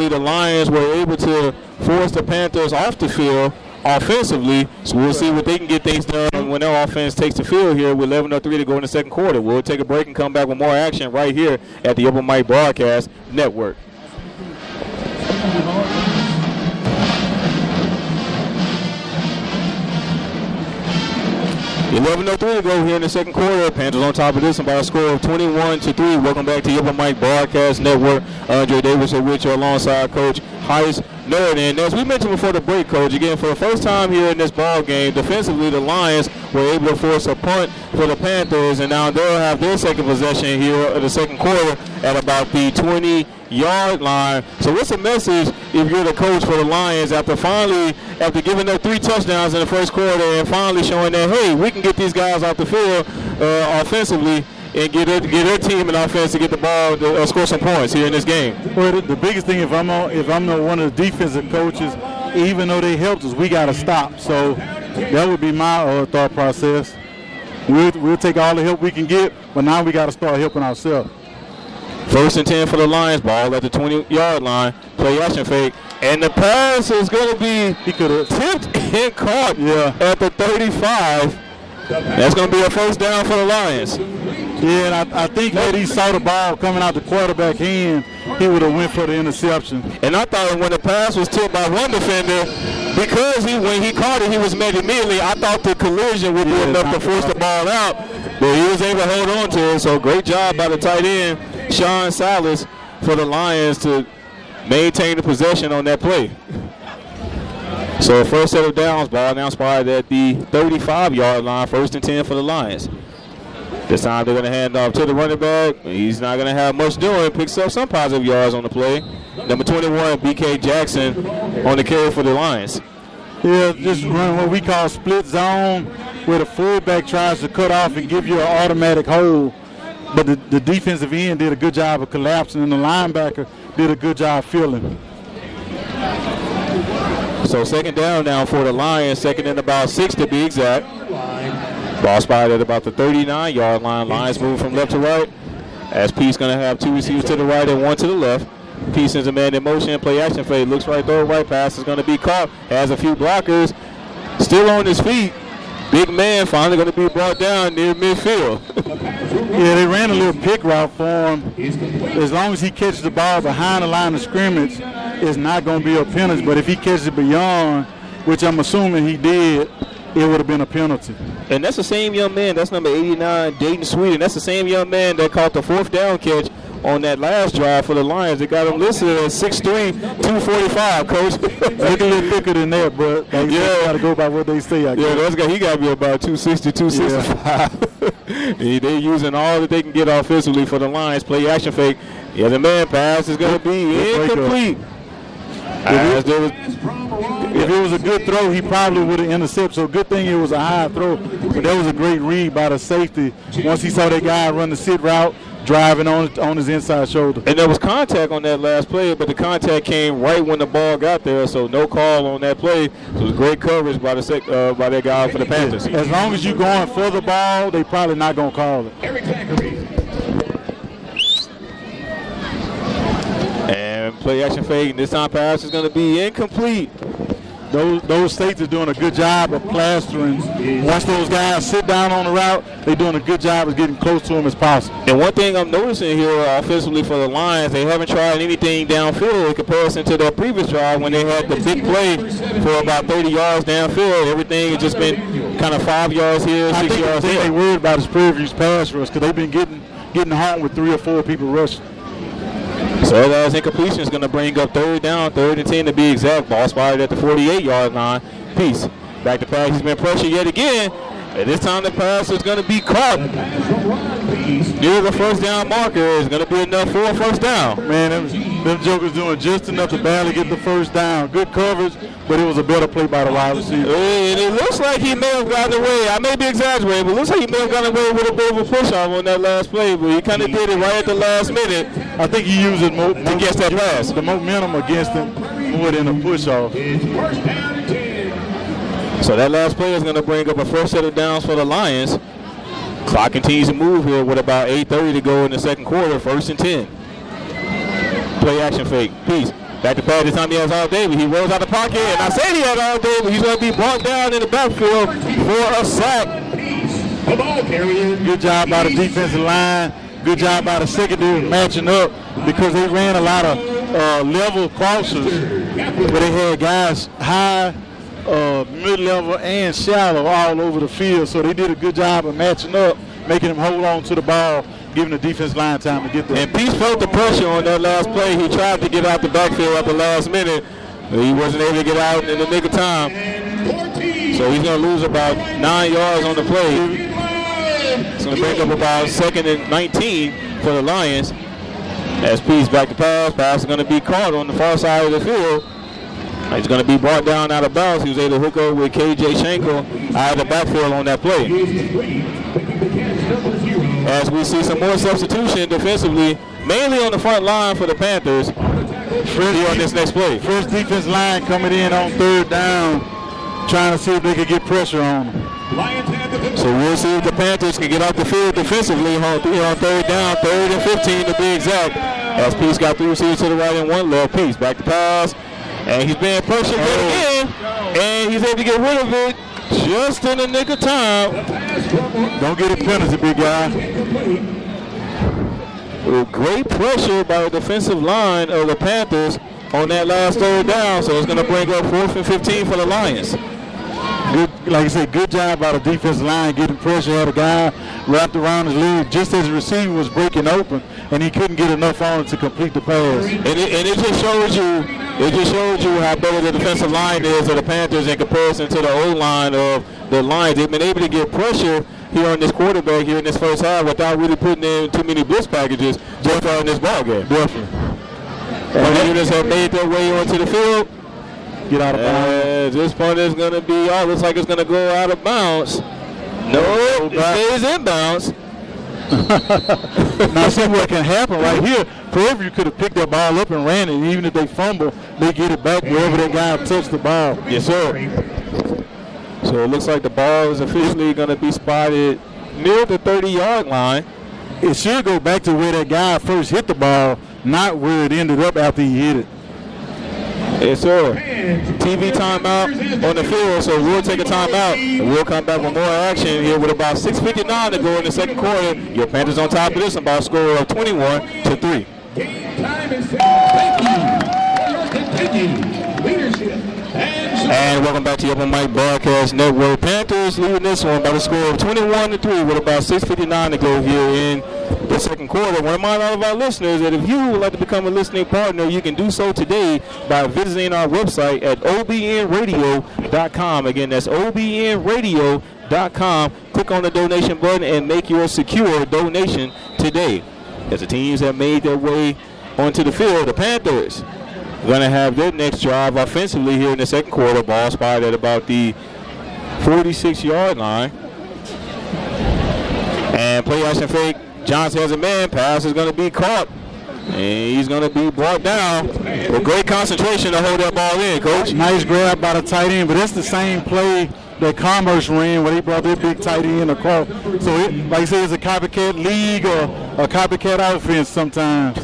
Speaker 1: the Lions were able to force the Panthers off the field offensively. So we'll see what they can get things done when their offense takes the field here with 11:03 to go in the second quarter. We'll take a break and come back with more action right here at the Open Mic Broadcast Network. 11:03 to go here in the second quarter. Panthers on top of this and by a score of 21-3. Welcome back to the Open Mic Broadcast Network. Andre Davis here with you alongside Coach Heist Nerd. And as we mentioned before the break, Coach, again, for the first time here in this ball game, defensively the Lions were able to force a punt for the Panthers, and now they'll have their second possession here in the second quarter at about the 20-yard line. So what's the message if you're the coach for the Lions after giving them 3 touchdowns in the first quarter and finally showing that, hey, we can get these guys off the field offensively and get their team in offense to get the ball to score some points here in this game?
Speaker 2: Well, the biggest thing, if I'm one of the defensive coaches, even though they helped us, we got to stop. So that would be my thought process. We'll take all the help we can get, but now we got to start helping ourselves.
Speaker 1: 1st and 10 for the Lions. Ball at the 20-yard line. Play action fake. And the pass is going to be tipped and caught at the 35. That's going to be a first down for the Lions.
Speaker 2: Yeah, and I think that he saw the ball coming out the quarterback hand, he would have went for the interception.
Speaker 1: And I thought when the pass was tipped by one defender, because when he caught it, he was made immediately. I thought the collision would be enough to force the ball out, but he was able to hold on to it. So great job by the tight end, Sean Salas, for the Lions to maintain the possession on that play. So first set of downs, ball now spotted at the 35-yard line, 1st and 10 for the Lions. This time they're going to hand off to the running back. He's not going to have much doing. Picks up some positive yards on the play. Number 21, B.K. Jackson on the carry for the Lions.
Speaker 2: Yeah, just run what we call split zone, where the fullback tries to cut off and give you an automatic hold. But the defensive end did a good job of collapsing, and the linebacker did a good job filling.
Speaker 1: So second down now for the Lions, 2nd and about 6 to be exact. Ball spotted at about the 39-yard line. Lions moving from left to right. As Pete's going to have 2 receivers to the right and 1 to the left. Pete sends a man in motion, play action fade. Looks right, throw right, pass is going to be caught. Has a few blockers. Still on his feet. Big man finally going to be brought down near midfield.
Speaker 2: Yeah, they ran a little pick route for him. As long as he catches the ball behind the line of scrimmage, it's not going to be a penalty. But if he catches it beyond, which I'm assuming he did, it would have been a penalty.
Speaker 1: And that's the same young man. That's number 89, Dayton Sweeten. That's the same young man that caught the 4th down catch on that last drive for the Lions. They got him listed at 6'3", 245, Coach.
Speaker 2: Look a little thicker than that, but yeah, got to go by what they say. I guess.
Speaker 1: Yeah, he got to be about 260, 265. Yeah. They're using all that they can get offensively for the Lions. Play action fake. Yeah, the man pass is going to be incomplete.
Speaker 2: If it was a good throw, he probably would have intercepted. So good thing it was a high throw. But that was a great read by the safety. Once he saw that guy run the sit route, driving on his inside shoulder.
Speaker 1: And there was contact on that last play, but the contact came right when the ball got there, so no call on that play. So it was great coverage by that guy for the Panthers.
Speaker 2: As long as you're going for the ball, they probably not going to call it.
Speaker 1: And play action fake, and this time pass is going to be incomplete.
Speaker 2: Those safeties are doing a good job of plastering. Once those guys sit down on the route, they're doing a good job of getting close to them as possible.
Speaker 1: And one thing I'm noticing here offensively for the Lions, they haven't tried anything downfield in comparison to their previous drive when they had the big play for about 30 yards downfield. Everything has just been kind of 5 yards here, 6 yards there.
Speaker 2: They worried about his previous pass rush because they've been getting home with 3 or 4 people rushing.
Speaker 1: So that incompletion is going to bring up 3rd down, 3rd and 10 to be exact. Ball spotted at the 48-yard line. Peace. Back to pass. He's been pressured yet again. And this time the pass is going to be caught near the 1st down marker. Is going to be enough for a 1st down.
Speaker 2: Man, them jokers doing just enough to barely get the 1st down. Good coverage, but it was a better play by the wide receiver.
Speaker 1: And it looks like he may have gotten away. I may be exaggerating, but it looks like he may have gotten away with a bit of a push-off on that last play. But he kind of did it right at the last minute.
Speaker 2: I think he used it
Speaker 1: against that pass.
Speaker 2: The momentum against him more than a push-off.
Speaker 1: So that last play is going to bring up a first set of downs for the Lions. Clock continues to move here with about 8:30 to go in the 2nd quarter. 1st and 10. Play action fake. Peace. Back to pass. This time he has all day, but he rolls out the pocket. And I said he had all day, but he's going to be brought down in the backfield for a sack.
Speaker 2: Good job by the defensive line. Good job by the secondary matching up because they ran a lot of level crossers, but they had guys high, mid-level, and shallow all over the field. So they did a good job of matching up, making them hold on to the ball, giving the defense line time to get there.
Speaker 1: And Peace felt the pressure on that last play. He tried to get out the backfield at the last minute, but he wasn't able to get out in the nick of time. So he's going to lose about 9 yards on the play. It's going to bring up about 2nd and 19 for the Lions. As Peace back to pass. Pass is going to be caught on the far side of the field. He's going to be brought down out of bounds. He was able to hook up with KJ Schenkel out of the backfield on that play. As we see some more substitution defensively, mainly on the front line for the Panthers. On this next play.
Speaker 2: First defense line coming in on 3rd down, trying to see if they can get pressure on them.
Speaker 1: So we'll see if the Panthers can get off the field defensively on 3rd down, 3rd and 15 to be exact. As Peace got 3 receivers to the right and 1 left. Peace back to pass. And he's being pressured again, and he's able to get rid of it just in the nick of time.
Speaker 2: Don't get a penalty, big guy.
Speaker 1: With great pressure by the defensive line of the Panthers on that last 3rd down, so it's going to bring up 4th and 15 for the Lions.
Speaker 2: Good, like I said, good job by the defensive line getting pressure. Had a guy wrapped around his leg just as the receiver was breaking open, and he couldn't get enough on it to complete the pass.
Speaker 1: And it just shows you how better the defensive line is of the Panthers in comparison to the O-line of the Lions. They've been able to get pressure here on this quarterback here in this first half without really putting in too many blitz packages just in this ball game.
Speaker 2: Definitely.
Speaker 1: And the units have made their way onto the field.
Speaker 2: Get out of bounds.
Speaker 1: This part is going to be, looks like it's going to go out of bounds. No, it stays in bounds.
Speaker 2: Now see what can happen right here. Prairie View could have picked that ball up and ran it. And even if they fumble, they get it back wherever that guy touched the ball.
Speaker 1: Yes, sir. So it looks like the ball is officially going to be spotted near the 30-yard line.
Speaker 2: It should go back to where that guy first hit the ball, not where it ended up after he hit it.
Speaker 1: Yes, sir. TV timeout on the field, so we'll take a timeout. And we'll come back with more action here with about 6:59 to go in the 2nd quarter. Your Panthers on top of this by a score of 21-3.
Speaker 3: Game time is set. Thank you for your continued leadership and
Speaker 1: And welcome back to the Open Mic Broadcast Network. Panthers leading this one by the score of 21-3 with about 6:59 to go here in the second quarter. I want to remind all of our listeners that if you would like to become a listening partner, you can do so today by visiting our website at obnradio.com. Again, that's obnradio.com. Click on the donation button and make your secure donation today. As the teams have made their way onto the field, the Panthers going to have their next drive offensively here in the second quarter. Ball spotted at about the 46-yard line. And play action fake. Johnson has a man. Pass is going to be caught. And he's going to be brought down with great concentration to hold that ball in, Coach.
Speaker 2: Nice grab by the tight end, but that's the same play that Commerce ran when they brought their big tight end across. So, like I said, it's a copycat league or a copycat offense sometimes.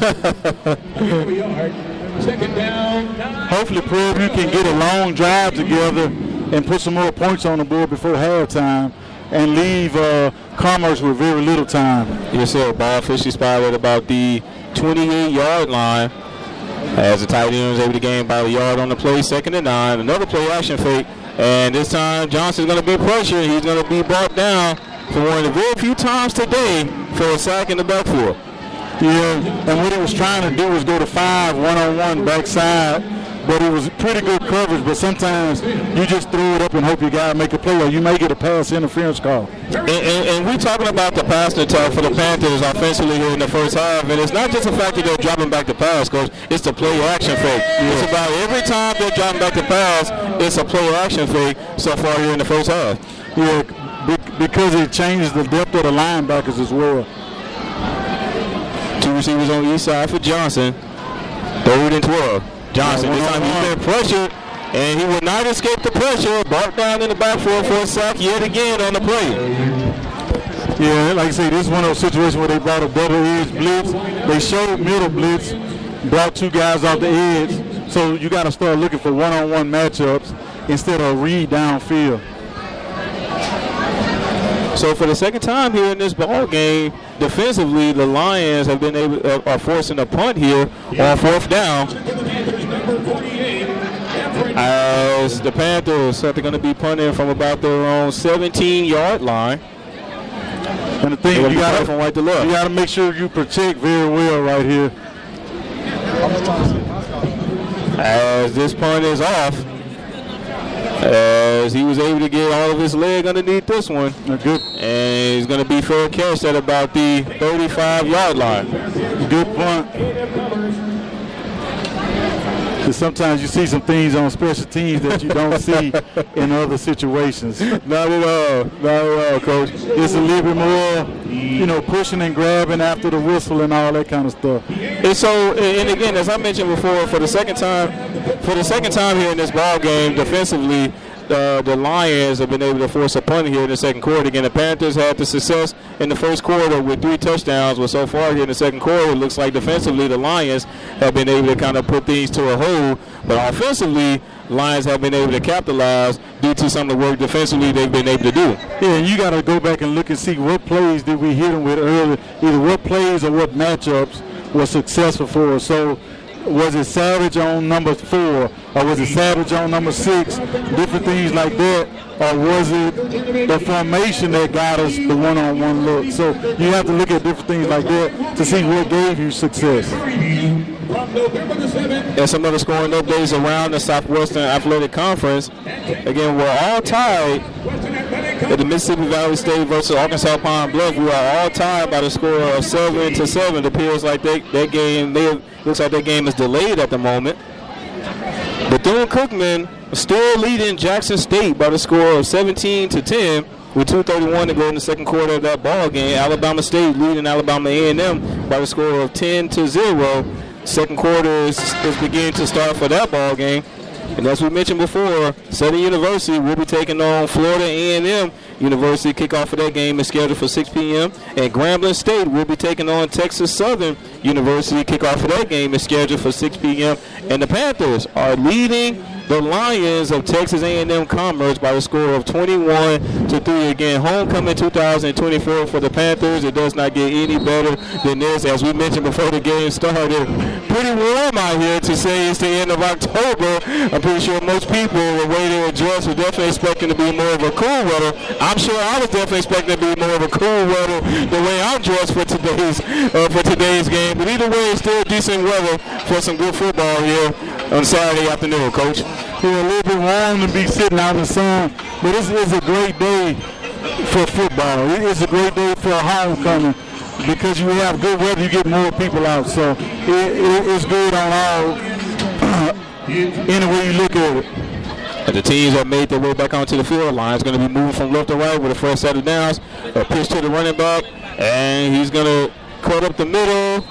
Speaker 3: Second down.
Speaker 2: Hopefully, Prairie can get a long drive together and put some more points on the board before halftime and leave Commerce with very little time.
Speaker 1: Yes, sir. Ball officially spotted at about the 28-yard line as the tight end was able to gain about a yard on the play. 2nd and 9. Another play action fake. And this time, Johnson's going to be pressured. He's going to be brought down for one of the very few times today for a sack in the backfield.
Speaker 2: Yeah, and what he was trying to do was go to 5 one-on-one backside, but it was pretty good coverage. But sometimes you just throw it up and hope your guy make a play, or you may get a pass interference call.
Speaker 1: And we're talking about the passing attack for the Panthers offensively here in the first half, and it's not just the fact that they're dropping back the pass, Coach. It's the play action fake. Yeah. It's about every time they're dropping back the pass, it's a play action fake so far here in the first half.
Speaker 2: Yeah, because it changes the depth of the linebackers as well.
Speaker 1: Two receivers on each side for Johnson. 3rd and 12. Johnson, this time he's been pressured, and he will not escape the pressure. Brought down in the backfield for a sack yet again on the play.
Speaker 2: Yeah, like I say, this is one of those situations where they brought a double-edge blitz. They showed middle blitz, brought 2 guys off the edge. So you got to start looking for one-on-one matchups instead of read downfield.
Speaker 1: So for the second time here in this ball game, defensively, the Lions have been are forcing a punt here on 4th down. As the Panthers are going to be punting from about their own 17-yard line.
Speaker 2: And the thing you got from right to left. You got to make sure you protect very well right here.
Speaker 1: As this punt is off. As he was able to get all of his leg underneath this one.
Speaker 2: Good.
Speaker 1: And he's going to be fair catch at about the 35-yard line.
Speaker 2: Good punt. Sometimes you see some things on special teams that you don't see in other situations.
Speaker 1: Not at all. Not at all, Coach.
Speaker 2: It's a little bit more, pushing and grabbing after the whistle and all that kind of stuff.
Speaker 1: And so, and again, as I mentioned before, for the second time here in this ball game, defensively, the Lions have been able to force a punt here in the second quarter. Again, the Panthers had the success in the first quarter with 3 touchdowns, but so far here in the second quarter, it looks like defensively the Lions have been able to kind of put things to a hold. But offensively, Lions have been able to capitalize due to some of the work defensively they've been able to do.
Speaker 2: Yeah, and you got to go back and look and see what plays did we hit them with earlier, either what plays or what matchups were successful for us. So was it Savage on number 4, or was it Savage on number 6, different things like that, or was it the formation that got us the one-on-one look? So you have to look at different things like that to see what gave you success.
Speaker 1: And some other scoring updates around the Southwestern Athletic Conference. Again, we're all tied at the Mississippi Valley State versus Arkansas Pine Bluff. We are all tied by the score of 7-7. It appears like that game looks like that game is delayed at the moment. Bethune-Cookman still leading Jackson State by the score of 17-10 with 2:31 to go in the second quarter of that ball game. Alabama State leading Alabama A&M by the score of 10-0. Second quarter is beginning to start for that ball game. And as we mentioned before, Southern University will be taking on Florida A&M University. Kickoff for that game is scheduled for 6 p.m. And Grambling State will be taking on Texas Southern University. Kickoff for that game is scheduled for 6 p.m. And the Panthers are leading the Lions of Texas A&M Commerce by the score of 21-3. Again, homecoming 2024 for the Panthers. It does not get any better than this. As we mentioned before the game started, pretty warm out here to say it's the end of October. I'm pretty sure most people, the way they adjust, were definitely expecting to be more of a cool weather. I'm sure I was definitely expecting to be more of a cool weather the way I'm dressed for today's game. But either way, it's still decent weather for some good football here on Saturday afternoon, Coach.
Speaker 2: Yeah, a little bit warm to be sitting out in the sun, but this is a great day for football. It's a great day for a homecoming because you have good weather, you get more people out. So it's good on all, any way you look at it.
Speaker 1: The teams have made their way back onto the field. Lions going to be moving from left to right with the first set of downs. A pitch to the running back, and he's going to cut up the middle.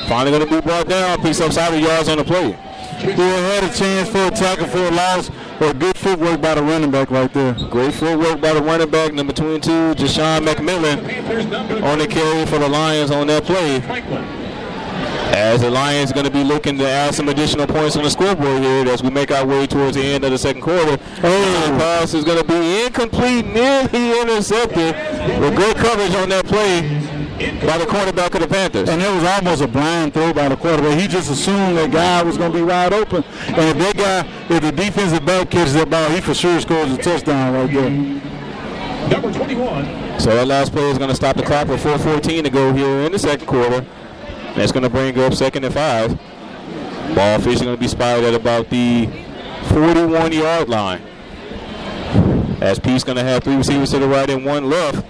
Speaker 1: Finally going to be brought down. Picks up 7 yards on the play.
Speaker 2: He had a chance for a tackle for a loss, but good footwork by the running back right there.
Speaker 1: Great footwork by the running back, number 22, Txa&M on the carry for the Lions on that play. As the Lions going to be looking to add some additional points on the scoreboard here as we make our way towards the end of the second quarter. The pass is going to be incomplete, nearly intercepted with good coverage on that play by the quarterback of the Panthers.
Speaker 2: And it was almost a blind throw by the quarterback. He just assumed that guy was going to be wide open. And if that guy, if the defensive back catches that ball, he for sure scores a touchdown right there.
Speaker 3: Number 21.
Speaker 1: So that last play is going to stop the clock with 4:14 to go here in the second quarter. That's going to bring up 2nd and 5. Ball officially going to be spotted at about the 41-yard line. As Pete's going to have 3 receivers to the right and 1 left.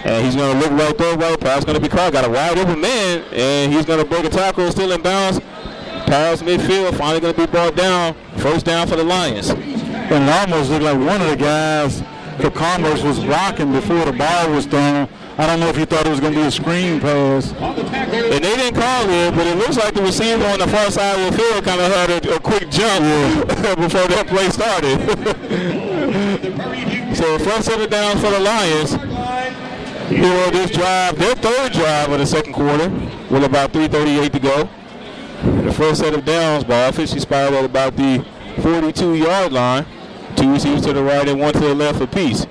Speaker 1: And he's going to look right there, right. Pass going to be caught. Got a wide open man, and he's going to break a tackle, still in bounds. Pass midfield, finally going to be brought down. First down for the Lions.
Speaker 2: And it almost looked like one of the guys for Commerce was blocking before the ball was thrown. I don't know if he thought it was going to be a screen pass.
Speaker 1: And they didn't call it, but it looks like the receiver on the far side of the field kind of had a quick jump before that play started. So first set of downs for the Lions. Here on this drive, their third drive of the second quarter with about 3:38 to go. The first set of downs, ball officially spotted at about the 42-yard line. 2 receivers to the right and 1 to the left apiece.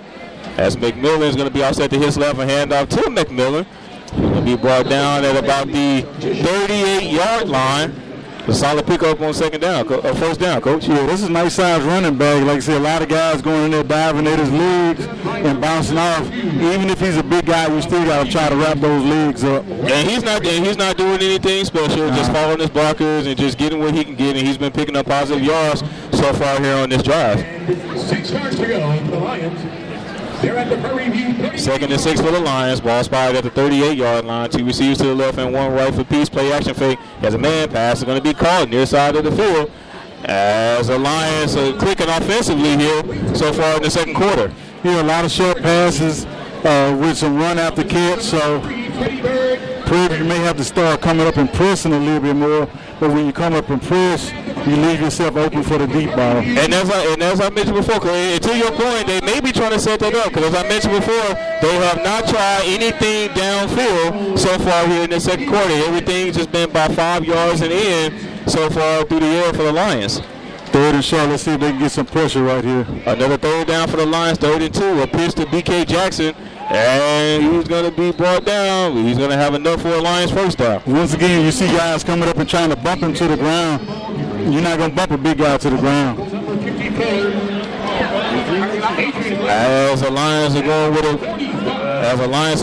Speaker 1: As McMillan is going to be offset to his left and hand off to McMillan. Going to be brought down at about the 38-yard line. A solid pickup on first down, Coach.
Speaker 2: Yeah, this is a nice size running back. Like I said, a lot of guys going in there diving at his legs and bouncing off. Even if he's a big guy, you still got to try to wrap those legs up.
Speaker 1: And he's not doing anything special, just following his blockers and just getting what he can get. And he's been picking up positive yards so far here on this drive.
Speaker 3: 6 yards to go for the Lions. They're at the Prairie View.
Speaker 1: 2nd and 6 for the Lions. Ball spotted at the 38-yard line. 2 receivers to the left and 1 right for Peace. Play action fake. As a man pass is going to be called near side of the field. As the Lions are clicking offensively here so far in the second quarter.
Speaker 2: Yeah, a lot of short passes with some run after catch. So Prairie may have to start coming up and pressing a little bit more. But when you come up and press, you leave yourself open for the deep ball.
Speaker 1: And as I mentioned before, and to your point, they may be trying to set that up because as I mentioned before, they have not tried anything downfield so far here in the second quarter. Everything's just been by 5 yards and in so far through the air for the Lions.
Speaker 2: 3rd and short. Let's see if they can get some pressure right here.
Speaker 1: Another 3rd down for the Lions, 3rd and 2. A pitch to B.K. Jackson. And he's going to be brought down. He's going to have enough for a Lions first down.
Speaker 2: Once again, you see guys coming up and trying to bump him to the ground. You're not going to bump a big guy to the ground.
Speaker 1: As the Lions are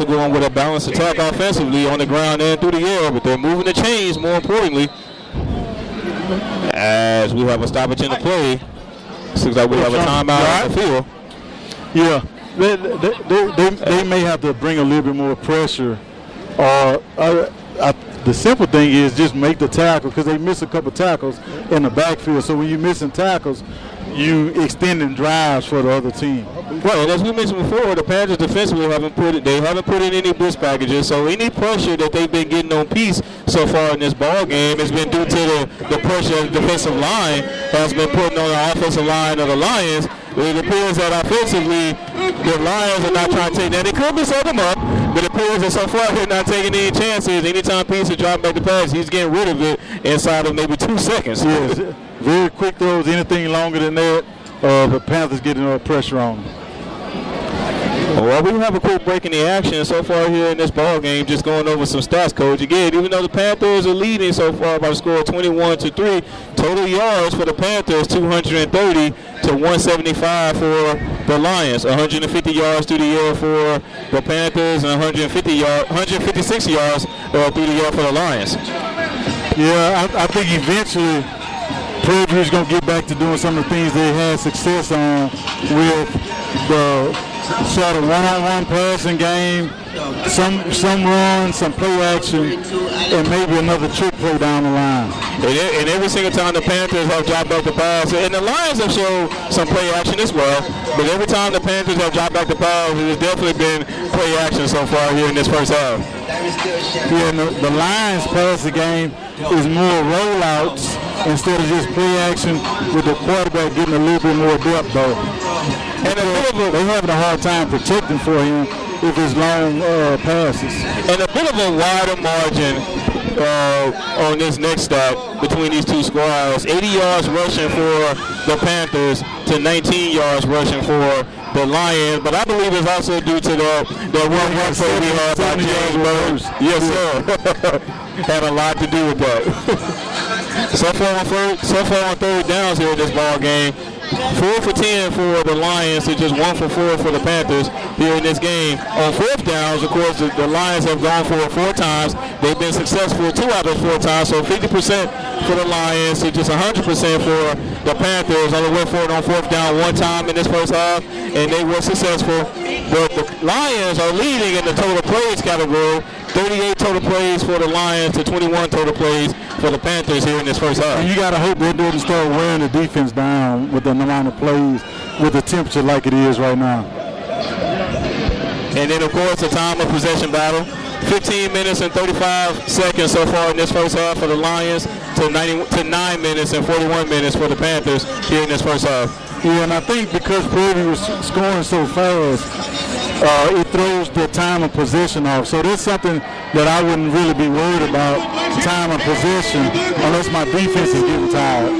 Speaker 1: going with a balanced attack offensively on the ground and through the air, but they're moving the chains more importantly. As we have a stoppage in the play. Looks like we have a timeout on the field.
Speaker 2: Yeah. They may have to bring a little bit more pressure. The simple thing is just make the tackle because they miss a couple tackles in the backfield. So when you're missing tackles, you extending drives for the other team.
Speaker 1: Well, and as we mentioned before, the Panthers defensively haven't put in any blitz packages. So any pressure that they've been getting on Peace so far in this ball game has been due to the pressure the defensive line has been putting on the offensive line of the Lions. It appears that offensively, the Lions are not trying to take that. They could be set them up. But it appears that so far he's not taking any chances. Anytime Peace is dropping back the pass, he's getting rid of it inside of maybe 2 seconds.
Speaker 2: Yes, very quick throws. Anything longer than that, the Panthers getting pressure on them.
Speaker 1: Well, we have a quick break in the action so far here in this ball game. Just going over some stats, Coach. Again, even though the Panthers are leading so far by the score of 21-3, total yards for the Panthers 230 to 175 for the Lions. 150 yards through the air for the Panthers and 156 yards through the air for the Lions.
Speaker 2: Yeah, I think eventually Prairie View's going to get back to doing some of the things they had success on with the sort of one-on-one passing game, some runs, some play action, and maybe another trick play down the line.
Speaker 1: And every single time the Panthers have dropped back the pass, and the Lions have shown some play action as well, but every time the Panthers have dropped back the pass, it has definitely been play action so far here in this first half.
Speaker 2: Yeah, and the Lions passing game is more rollouts instead of just play action with the quarterback getting a little bit more depth though. And they're having a hard time protecting for him if it's long passes.
Speaker 1: And a bit of a wider margin on this next stat between these two squads. 80 yards rushing for the Panthers to 19 yards rushing for the Lions. But I believe it's also due to the one run play we had by James Burns. Yes, sir. Had a lot to do with that. So far on third downs here in this ball game. 4 for 10 for the Lions to just 1 for 4 for the Panthers here in this game. On fourth downs, of course, the Lions have gone for it 4 times. They've been successful 2 out of those 4 times, so 50% for the Lions to just 100% for the Panthers. Only went for it on fourth down 1 time in this first half, and they were successful. But the Lions are leading in the total plays category. 38 total plays for the Lions to 21 total plays for the Panthers here in this first half.
Speaker 2: And you got to hope they do to start wearing the defense down with the amount of plays with the temperature like it is right now.
Speaker 1: And then, of course, the time of possession battle. 15 minutes and 35 seconds so far in this first half for the Lions to 9 minutes and 41 minutes for the Panthers here in this first half.
Speaker 2: Yeah, and I think because Prairie was scoring so fast, it throws the time of possession off. So that's something that I wouldn't really be worried about, time of possession, unless my defense is getting tired.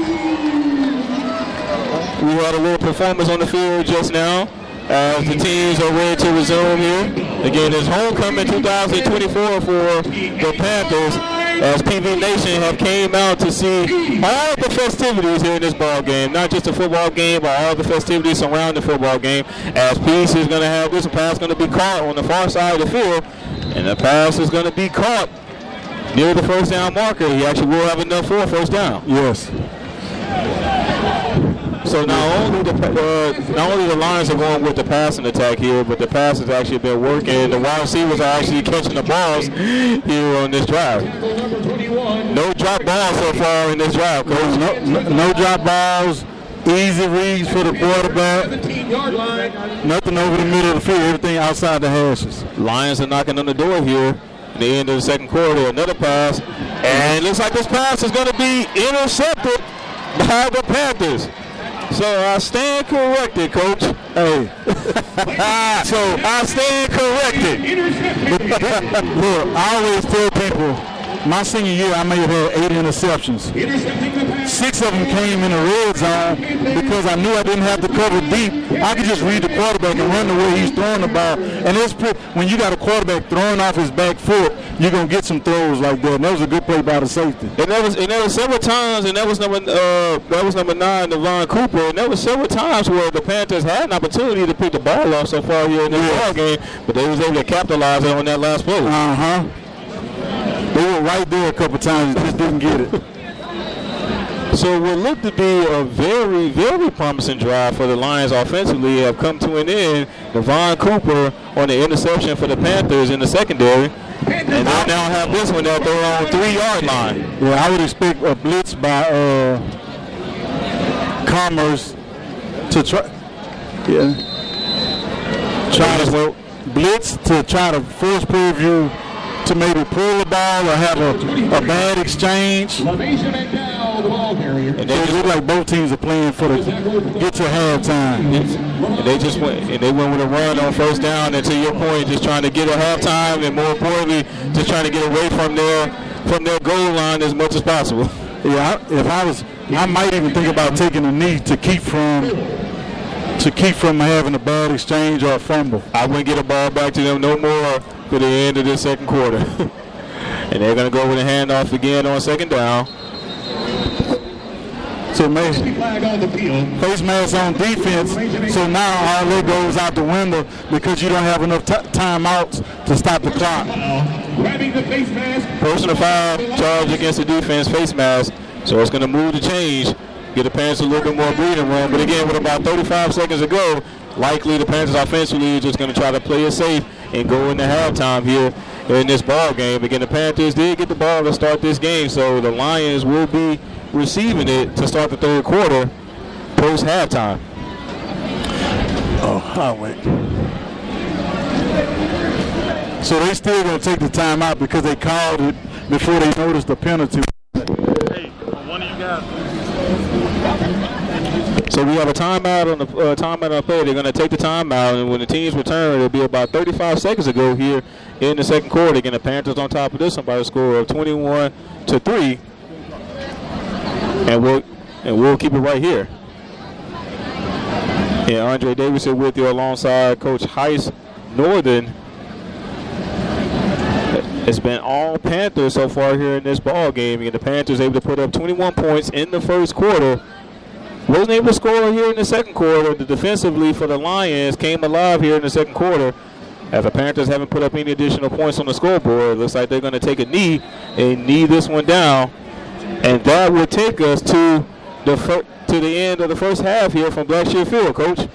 Speaker 1: We had a little performance on the field just now as the teams are ready to resume here. Again, it's homecoming 2024 for the Panthers, as PV Nation have came out to see all the festivities here in this ball game. Not just a football game, but all the festivities surrounding the football game. As Peace is going to have this pass going to be caught on the far side of the field, and the pass is going to be caught near the first down marker. He actually will have enough for a first down.
Speaker 2: Yes.
Speaker 1: So not only the Lions are going with the passing attack here, but the pass has actually been working. The wide receivers are actually catching the balls here on this drive. No drop balls so far in this drive, Coach.
Speaker 2: No drop balls. Easy reads for the quarterback. Nothing over the middle of the field. Everything outside the hashes.
Speaker 1: Lions are knocking on the door here at the end of the second quarter. Another pass. And it looks like this pass is going to be intercepted by the Panthers. So I stand corrected, Coach.
Speaker 2: Hey.
Speaker 1: So I stand corrected.
Speaker 2: Look, I always tell people, my senior year, I may have had 8 interceptions. 6 of them came in the red zone because I knew I didn't have to cover deep. I could just read the quarterback and run the way he's throwing the ball. And it's when you got a quarterback throwing off his back foot, you're going to get some throws like that. And that was a good play by the safety.
Speaker 1: And there was several times, and that was number 9, Devon Cooper, and there was several times where the Panthers had an opportunity to pick the ball off so far here in this ball game, but they was able to capitalize on that last play.
Speaker 2: Uh-huh. They were right there a couple times, just didn't get it.
Speaker 1: So what looked to be a very, very promising drive for the Lions offensively have come to an end. Devon Cooper on the interception for the Panthers in the secondary. And they now have this one that they're on 3-yard line.
Speaker 2: Yeah, I would expect a blitz by Commerce to try. Yeah. Blitz to try to force Prairie View to maybe pull the ball or have a bad exchange.
Speaker 1: And they
Speaker 2: look like both teams are playing for the get to halftime.
Speaker 1: And they just went with a run on first down, and to your point, just trying to get a halftime, and more importantly, just trying to get away from their goal line as much as possible.
Speaker 2: Yeah, I might even think about taking a knee to keep from having a bad exchange or a fumble.
Speaker 1: I wouldn't get a ball back to them no more for the end of this second quarter. And they're going to go with a handoff again on second down.
Speaker 2: So face mask on defense. So now all that goes out the window because you don't have enough timeouts to stop the clock.
Speaker 1: Personal foul charge against the defense, face mask. So it's going to move the change, get the Panthers a little bit more breathing room. But again, with about 35 seconds to go, likely the Panthers offensively are just going to try to play it safe and go into halftime here in this ball game. Again, the Panthers did get the ball to start this game, so the Lions will be receiving it to start the third quarter post halftime.
Speaker 2: Oh, I went. So they still going to take the timeout because they called it before they noticed the penalty. Hey, one of you guys.
Speaker 1: So we have a timeout on the play. They're going to take the timeout, and when the teams return, it'll be about 35 seconds ago here in the second quarter. Again, the Panthers on top of this one by a score of 21-3, and we'll keep it right here. And Andre Davidson with you alongside Coach Heiss Northern. It's been all Panthers so far here in this ball game. And the Panthers able to put up 21 points in the first quarter. Wasn't able to score here in the second quarter. The defensively for the Lions came alive here in the second quarter. As the Panthers haven't put up any additional points on the scoreboard, it looks like they're going to take a knee and knee this one down. And that will take us to the end of the first half here from Blackshear Field, Coach.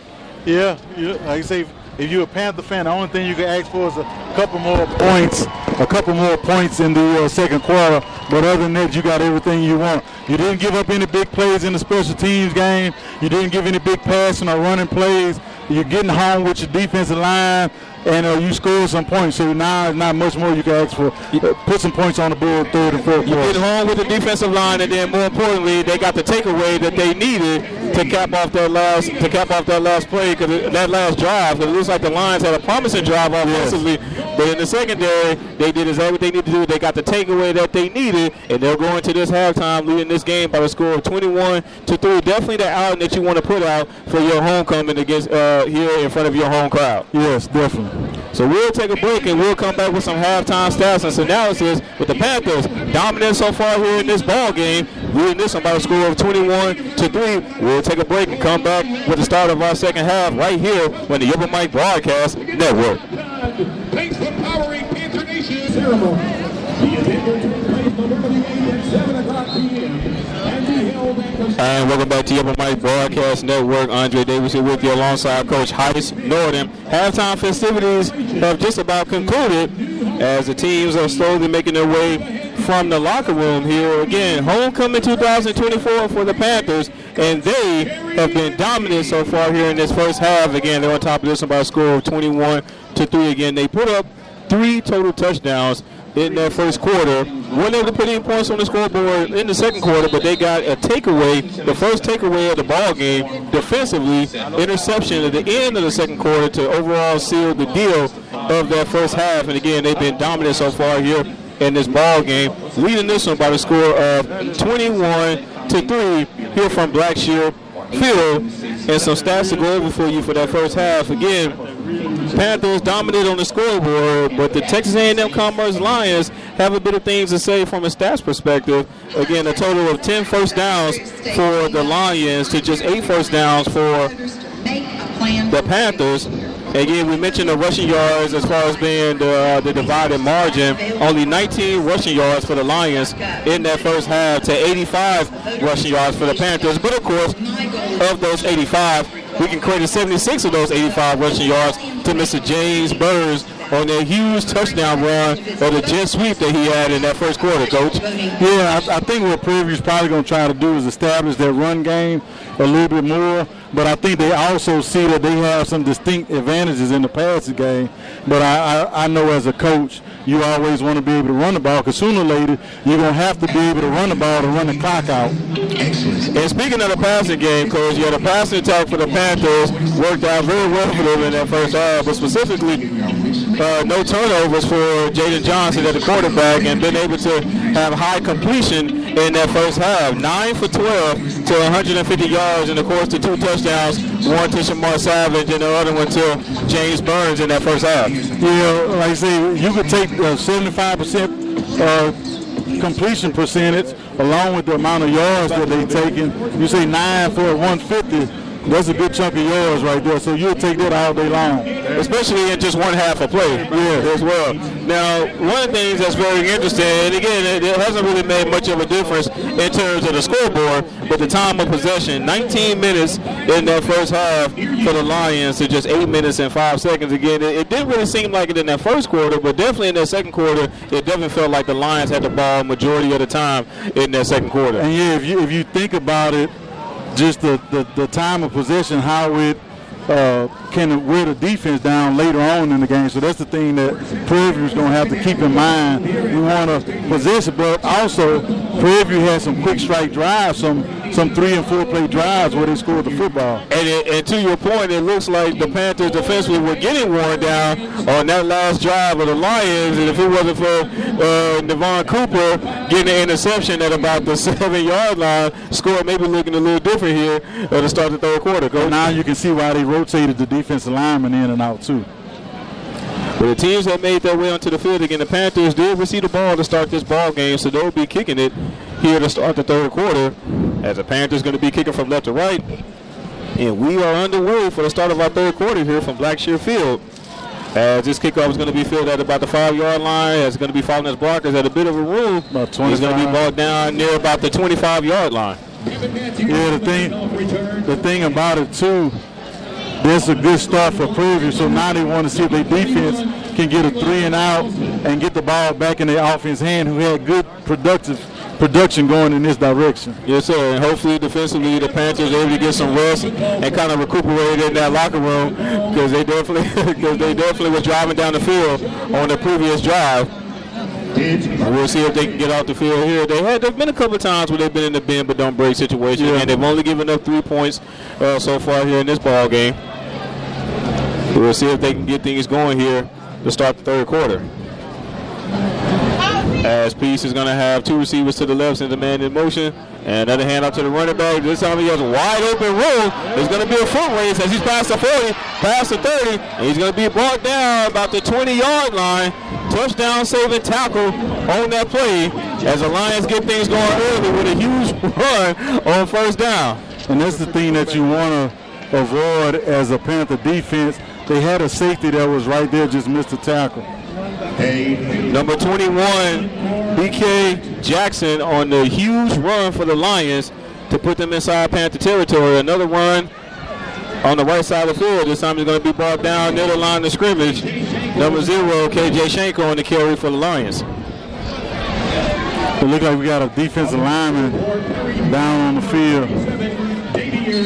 Speaker 2: Yeah, like I say, if you're a Panther fan, the only thing you can ask for is a couple more points in the second quarter. But other than that, you got everything you want. You didn't give up any big plays in the special teams game. You didn't give any big passing or running plays. You're getting home with your defensive line, and you scored some points. So now not much more you can ask for. Put some points on the board third and fourth quarter.
Speaker 1: You get home with the defensive line, and then more importantly, they got the takeaway that they needed to cap off that last play, that last drive. Because it looks like the Lions had a promising drive offensively, but in the secondary, they did exactly what they needed to do. They got the takeaway that they needed, and they'll go into this halftime leading this game by the score of 21-3. Definitely the outing that you want to put out for your homecoming against here in front of your home crowd.
Speaker 2: Yes, definitely.
Speaker 1: So we'll take a break and we'll come back with some halftime stats and analysis with the Panthers dominant so far here in this ball game. Leading this one by a score of 21-3. We'll take a break and come back with the start of our second half right here on the Open Mic Broadcast Network.
Speaker 3: Thanks for powering Panther Nation ceremony. The attendance will place November the 8th at 7 o'clock p.m. and be held at the...
Speaker 1: And welcome back to the Open Mic Broadcast Network. Andre Davis here with you alongside Coach Heiss Northern. Halftime festivities have just about concluded as the teams are slowly making their way from the locker room here. Again, homecoming 2024 for the Panthers, and they have been dominant so far here in this first half. Again, they're on top of this one by a score of 21-3. Again, they put up 3 total touchdowns in their first quarter. Weren't able to put any points on the scoreboard in the second quarter, but they got a takeaway, the first takeaway of the ball game defensively, interception at the end of the second quarter to overall seal the deal of that first half. And again, they've been dominant so far here in this ball game, leading this one by the score of 21-3 here from Blackshear Field. And some stats to go over for you for that first half. Again, Panthers dominate on the scoreboard, but the Texas A&M Commerce Lions have a bit of things to say from a stats perspective. Again, a total of 10 first downs for the Lions to just 8 first downs for the Panthers. Again, we mentioned the rushing yards as far as being the divided margin. Only 19 rushing yards for the Lions in that first half to 85 rushing yards for the Panthers. But, of course, of those 85, we can credit 76 of those 85 rushing yards to Mr. James Burrs on that huge touchdown run or the jet sweep that he had in that first quarter, Coach.
Speaker 2: Yeah, I think what Prairie's probably going to try to do is establish their run game a little bit more. But I think they also see that they have some distinct advantages in the passing game. But I know as a coach, you always want to be able to run the ball because sooner or later you're going to have to be able to run the ball to run the clock out.
Speaker 3: Excellent.
Speaker 1: And speaking of the passing game, Coach, the passing attack for the Panthers worked out very well for them in that first half, but specifically no turnovers for Jaden Johnson at the quarterback, and been able to have high completion in that first half. 9 for 12 to 150 yards, and of course the 2 touchdowns, one to Shamar Savage and the other one to James Burns in that first half.
Speaker 2: Yeah, like I say, you could take 75% completion percentage along with the amount of yards that they've taken. You say 9 for 150. That's a good chunk of yards right there, so you'll take that all day long.
Speaker 1: Especially in just one half of play as well. Now, one of the things that's very interesting, and again, it hasn't really made much of a difference in terms of the scoreboard, but the time of possession, 19 minutes in that first half for the Lions to just 8 minutes and 5 seconds. Again, it didn't really seem like it in that first quarter, but definitely in that second quarter, it definitely felt like the Lions had the ball majority of the time in that second quarter.
Speaker 2: And yeah, if you think about it, just the time of possession, how it can wear the defense down later on in the game. So that's the thing that Prairie View's going to have to keep in mind. We want to possession, but also Prairie View has some quick strike drives, some 3 and 4 play drives where they scored the football.
Speaker 1: And to your point, it looks like the Panthers defensively were getting worn down on that last drive of the Lions, and if it wasn't for Devon Cooper getting an interception at about the 7-yard line, score maybe looking a little different here to start the third quarter.
Speaker 2: Coach. Now you can see why they rotated the defensive linemen in and out too.
Speaker 1: But the teams that made their way onto the field again, the Panthers did receive the ball to start this ball game, so they'll be kicking it here to start the third quarter, as the Panthers going to be kicking from left to right. And we are underway for the start of our third quarter here from Blackshear Field. As this kickoff is going to be fielded at about the 5-yard line, as it's going to be following as blockers at a bit of a room.
Speaker 2: About 25.
Speaker 1: He's going to be brought down near about the 25-yard line.
Speaker 2: Yeah, the thing about it too, that's a good start for Prairie View. So now they want to see if their defense can get a 3 and out and get the ball back in their offense hand, who had good production going in this direction.
Speaker 1: Yes, sir. And hopefully defensively the Panthers are able to get some rest and kind of recuperate in that locker room, because they definitely was driving down the field on the previous drive. We'll see if they can get off the field here. There've been a couple of times where they've been in the bend but don't break situation, and they've only given up 3 points so far here in this ball game. We'll see if they can get things going here to start the third quarter. As Peace is going to have 2 receivers to the left, sends the man in motion, and another hand up to the running back. This time he has a wide open room. There's going to be a foot race as he's past the 40, past the 30, and he's going to be brought down about the 20-yard line. Touchdown saving tackle on that play as the Lions get things going early with a huge run on first down.
Speaker 2: And that's the thing that you want to avoid as a Panther defense. They had a safety that was right there, just missed the tackle.
Speaker 1: Number 21, BK Jackson on the huge run for the Lions to put them inside Panther territory. Another run on the right side of the field. This time he's going to be brought down near the line of scrimmage. Number 0, KJ Shanko on the carry for the Lions.
Speaker 2: It looks like we got a defensive lineman down on the field.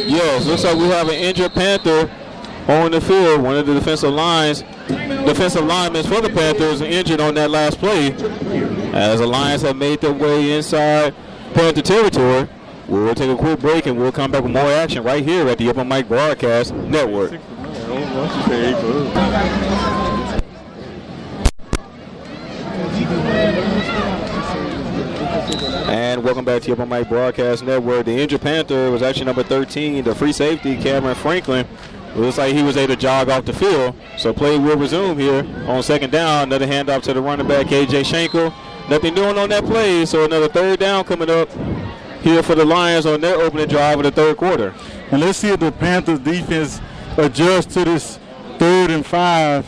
Speaker 1: Yes, looks like we have an injured Panther on the field. One of the defensive linemen for the Panthers injured on that last play. As the Lions have made their way inside Panther territory, we'll take a quick break and we'll come back with more action right here at the Upper Mike Broadcast Network. And welcome back to the Upper Mike Broadcast Network. The injured Panther was actually number 13, the free safety, Cameron Franklin. It looks like he was able to jog off the field. So play will resume here on second down. Another handoff to the running back, KJ Shanko. Nothing doing on that play, so another third down coming up here for the Lions on their opening drive of the third quarter.
Speaker 2: And let's see if the Panthers defense adjusts to this 3rd and 5.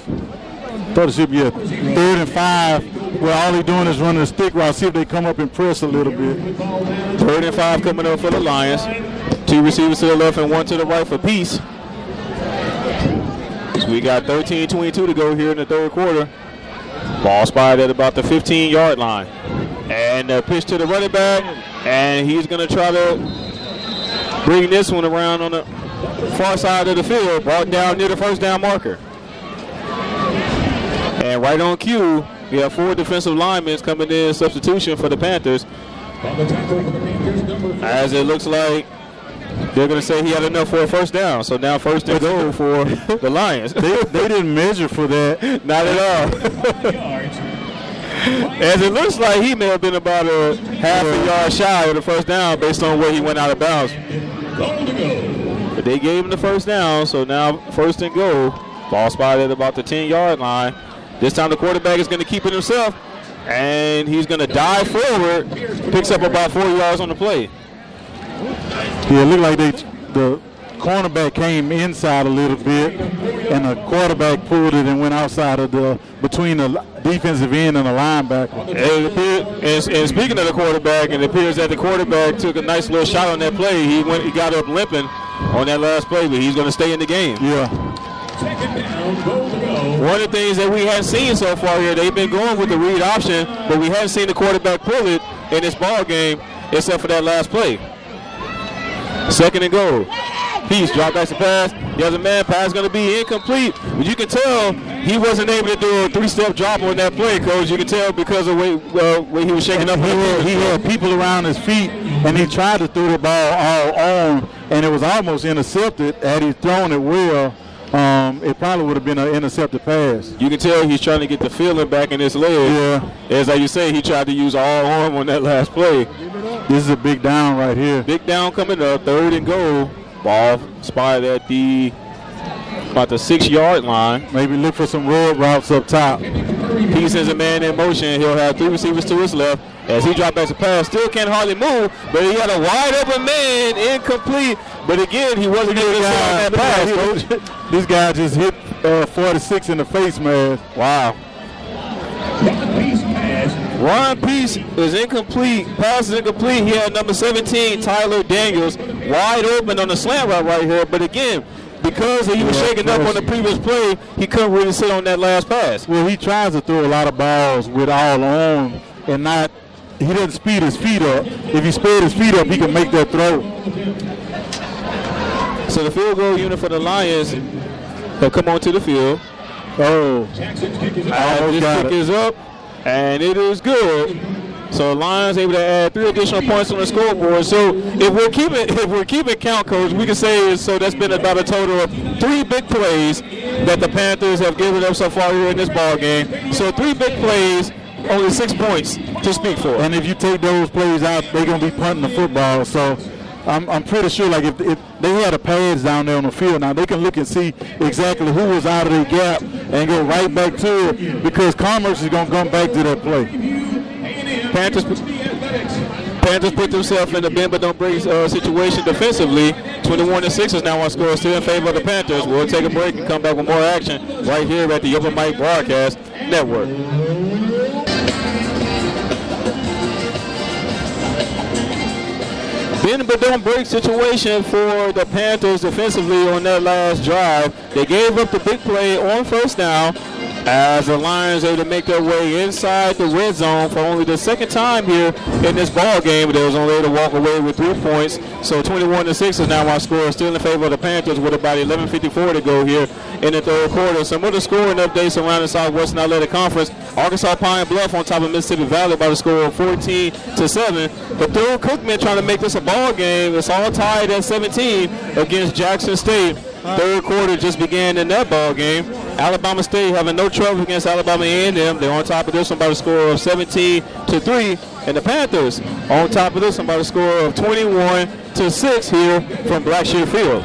Speaker 2: Thought it should be a 3rd and 5 where all they're doing is running a stick route. See if they come up and press a little bit.
Speaker 1: 3rd and 5 coming up for the Lions. 2 receivers to the left and 1 to the right for Peace. So we got 13:22 to go here in the third quarter. Ball spotted at about the 15-yard line. And a pitch to the running back. And he's going to try to bring this one around on the far side of the field. Brought down near the first down marker. And right on cue, we have 4 defensive linemen coming in substitution for the Panthers. as it looks like they're going to say he had enough for a first down. So now first and goal for the Lions.
Speaker 2: They didn't measure for that.
Speaker 1: Not at all. As it looks like he may have been about a half a yard shy of the first down based on where he went out of bounds. But they gave him the first down, so now first and goal. Ball spotted at about the 10-yard line. This time the quarterback is going to keep it himself, and he's going to dive forward. Picks up about 4 yards on the play.
Speaker 2: Yeah, it looked like the cornerback came inside a little bit, and the quarterback pulled it and went outside of between the defensive end and the linebacker.
Speaker 1: And speaking of the quarterback, it appears that the quarterback took a nice little shot on that play. He got up limping on that last play, but he's going to stay in the game.
Speaker 2: Yeah.
Speaker 1: One of the things that we haven't seen so far here, they've been going with the read option, but we haven't seen the quarterback pull it in this ball game except for that last play. Second and goal. Peace, drop back to pass. He has a man pass going to be incomplete. But you can tell he wasn't able to do a three-step drop on that play, Coach. You can tell because of where he was shaking up.
Speaker 2: He had people around his feet, and he tried to throw the ball all on, and it was almost intercepted. Had he thrown it well, it probably would have been an intercepted pass.
Speaker 1: You can tell he's trying to get the feeling back in his leg.
Speaker 2: Yeah.
Speaker 1: As like you say, he tried to use all arm on that last play.
Speaker 2: This is a big down right here.
Speaker 1: Big down coming up, third and goal. Ball spotted at about the 6-yard line.
Speaker 2: Maybe look for some road routes up top.
Speaker 1: He sends a man in motion. He'll have 3 receivers to his left. As he drops back to pass, still can't hardly move, but he had a wide open man, incomplete. But again, he wasn't able to sit on that pass.
Speaker 2: This guy just hit 46 in the face mask.
Speaker 1: Wow. Ron Peace is incomplete. Pass is incomplete. He had number 17, Tyler Daniels, wide open on the slant route right here. But again, because he was shaking up on the previous play, he couldn't really sit on that last pass.
Speaker 2: Well, he tries to throw a lot of balls with all on and not. He doesn't speed his feet up. If he sped his feet up, he can make that throw.
Speaker 1: So the field goal unit for the Lions have come onto the field.
Speaker 2: Oh,
Speaker 1: this kick is up, and it is good. So the Lions able to add 3 additional points on the scoreboard. So if we're keeping count, Coach, we can say so that's been about a total of 3 big plays that the Panthers have given up so far here in this ball game. So 3 big plays, only 6 points to speak for.
Speaker 2: And if you take those plays out, they're gonna be punting the football. So I'm pretty sure, like if they had the pads down there on the field now, they can look and see exactly who was out of their gap and go right back to it, because Commerce is gonna come back to that play.
Speaker 1: Panthers put themselves in the bend but don't break situation defensively. 21-6 is now our score, still in favor of the Panthers. We'll take a break and come back with more action right here at the Open Mic Broadcast Network. Bend but don't break situation for the Panthers defensively on that last drive. They gave up the big play on first down as the Lions able to make their way inside the red zone for only the second time here in this ball game. They was only able to walk away with 3 points. So 21-6 is now our score, still in favor of the Panthers with about 11:54 to go here in the third quarter. Some other scoring updates around the Southwestern Athletic Conference. Arkansas Pine Bluff on top of Mississippi Valley by the score of 14-7. But Thurl Cookman trying to make this a ball game. It's all tied at 17 against Jackson State. Third quarter just began in that ball game. Alabama State having no trouble against Alabama A&M. They're on top of this one by the score of 17-3. And the Panthers on top of this one by the score of 21-6 here from Blackshear Field.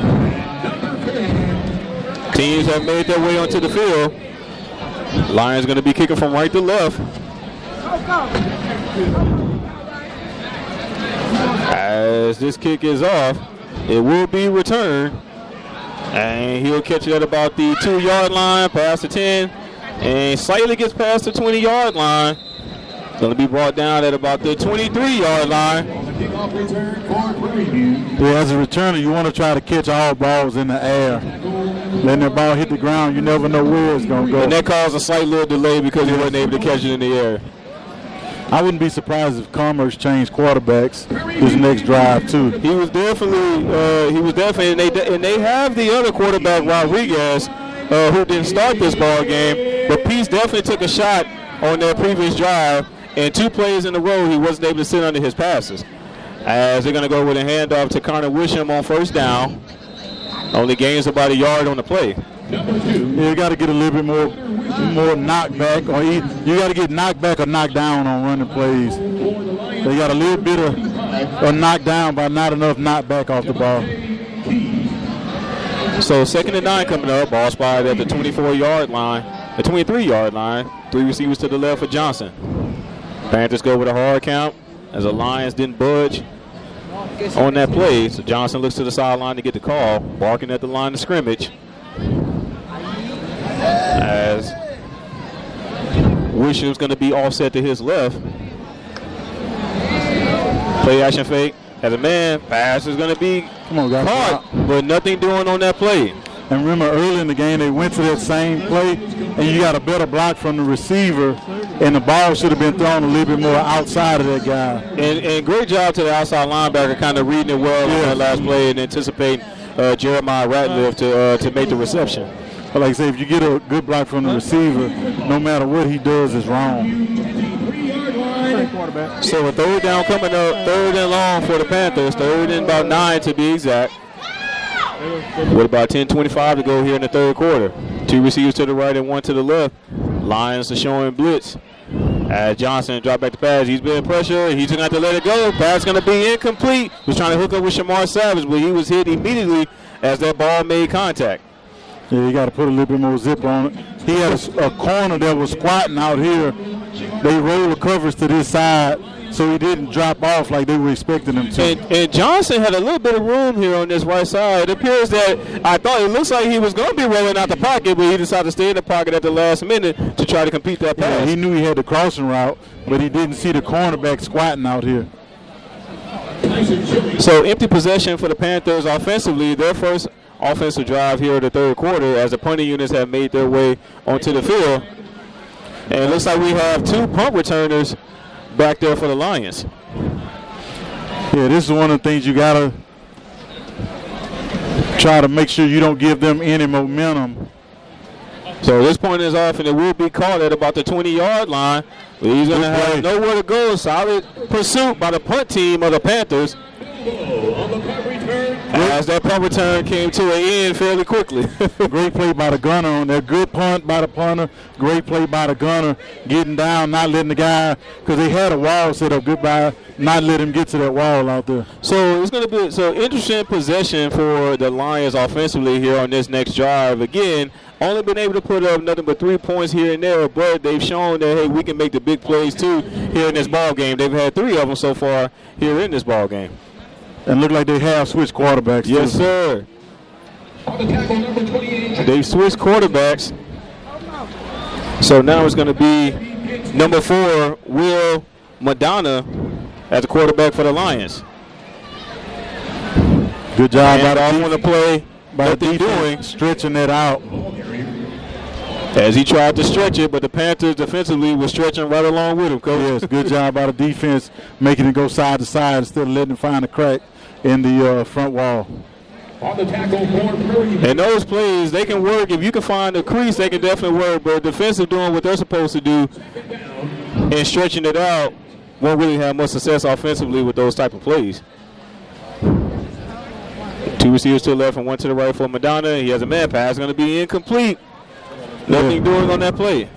Speaker 1: Teams have made their way onto the field. Lions going to be kicking from right to left. As this kick is off, it will be returned. And he'll catch it at about the 2-yard line, past the 10, and slightly gets past the 20-yard line. Going to be brought down at about the 23-yard line.
Speaker 2: Yeah, as a returner, you want to try to catch all balls in the air. Letting the ball hit the ground, you never know where it's going to go.
Speaker 1: And that caused a slight little delay because he wasn't able to catch it in the air.
Speaker 2: I wouldn't be surprised if Commerce changed quarterbacks this next drive too.
Speaker 1: He was definitely, and they have the other quarterback, Rodriguez, who didn't start this ball game. But Peace definitely took a shot on their previous drive, and 2 plays in a row he wasn't able to sit under his passes. as they're going to go with a handoff to Connor Wisham on first down. Only gains about a yard on the play.
Speaker 2: Yeah, you got to get a little bit more knockback, or you got to get knocked back or knocked down on running plays. They got a little bit of knockdown, but not enough knockback off the ball.
Speaker 1: So 2nd and 9 coming up. Ball spotted at the 24-yard line, the 23-yard line. 3 receivers to the left for Johnson. Panthers go with a hard count as the Lions didn't budge on that play. So Johnson looks to the sideline to get the call, barking at the line of scrimmage. As Wisham's going to be offset to his left. Play action fake. As a man, pass is going to be caught, but nothing doing on that play.
Speaker 2: And remember, early in the game, they went to that same play, and you got a better block from the receiver, and the ball should have been thrown a little bit more outside of that guy.
Speaker 1: And great job to the outside linebacker, kind of reading it well on that last play and anticipating Jeremiah Ratliff to make the reception.
Speaker 2: But like I say, if you get a good block from the receiver, no matter what he does is wrong.
Speaker 1: So a 3rd down coming up, 3rd and long for the Panthers, 3rd and about 9 to be exact. With about 10:25 to go here in the 3rd quarter. 2 receivers to the right and 1 to the left. Lions are showing blitz. As Johnson dropped back to pass, he's been pressured. He's going to have to let it go. Pass going to be incomplete. Was trying to hook up with Shamar Savage, but he was hit immediately as that ball made contact.
Speaker 2: Yeah, you got to put a little bit more zip on it. He had a corner that was squatting out here. They rolled the covers to this side, so he didn't drop off like they were expecting him to.
Speaker 1: And Johnson had a little bit of room here on this right side. It appears that it looks like he was going to be rolling out the pocket, but he decided to stay in the pocket at the last minute to try to complete that pass.
Speaker 2: Yeah, he knew he had the crossing route, but he didn't see the cornerback squatting out here.
Speaker 1: So empty possession for the Panthers offensively. Their first offensive drive here in the 3rd quarter as the punting units have made their way onto the field. And it looks like we have 2 punt returners back there for the Lions.
Speaker 2: Yeah, this is one of the things you got to try to make sure you don't give them any momentum.
Speaker 1: So this point is off, and it will be called at about the 20-yard line. But he's going to have nowhere to go. Solid pursuit by the punt team of the Panthers. As that punt return came to an end fairly quickly.
Speaker 2: Great play by the gunner on there. Good punt by the punter. Great play by the gunner. Getting down, not letting the guy, because they had a wall set up, goodbye, not let him get to that wall out there.
Speaker 1: So it's going to be interesting possession for the Lions offensively here on this next drive. Again, only been able to put up nothing but 3 points here and there, but they've shown that, hey, we can make the big plays too here in this ball game. They've had 3 of them so far here in this ball game.
Speaker 2: And look like they have switched quarterbacks.
Speaker 1: Yes,
Speaker 2: too.
Speaker 1: sir. They've switched quarterbacks. So now it's going to be number 4, Will Madonna, as the quarterback for the Lions.
Speaker 2: Good job
Speaker 1: on the play. Nothing doing.
Speaker 2: Stretching it out.
Speaker 1: As he tried to stretch it, but the Panthers defensively were stretching right along with him, Coach.
Speaker 2: Yes, good job by the defense, making it go side to side instead of letting him find a crack in the front wall.
Speaker 3: On the tackle for
Speaker 1: and those plays, they can work. If you can find a crease, they can definitely work. But defensive doing what they're supposed to do and stretching it out won't really have much success offensively with those type of plays. 2 receivers to the left and 1 to the right for Madonna. He has a man pass, going to be incomplete. Nothing doing on that play.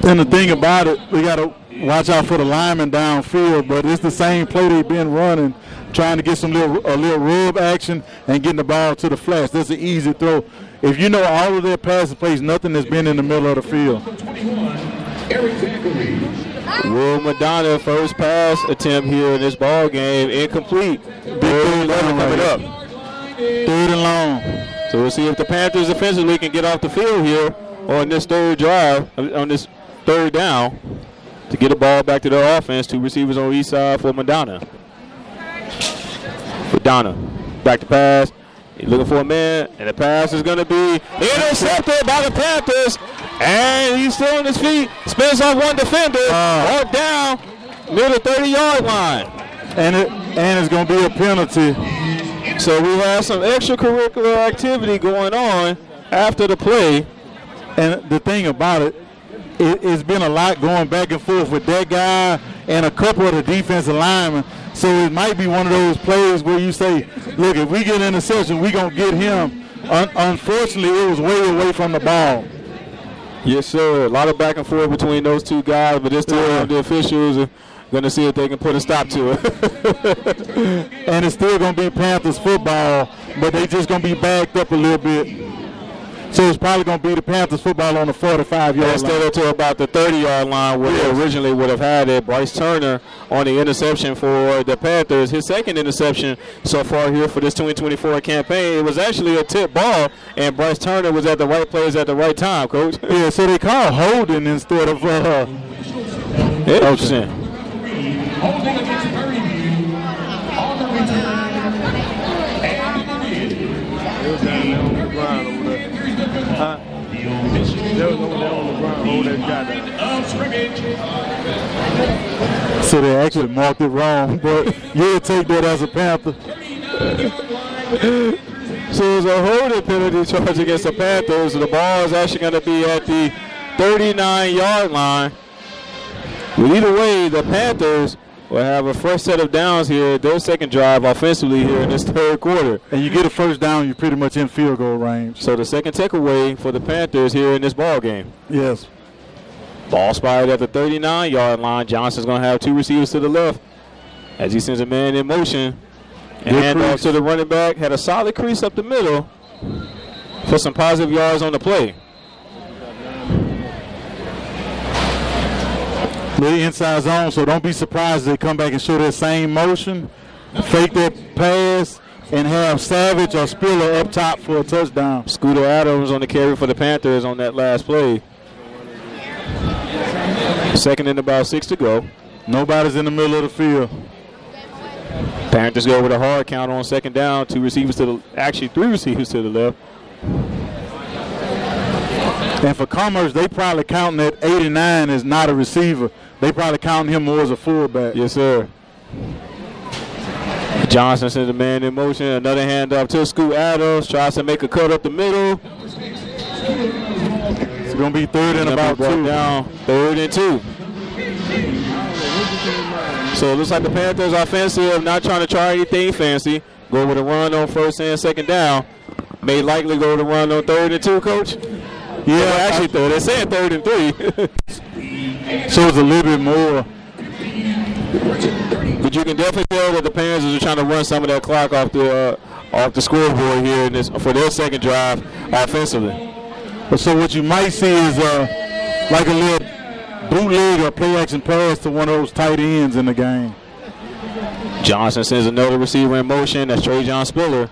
Speaker 2: And the thing about it, we got to watch out for the lineman downfield, but it's the same play they've been running, trying to get a little rub action and getting the ball to the flats. That's an easy throw. If you know all of their passing plays, nothing has been in the middle of the field.
Speaker 1: Will Madonna, first pass attempt here in this ball game, incomplete. Big 11 coming up.
Speaker 2: 3rd and long.
Speaker 1: So we'll see if the Panthers offensively can get off the field here on this 3rd drive, on this 3rd down, to get the ball back to their offense. 2 receivers on each side for Madonna. Madonna, back to pass. He's looking for a man, and the pass is going to be intercepted by the Panthers. And he's still on his feet. Spins off one defender. Or down near the 30-yard line.
Speaker 2: And it's going to be a penalty.
Speaker 1: So we have some extracurricular activity going on after the play.
Speaker 2: And the thing about it, it's been a lot going back and forth with that guy and a couple of the defensive linemen. So it might be one of those plays where you say, look, if we get an interception, we're going to get him. Unfortunately, it was way away from the ball.
Speaker 1: Yes, sir. A lot of back and forth between those two guys, but this time the officials are going to see if they can put a stop to it.
Speaker 2: And it's still going to be Panthers football, but they just going to be backed up a little bit. So it's probably going to be the Panthers football on the 45-yard line.
Speaker 1: Instead of to about the 30-yard line where they originally would have had it. Bryce Turner on the interception for the Panthers. His second interception so far here for this 2024 campaign. It was actually a tip ball, and Bryce Turner was at the right place at the right time, Coach.
Speaker 2: Yeah, so they call holding instead of
Speaker 1: Interesting.
Speaker 3: Holding against Prairie View on the return. And it
Speaker 4: It was down there on the ground over there. Huh? They was over there on the ground holding that guy down.
Speaker 3: of scrimmage.
Speaker 2: so they actually marked it wrong, but you'll take that as a Panther.
Speaker 1: So it's a holding penalty charge against the Panthers. The ball is actually going to be at the 39-yard line. But either way, the Panthers will have a fresh set of downs here, their second drive offensively here in this third quarter.
Speaker 2: And you get a first down, you're pretty much in field goal range.
Speaker 1: So the second takeaway for the Panthers here in this ball game.
Speaker 2: Yes.
Speaker 1: Ball spotted at the 39-yard line. Johnson's going to have two receivers to the left as he sends a man in motion. And handoff to the running back. Had a solid crease up the middle for some positive yards on the play.
Speaker 2: Little inside zone, so don't be surprised if they come back and show that same motion, fake that pass, and have Savage or Spiller up top for a touchdown.
Speaker 1: Scooter Adams on the carry for the Panthers on that last play. Second and about 6 to go.
Speaker 2: Nobody's in the middle of the field.
Speaker 1: Panthers go with a hard count on second down. Three receivers to the left.
Speaker 2: And for Commerce, they probably counting that 89 as not a receiver. They probably counting him more as a fullback.
Speaker 1: Yes, sir. Johnson sends a man in motion. Another handoff to Scoot Adams. Tries to make a cut up the middle.
Speaker 2: It's going to be third and about 2.
Speaker 1: Down, 3rd and 2. So it looks like the Panthers offensive, not trying to try anything fancy. Go with a run on first and second down. May likely go with a run on 3rd and 2, Coach.
Speaker 2: Yeah,
Speaker 1: actually third. They're saying 3rd and 3.
Speaker 2: So it's a little bit more.
Speaker 1: But you can definitely tell that the Panthers are trying to run some of that clock off the scoreboard here in this for their second drive offensively.
Speaker 2: So what you might see is like a little bootleg or play action pass to one of those tight ends in the game.
Speaker 1: Johnson sends another receiver in motion. That's Trajan Spiller.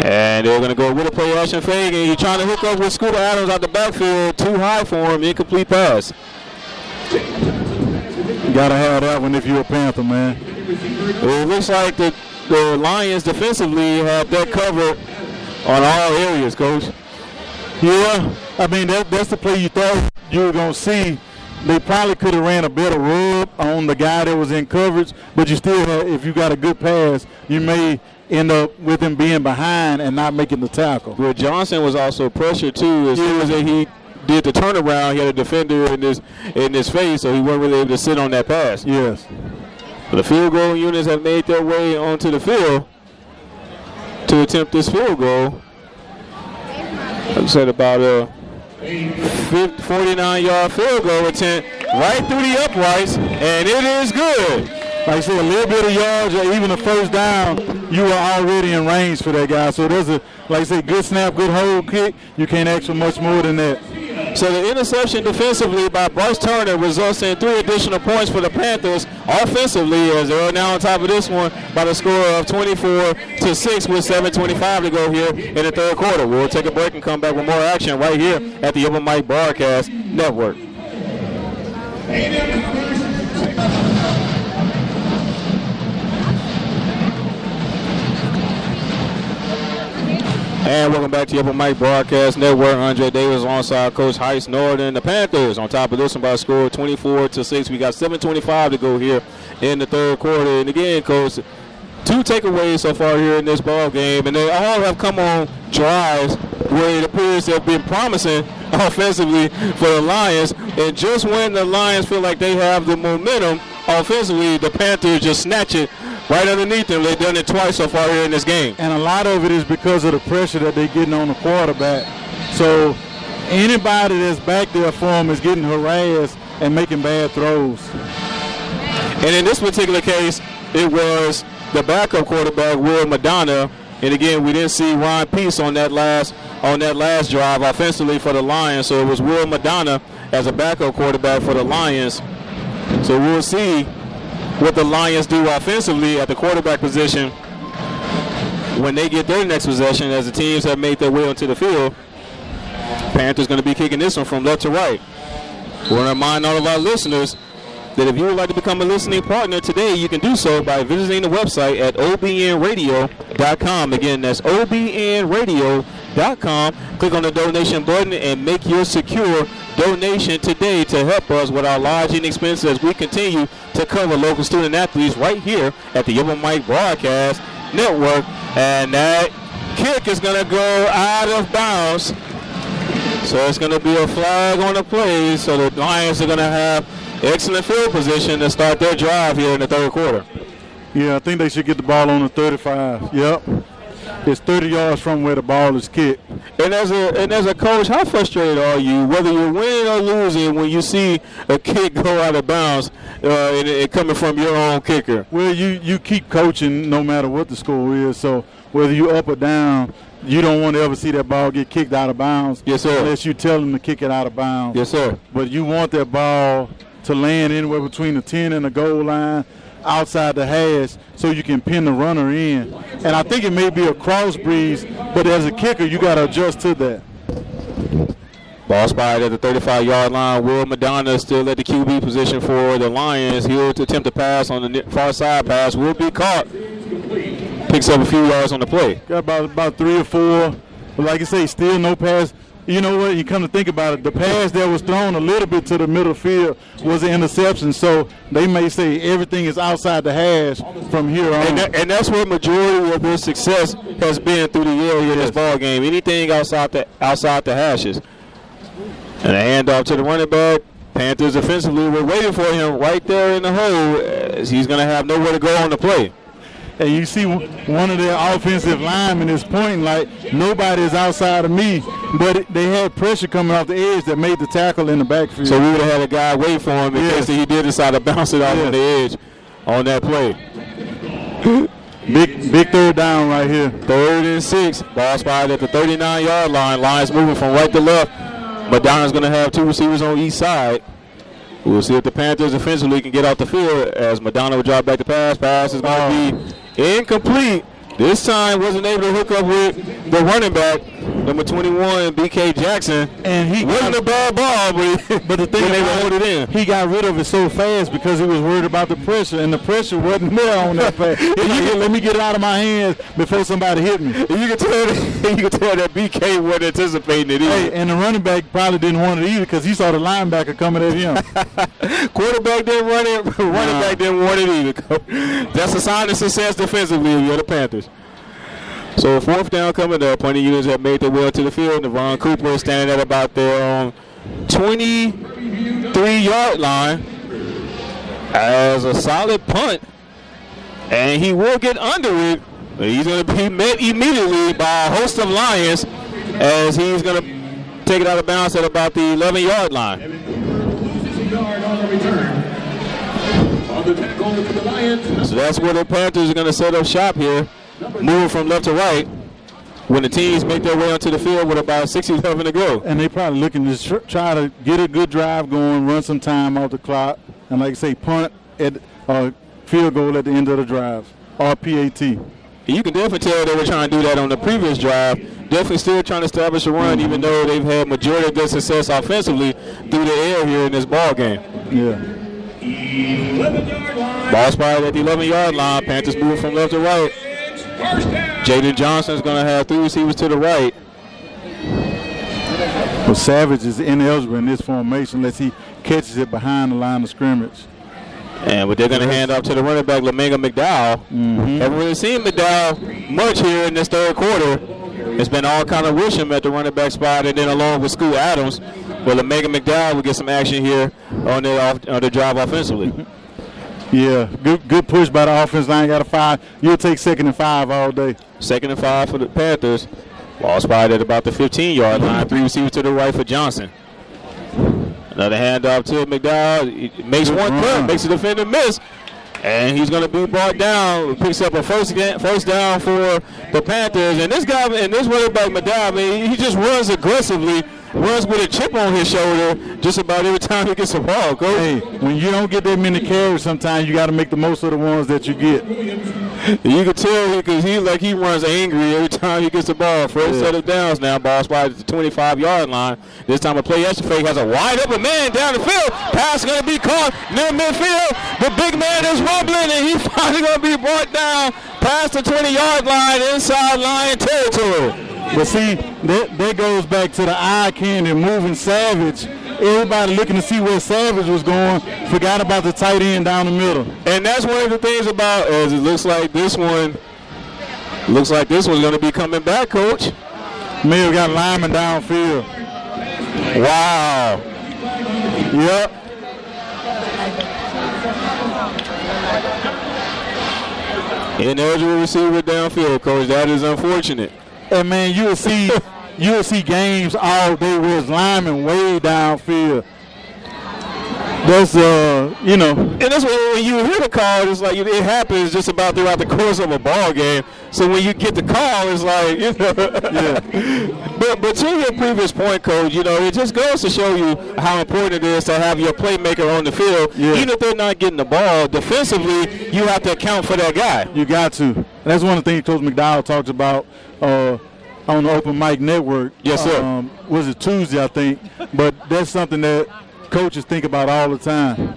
Speaker 1: And they're going to go with a play action fake, and he's trying to hook up with Scooter Adams out the backfield. Too high for him. Incomplete pass.
Speaker 2: Got to have that one if you're a Panther, man.
Speaker 1: It looks like the Lions defensively have that covered on all areas, Coach.
Speaker 2: Yeah, I mean, that's the play you thought you were going to see. They probably could have ran a better rub on the guy that was in coverage, but you still have, if you got a good pass, you may end up with him being behind and not making the tackle.
Speaker 1: Well, Johnson was also pressured, too. As soon as he did the turnaround, he had a defender in his face, so he wasn't really able to sit on that pass.
Speaker 2: Yes.
Speaker 1: But the field goal units have made their way onto the field to attempt this field goal. I said about a 49-yard field goal attempt right through the uprights, and it is good.
Speaker 2: Like I said, a little bit of yards or even a first down, you are already in range for that guy. So there's a, like I said, good snap, good hold kick. You can't ask for much more than that.
Speaker 1: So the interception defensively by Bryce Turner results in 3 additional points for the Panthers offensively, as they're now on top of this one by the score of 24-6 with 7:25 to go here in the third quarter. We'll take a break and come back with more action right here at the Open Mic Broadcast Network. And welcome back to the Open Mic Broadcast Network. Andre Davis alongside Coach Heiss Northern. The Panthers on top of this one by a score of 24-6. We got 7:25 to go here in the third quarter. And again, Coach, 2 takeaways so far here in this ball game, and they all have come on drives where it appears to have been promising, offensively for the Lions. And just when the Lions feel like they have the momentum offensively, the Panthers just snatch it right underneath them. They've done it twice so far here in this game.
Speaker 2: And a lot of it is because of the pressure that they're getting on the quarterback. So anybody that's back there for them is getting harassed and making bad throws.
Speaker 1: And in this particular case, it was the backup quarterback, Will Madonna. And again, we didn't see Ron Peace on that last drive offensively for the Lions. So it was Will Madonna as a backup quarterback for the Lions. So we'll see what the Lions do offensively at the quarterback position when they get their next possession, as the teams have made their way onto the field. Panthers going to be kicking this one from left to right. We want to remind all of our listeners that if you would like to become a listening partner today, you can do so by visiting the website at obnradio.com. Again, that's obnradio.com. Click on the donation button and make your secure donation today to help us with our lodging expenses as we continue to cover local student athletes right here at the Yellow Mike Broadcast Network. And that kick is going to go out of bounds. So it's going to be a flag on the play. So the Lions are going to have excellent field position to start their drive here in the third quarter.
Speaker 2: Yeah, I think they should get the ball on the 35. Yep. It's 30 yards from where the ball is kicked.
Speaker 1: And as a coach, how frustrated are you, whether you're winning or losing, when you see a kick go out of bounds and it coming from your own kicker?
Speaker 2: Well, you keep coaching no matter what the score is. So whether you're up or down, you don't want to ever see that ball get kicked out of bounds.
Speaker 1: Yes, sir.
Speaker 2: Unless you tell them to kick it out of bounds.
Speaker 1: Yes, sir.
Speaker 2: But you want that ball to land anywhere between the 10 and the goal line, outside the hash, so you can pin the runner in. And I think it may be a cross breeze, but as a kicker, you got to adjust to that.
Speaker 1: Ball spotted at the 35-yard line. Will Madonna still at the QB position for the Lions. He'll attempt to pass on the far side pass. Will be caught. Picks up a few yards on the play.
Speaker 2: Got about 3 or 4. But like I say, still no pass. You know what? You come to think about it, the pass that was thrown a little bit to the middle field was an interception. So they may say everything is outside the hash from here on.
Speaker 1: And that's where majority of their success has been through the year in this ball game. Anything outside the hashes. And a handoff to the running back. Panthers offensively, we're waiting for him right there in the hole, as he's going to have nowhere to go on the play.
Speaker 2: And you see one of their offensive linemen is pointing like, nobody is outside of me. But they had pressure coming off the edge that made the tackle in the backfield.
Speaker 1: So we would have had a guy wait for him in case he did decide to bounce it off on the edge on that play.
Speaker 2: Big third down right here.
Speaker 1: 3rd and 6. Ball spotted at the 39-yard line. Lions moving from right to left. Madonna's going to have 2 receivers on each side. We'll see if the Panthers offensively can get off the field as Madonna will drop back the pass. Pass is going to be incomplete. This time wasn't able to hook up with the running back, number 21, B.K. Jackson. And he wasn't a bad ball, but the thing they hold it in.
Speaker 2: He got rid of it so fast because he was worried about the pressure, and the pressure wasn't there on that pass. Let me get it out of my hands before somebody hit me.
Speaker 1: You can tell that B.K. wasn't anticipating it either.
Speaker 2: Hey, and the running back probably didn't want it either because he saw the linebacker coming at him.
Speaker 1: Quarterback didn't run it. Running back didn't want it either. That's a sign of success defensively if you're the Panthers. So 4th down coming up. Plenty of units have made their way to the field. Devon Cooper standing at about their 23-yard line as a solid punt. And he will get under it. He's going to be met immediately by a host of Lions as he's going to take it out of bounds at about the 11-yard line. So that's where the Panthers are going to set up shop here. Moving from left to right when the teams make their way onto the field with about 6:11 to go.
Speaker 2: And they're probably looking to try to get a good drive going, run some time off the clock, and like I say, punt at field goal at the end of the drive, or PAT.
Speaker 1: You can definitely tell they were trying to do that on the previous drive. Definitely still trying to establish a run, even though they've had majority of their success offensively through the air here in this ball game.
Speaker 2: Yeah.
Speaker 1: Ball spotted at the 11-yard line. Panthers moving from left to right. Jaden Johnson's going to have 3 receivers to the right.
Speaker 2: Well, Savage is ineligible in this formation unless he catches it behind the line of scrimmage.
Speaker 1: But they're going to hand off to the running back, Lamega McDowell. Haven't really seen McDowell much here in this third quarter. It's been all kind of wishing at the running back spot, and then along with Scoot Adams. But Omega McDowell will get some action here on the drive offensively.
Speaker 2: Yeah, good push by the offense line. Got a 5. You'll take 2nd and 5 all day.
Speaker 1: 2nd and 5 for the Panthers. Ball spotted at about the 15-yard line. 3 receivers to the right for Johnson. Another handoff to McDowell. He makes one cut, makes the defender miss. And he's going to be brought down. Picks up a first down for the Panthers. And this guy, and this running back McDowell, I mean, he just runs aggressively, runs with a chip on his shoulder just about every time he gets a ball. Coach.
Speaker 2: Hey, when you don't get that many carries, sometimes you got to make the most of the ones that you get.
Speaker 1: You can tell because he runs angry every time he gets the ball. First set of downs now. Ball spotted at the 25-yard line. This time a play action fake has a wide open man down the field. Pass going to be caught near midfield. The big man is rumbling, and he's finally going to be brought down past the 20-yard line inside Lion territory.
Speaker 2: But see, that goes back to the eye candy moving Savage. Everybody looking to see where Savage was going, forgot about the tight end down the middle.
Speaker 1: And that's one of the things about as it looks like this one's going to be coming back, Coach.
Speaker 2: May have got lineman downfield.
Speaker 1: Wow.
Speaker 2: Yep.
Speaker 1: Ineligible receiver downfield, Coach. That is unfortunate.
Speaker 2: And man, you'll see games all day where it's linemen way downfield. That's
Speaker 1: And that's when you hear the call, it's like it happens just about throughout the course of a ball game. So when you get the call, it's like
Speaker 2: yeah.
Speaker 1: But to your previous point, Coach, it just goes to show you how important it is to have your playmaker on the field.
Speaker 2: Yeah.
Speaker 1: Even if they're not getting the ball, defensively, you have to account for that guy.
Speaker 2: You got to. And that's one of the things Coach McDowell talks about on the Open Mic Network.
Speaker 1: Yes, sir.
Speaker 2: Was it Tuesday, I think? But that's something that coaches think about all the time.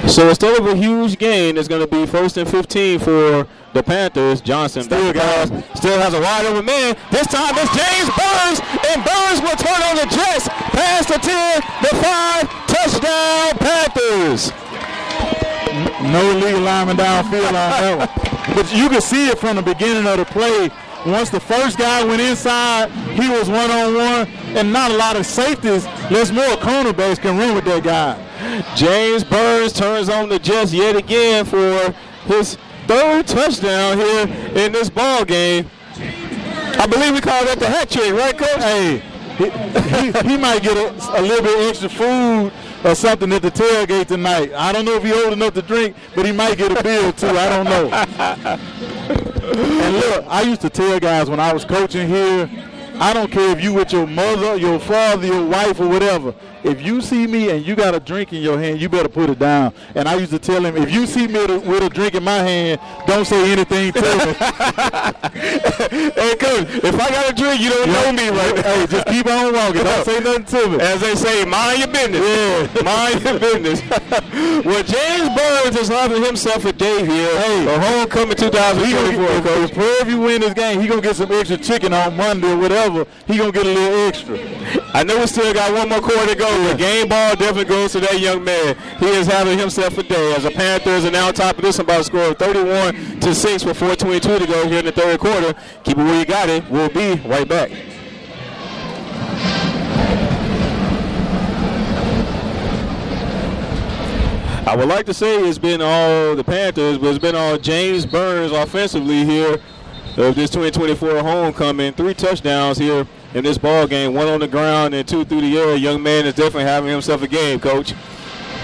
Speaker 1: So instead of a huge gain, it's going to be 1st and 15 for the Panthers. Johnson still has a wide open man. This time it's James Burns, and Burns will turn on the Jets. Past the 10, the 5, touchdown Panthers.
Speaker 2: No legal lineman downfield on that one. But you can see it from the beginning of the play. Once the first guy went inside, he was one-on-one, and not a lot of safeties. Less more cornerbacks can run with that guy.
Speaker 1: James Burns turns on the Jets yet again for his 3rd touchdown here in this ball game. I believe we call that the hat trick, right, Coach?
Speaker 2: Hey, he might get a little bit extra food or something at the tailgate tonight. I don't know if he's old enough to drink, but he might get a bill too. I don't know. And look, I used to tell guys when I was coaching here, I don't care if you with your mother, your father, your wife, or whatever. If you see me and you got a drink in your hand, you better put it down. And I used to tell him, if you see me with a drink in my hand, don't say anything to me.
Speaker 1: Hey, Coach, if I got a drink, you don't know me, right?
Speaker 2: Hey, just keep on walking. Don't say nothing to me.
Speaker 1: As they say, mind your business. Yeah, mind your business. Well, James Burns is having himself a day here. Hey, a homecoming 2024, Coach.
Speaker 2: If you win this game, he going to get some extra chicken on Monday or whatever. He going to get a little extra.
Speaker 1: I know we still got one more quarter to go. The game ball definitely goes to that young man. He is having himself a day as the Panthers are now on top of this one by a score of 31-6 with 4:22 to go here in the 3rd quarter. Keep it where you got it. We'll be right back. I would like to say it's been all the Panthers, but it's been all James Burns offensively here of this 2024 homecoming. 3 touchdowns here in this ball game, 1 on the ground and 2 through the air. Young man is definitely having himself a game, Coach.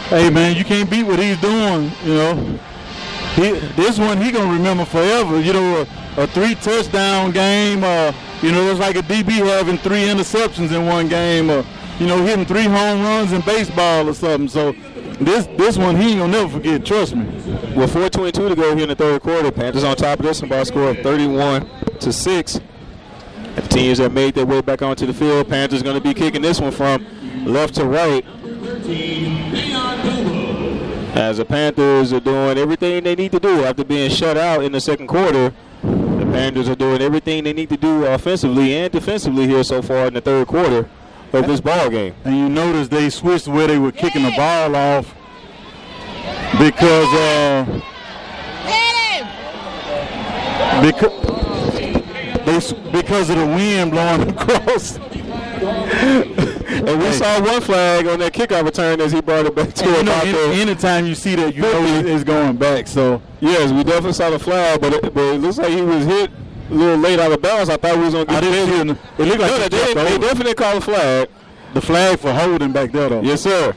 Speaker 2: Hey, man, you can't beat what he's doing, This one he going to remember forever, a 3-touchdown game. It's like a DB having 3 interceptions in one game, hitting 3 home runs in baseball or something. So this one he ain't going to never forget, trust me.
Speaker 1: With 4:22 to go here in the 3rd quarter, Panthers on top of this one by a score of 31-6. The teams that made their way back onto the field, Panthers going to be kicking this one from left to right. As the Panthers are doing everything they need to do after being shut out in the 2nd quarter, the Panthers are doing everything they need to do offensively and defensively here so far in the 3rd quarter of this ball game.
Speaker 2: And you notice they switched where they were kicking the ball off because because of the wind blowing across.
Speaker 1: And we saw one flag on that kickoff return as he brought it back to him.
Speaker 2: Anytime you see that, you know it's going back. So
Speaker 1: yes, we definitely saw the flag, but it looks like he was hit a little late out of bounds. I thought we was going to get it.
Speaker 2: It looked like
Speaker 1: they definitely called a flag.
Speaker 2: The flag for holding back there, though.
Speaker 1: Yes, sir.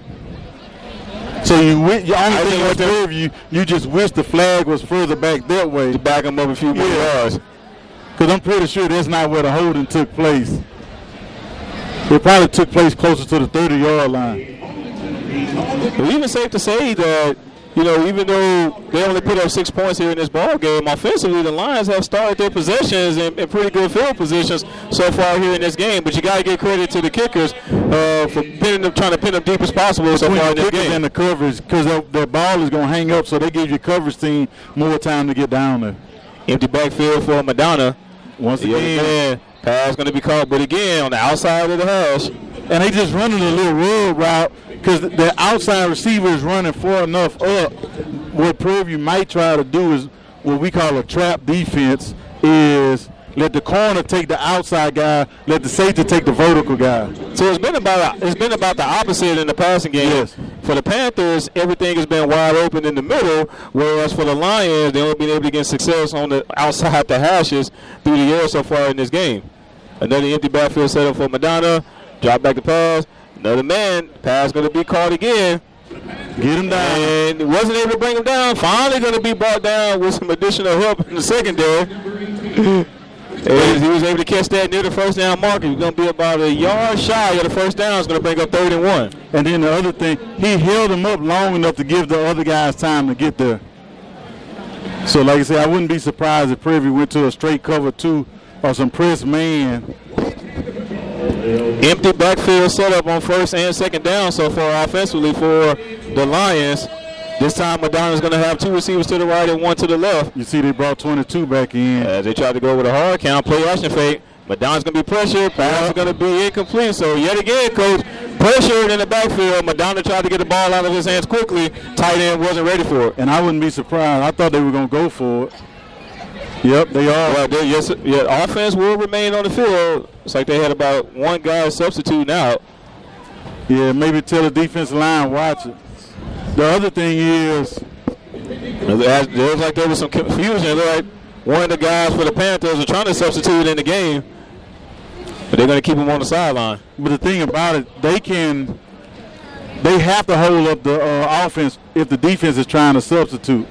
Speaker 2: So you only thing was there, you just wish the flag was further back that way.
Speaker 1: To back him up a few more yards.
Speaker 2: Because I'm pretty sure that's not where the holding took place. It probably took place closer to the 30-yard line.
Speaker 1: But even safe to say that, even though they only put up 6 points here in this ball game, offensively the Lions have started their possessions in pretty good field positions so far here in this game. But you got to give credit to the kickers for trying to pin them deep as possible so far in this game.
Speaker 2: And the coverage, because their ball is going to hang up, so they give your coverage team more time to get down there.
Speaker 1: Empty backfield for Madonna.
Speaker 2: Once again,
Speaker 1: pass going to be caught, but again on the outside of the hash.
Speaker 2: And they just running a little road route because the outside receiver is running far enough up. What Prairie View might try to do is what we call a trap defense, is let the corner take the outside guy, let the safety take the vertical guy.
Speaker 1: So it's been about the opposite in the passing game.
Speaker 2: Yes.
Speaker 1: For the Panthers, everything has been wide open in the middle, whereas for the Lions, they only been able to get success on the outside the hashes through the air so far in this game. Another empty backfield setup for Madonna. Drop back the pass. Another man. Pass going to be caught again.
Speaker 2: Get him down.
Speaker 1: And wasn't able to bring him down. Finally going to be brought down with some additional help in the secondary. And he was able to catch that near the first down marker. He's going to be about a yard shy of the first down. It's going to bring up 3rd and 1.
Speaker 2: And then the other thing, he held him up long enough to give the other guys time to get there. So like I said, I wouldn't be surprised if Prairie went to a straight cover 2 or some press man.
Speaker 1: Empty backfield setup on 1st and 2nd down so far offensively for the Lions. This time Madonna's going to have 2 receivers to the right and 1 to the left.
Speaker 2: You see they brought 22 back in.
Speaker 1: As they tried to go with a hard count, play action fake. Madonna's going to be pressured. Pass is going to be incomplete. So yet again, Coach, pressured in the backfield. Madonna tried to get the ball out of his hands quickly. Tight end wasn't ready for it.
Speaker 2: And I wouldn't be surprised. I thought they were going to go for it. Yep, they are.
Speaker 1: Well, offense will remain on the field. It's like they had about 1 guy substituting out.
Speaker 2: Yeah, maybe tell the defensive line, watch it. The other thing is,
Speaker 1: it looks like there was some confusion. It looked like one of the guys for the Panthers are trying to substitute in the game, but they're going to keep him on the sideline.
Speaker 2: But the thing about it, they have to hold up the offense if the defense is trying to substitute.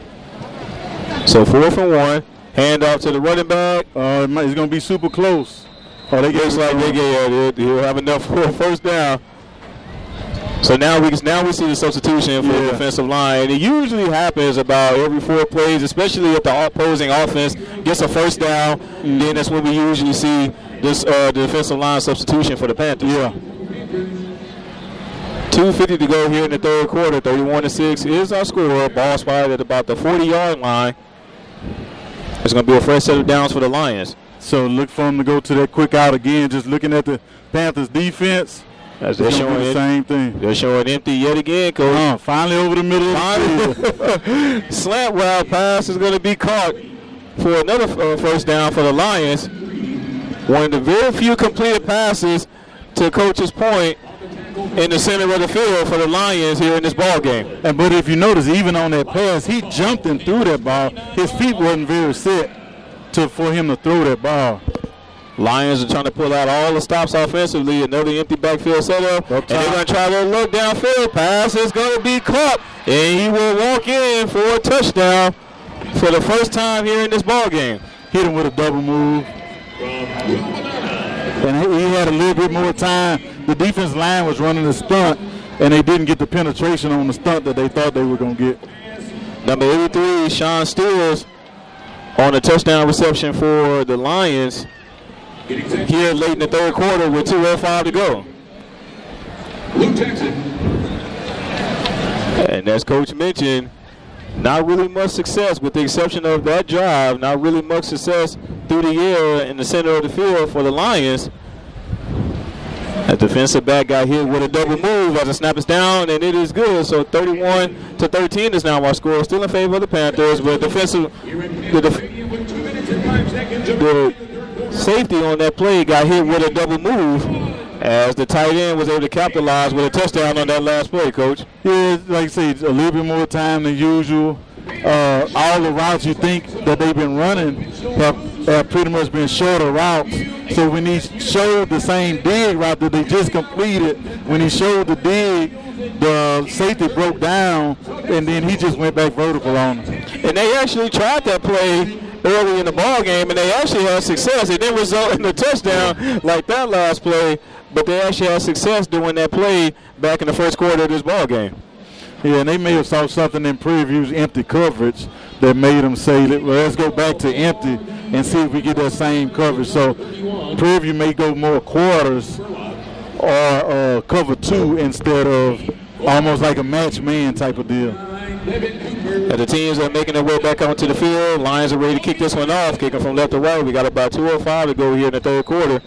Speaker 1: So 4th and 1, hand off to the running back.
Speaker 2: It's going to be super close.
Speaker 1: Looks like he'll have enough for a 1st down. So now we see the substitution for the defensive line. And it usually happens about every 4 plays, especially if the opposing offense gets a 1st down. Then that's when we usually see this defensive line substitution for the Panthers.
Speaker 2: Yeah.
Speaker 1: 2:50 to go here in the 3rd quarter. 31-6 is our score. Ball spotted at about the 40-yard line. It's going to be a fresh set of downs for the Lions.
Speaker 2: So look for them to go to that quick out again. Just looking at the Panthers defense.
Speaker 1: As they're showing
Speaker 2: the same thing.
Speaker 1: They're showing empty yet again, Coach.
Speaker 2: Finally over the middle of the field.
Speaker 1: Slant route pass is going to be caught for another 1st down for the Lions. One of the very few completed passes, to Coach's point, in the center of the field for the Lions here in this ball game.
Speaker 2: But if you notice, even on that pass, he jumped and threw that ball. His feet wasn't very set for him to throw that ball.
Speaker 1: Lions are trying to pull out all the stops offensively. Another empty backfield setup. And they're going to try to look downfield. Pass is going to be caught. And he will walk in for a touchdown for the first time here in this ball game.
Speaker 2: Hit him with a double move. And he had a little bit more time. The defense line was running a stunt, and they didn't get the penetration on the stunt that they thought they were going to get.
Speaker 1: Number 83, Sean Steers, on a touchdown reception for the Lions here late in the 3rd quarter with 2:05 to go.
Speaker 3: Luke Jackson.
Speaker 1: And as Coach mentioned, not really much success with the exception of that drive. Not really much success through the air in the center of the field for the Lions. A defensive back got hit with a double move as the snap is down, and it is good. So 31-13 is now our score, still in favor of the Panthers. But safety on that play got hit with a double move as the tight end was able to capitalize with a touchdown on that last play, Coach.
Speaker 2: Yeah, like I say, a little bit more time than usual. All the routes you think that they've been running have pretty much been shorter routes. So when he showed the same dig route that they just completed, when he showed the dig, the safety broke down, and then he just went back vertical on him.
Speaker 1: And they actually tried that play early in the ball game, and they actually had success. It didn't result in a touchdown like that last play, but they actually had success doing that play back in the first quarter of this ball game.
Speaker 2: Yeah, and they may have saw something in Preview's empty coverage that made them say, well, let's go back to empty and see if we get that same coverage. So Preview may go more quarters or cover 2 instead of almost like a match man type of deal.
Speaker 1: The teams are making their way back onto the field. Lions are ready to kick this one off, kicking from left to right. We got about 2:05 to go here in the third quarter.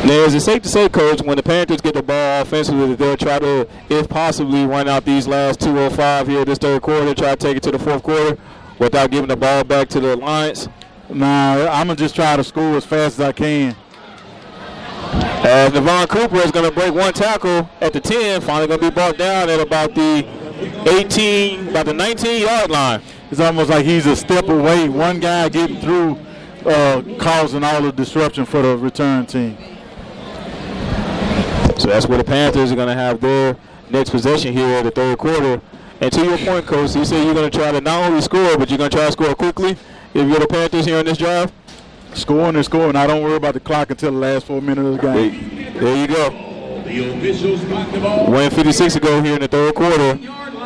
Speaker 1: Now, is it safe to say, Coach, when the Panthers get the ball offensively, that they'll try to, if possibly, run out these last 2:05 here this third quarter, try to take it to the fourth quarter without giving the ball back to the Lions?
Speaker 2: Nah, I'm going to just try to score as fast as I can.
Speaker 1: As Devon Cooper is going to break one tackle at the 10, finally going to be brought down at about the 19-yard line.
Speaker 2: It's almost like he's a step away. One guy getting through, causing all the disruption for the return team.
Speaker 1: So that's where the Panthers are going to have their next possession here in the third quarter. And to your point, Coach, you say you're going to try to not only score, but you're going to try to score quickly if you're the Panthers here on this drive?
Speaker 2: Scoring and scoring. I don't worry about the clock until the last 4 minutes of the game.
Speaker 1: There you go. 1:56 to go here in the third quarter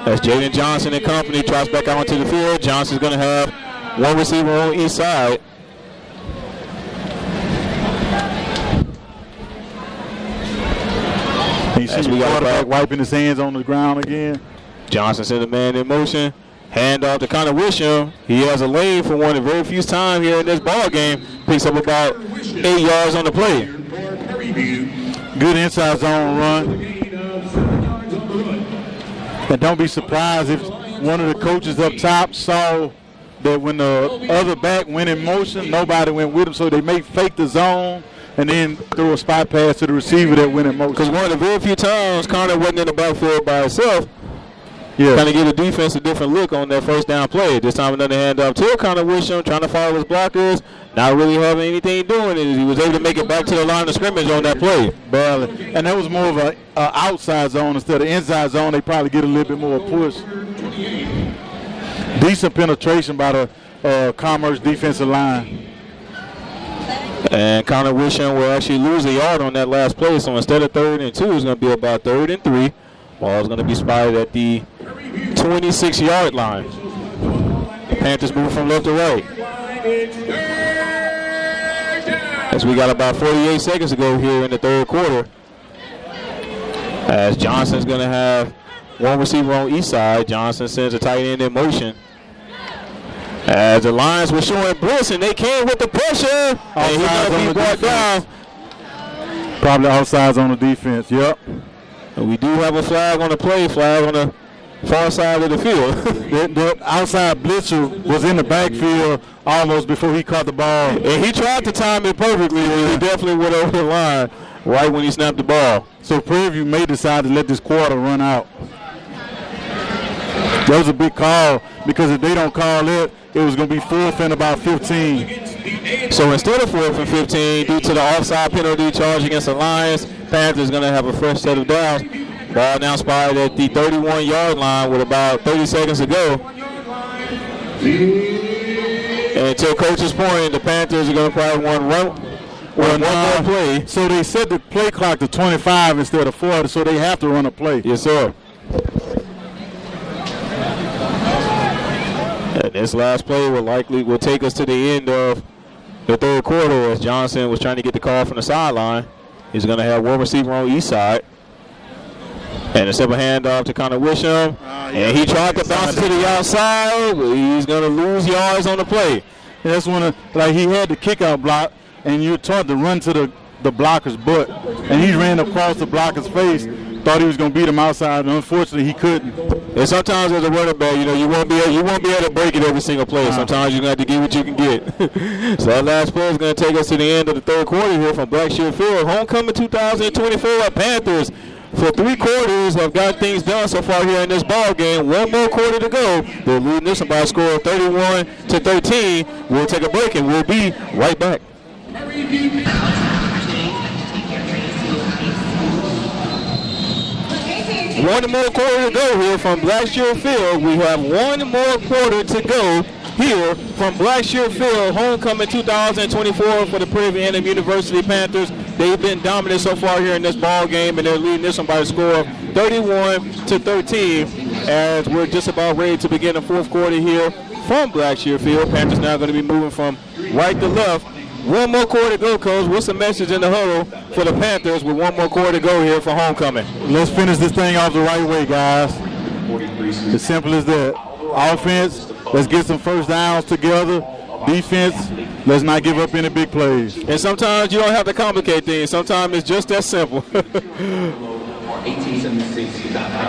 Speaker 1: as Jaden Johnson and company trots back out onto the field. Johnson's going to have one receiver on each side.
Speaker 2: You see the quarterback wiping his hands on the ground again.
Speaker 1: Johnson sent a man in motion. Hand off to Connor Wisham. He has a lane for one of the very few times here in this ball game. Picks up about 8 yards on the play.
Speaker 2: Good inside zone run. And don't be surprised if one of the coaches up top saw that when the other back went in motion, nobody went with him, so they may fake the zone and then throw a spot pass to the receiver that went in motion.
Speaker 1: Because one of the very few times Connor wasn't in the backfield by himself.
Speaker 2: Yeah.
Speaker 1: Kind of give the defense a different look on that first down play. This time another handoff to Connor Wisham, trying to follow his blockers, not really having anything doing it. He was able to make it back to the line of scrimmage on that play.
Speaker 2: Barely. And that was more of a outside zone instead of inside zone. They probably get a little bit more push. Decent penetration by the Commerce defensive line.
Speaker 1: And Connor Wisham will actually lose a yard on that last play. So instead of 3rd and 2, it's going to be about 3rd and 3. Ball is going to be spotted at the 26-yard line. Panthers move from left to right. As we got about 48 seconds to go here in the third quarter. As Johnson's going to have one receiver on each side. Johnson sends a tight end in motion. As the Lions were showing bliss, and they came with the pressure. And he's going to be brought down.
Speaker 2: Probably offsides on the defense, yep.
Speaker 1: And we do have a flag on the play, flag on the far side of the field.
Speaker 2: The outside blitzer was in the backfield almost before he caught the ball.
Speaker 1: And he tried to time it perfectly, and he definitely went over the line right when he snapped the ball.
Speaker 2: So Preview may decide to let this quarter run out. That was a big call because if they don't call it, it was going to be 4th and about 15.
Speaker 1: So instead of 4th and 15, due to the offside penalty charge against the Lions, Panthers going to have a fresh set of downs. Ball now spotted at the 31-yard line with about 30 seconds to go. And to Coach's point, the Panthers are going to probably want one more play.
Speaker 2: So they set the play clock to 25 instead of 40, so they have to run a play.
Speaker 1: Yes, sir. And this last play will take us to the end of the third quarter as Johnson was trying to get the call from the sideline. He's going to have one receiver on each side. And a simple handoff to Connor Wisham. And he tried to bounce it to the outside, but he's going to lose yards on the play.
Speaker 2: And that's when he had the kickout block, and you're taught to run to the blocker's butt. And he ran across the blocker's face. thought he was going to beat him outside, and unfortunately he couldn't.
Speaker 1: And sometimes as a running back, you know, you won't be able to break it every single play. Sometimes you're going to have to get what you can get. So our last play is going to take us to the end of the third quarter here from Blackshear Field. Homecoming 2024 Panthers for 3 quarters have got things done so far here in this ball game. 1 more quarter to go. They're leading this one by a score of 31-13. We'll take a break and we'll be right back. One more quarter to go here from Blackshear Field. We have 1 more quarter to go here from Blackshear Field. Homecoming 2024 for the Prairie View A&M University Panthers. They've been dominant so far here in this ball game, and they're leading this one by a score of 31-13 as we're just about ready to begin the fourth quarter here from Blackshear Field. Panthers now going to be moving from right to left. 1 more quarter to go, Coach. What's the message in the huddle for the Panthers with 1 more quarter to go here for homecoming?
Speaker 2: Let's finish this thing off the right way, guys. As simple as that. Offense, let's get some first downs together. Defense, let's not give up any big plays.
Speaker 1: And sometimes you don't have to complicate things. Sometimes it's just that simple. But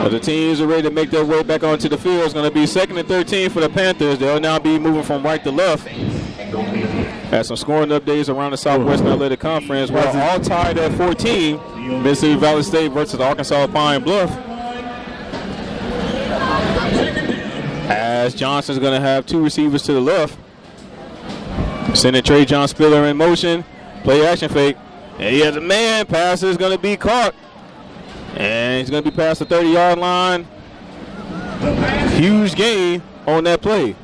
Speaker 1: the teams are ready to make their way back onto the field. It's going to be 2nd and 13 for the Panthers. They'll now be moving from right to left. Had some scoring updates around the Southwestern Athletic Conference. We're all tied at 14. Mississippi Valley State versus Arkansas Pine Bluff. As Johnson's going to have 2 receivers to the left. Sending Trey John Spiller in motion. Play action fake. And he has a man. Pass is going to be caught. And he's going to be past the 30-yard line. Huge gain on that play.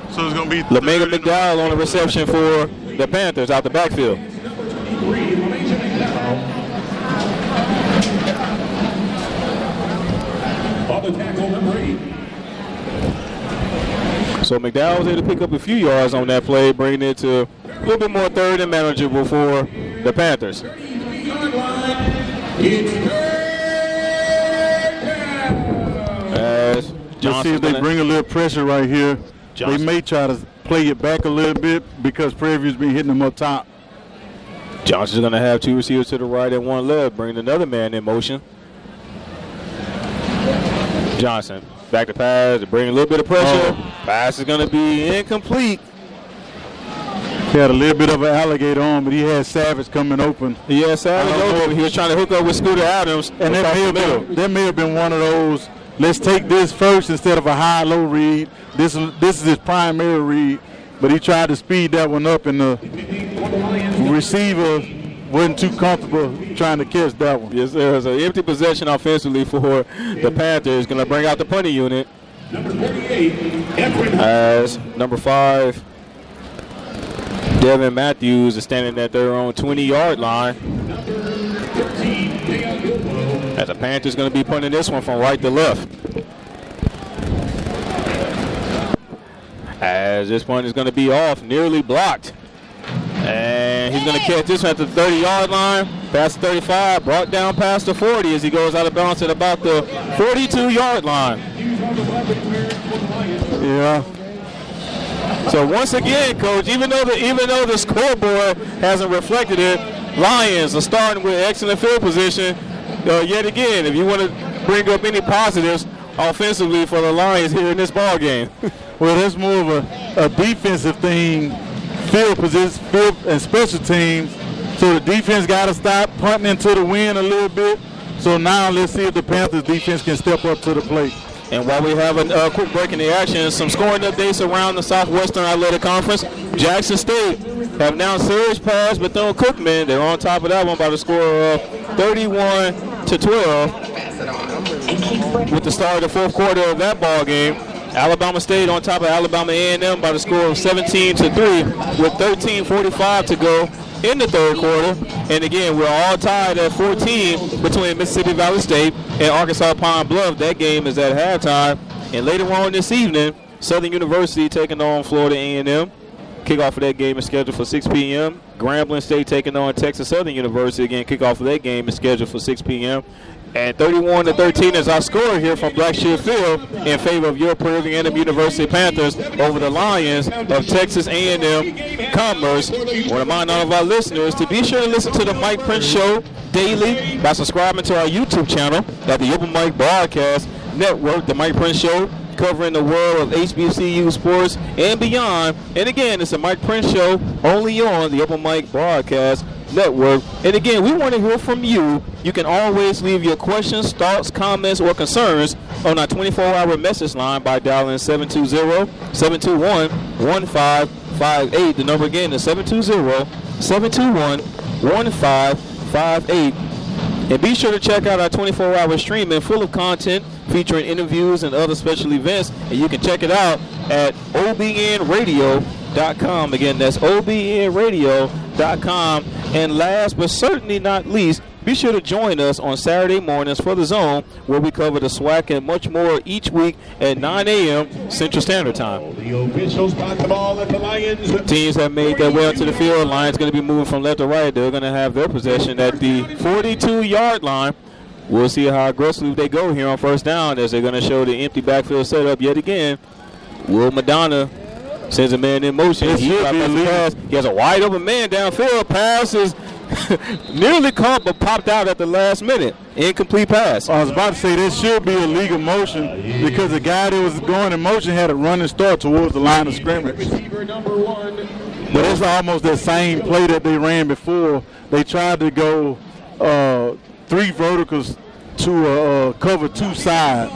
Speaker 2: So it's going to be
Speaker 1: LaMega McDowell on the reception for the Panthers out the backfield. So McDowell was able to pick up a few yards on that play, bringing it to a little bit more third and manageable for the Panthers. As
Speaker 2: just see if they bring a little pressure right here. They may try to play it back a little bit because Prairie View's been hitting them up top.
Speaker 1: Johnson's going to have 2 receivers to the right and 1 left, bringing another man in motion. Johnson back to pass to bring a little bit of pressure. Pass is going to be incomplete.
Speaker 2: He had a little bit of an alligator on, but he had Savage coming open.
Speaker 1: He had Savage open. He was trying to hook up with Scooter Adams.
Speaker 2: And that may have been one of those, let's take this first instead of a high-low read. This is his primary read, but he tried to speed that one up, and the receiver wasn't too comfortable trying to catch that one.
Speaker 1: Yes, there's an empty possession offensively for the Panthers. Going to bring out the punting unit. As number 5, Devin Matthews is standing at their own 20-yard line. As the Panthers going to be punting this one from right to left. As this one is going to be off, nearly blocked. And he's going to catch this one at the 30-yard line, past the 35, brought down past the 40 as he goes out of bounds at about the 42-yard line.
Speaker 2: Yeah.
Speaker 1: So once again, Coach, even though the scoreboard hasn't reflected it, Lions are starting with excellent field position. Yet again, if you want to bring up any positives offensively for the Lions here in this ball game.
Speaker 2: Well, that's more of a defensive thing, field position, field and special teams. So the defense got to stop punting into the wind a little bit. So now let's see if the Panthers defense can step up to the plate.
Speaker 1: And while we have a quick break in the action, some scoring updates around the Southwestern Athletic Conference. Jackson State have now Serge Pass, Bethune-Cookman. They're on top of that one by the score of 31-12. With the start of the fourth quarter of that ball game, Alabama State on top of Alabama A&M by the score of 17-3 with 13:45 to go in the third quarter. And again, we're all tied at 14 between Mississippi Valley State and Arkansas Pine Bluff. That game is at halftime. And later on this evening, Southern University taking on Florida A&M. Kickoff of that game is scheduled for 6 p.m. Grambling State taking on Texas Southern University. Again, kickoff of that game is scheduled for 6 p.m. And 31-13 is our score here from Blackshear Field in favor of your Prairie View A&M University Panthers over the Lions of Texas A&M Commerce. I want to remind all of our listeners to be sure to listen to the Mike Prince Show daily by subscribing to our YouTube channel at the Open Mic Broadcast Network, the Mike Prince Show, covering the world of HBCU sports and beyond. And again, it's a Mike Prince Show only on the Open Mic Broadcast Network. And again, we want to hear from you. You can always leave your questions, thoughts, comments, or concerns on our 24-hour message line by dialing 720-721-1558. The number again is 720-721-1558. And be sure to check out our 24-hour streaming full of content featuring interviews and other special events. And you can check it out at obnradio.com. Again, that's obnradio.com. And last but certainly not least, be sure to join us on Saturday mornings for The Zone, where we cover the SWAC and much more each week at 9 a.m. Central Standard Time.
Speaker 3: The officials got the ball at the Lions.
Speaker 1: Teams have made their way onto the field. Lions going to be moving from left to right. They're going to have their possession at the 42-yard line. We'll see how aggressively they go here on first down as they're going to show the empty backfield setup yet again. Will Madonna sends a man in motion. He has a wide open man downfield. Pass is nearly caught but popped out at the last minute. Incomplete pass.
Speaker 2: I was about to say this should be a legal motion because the guy that was going in motion had a running start towards the line of scrimmage. But it's almost the same play that they ran before. They tried to go 3 verticals to cover 2 sides.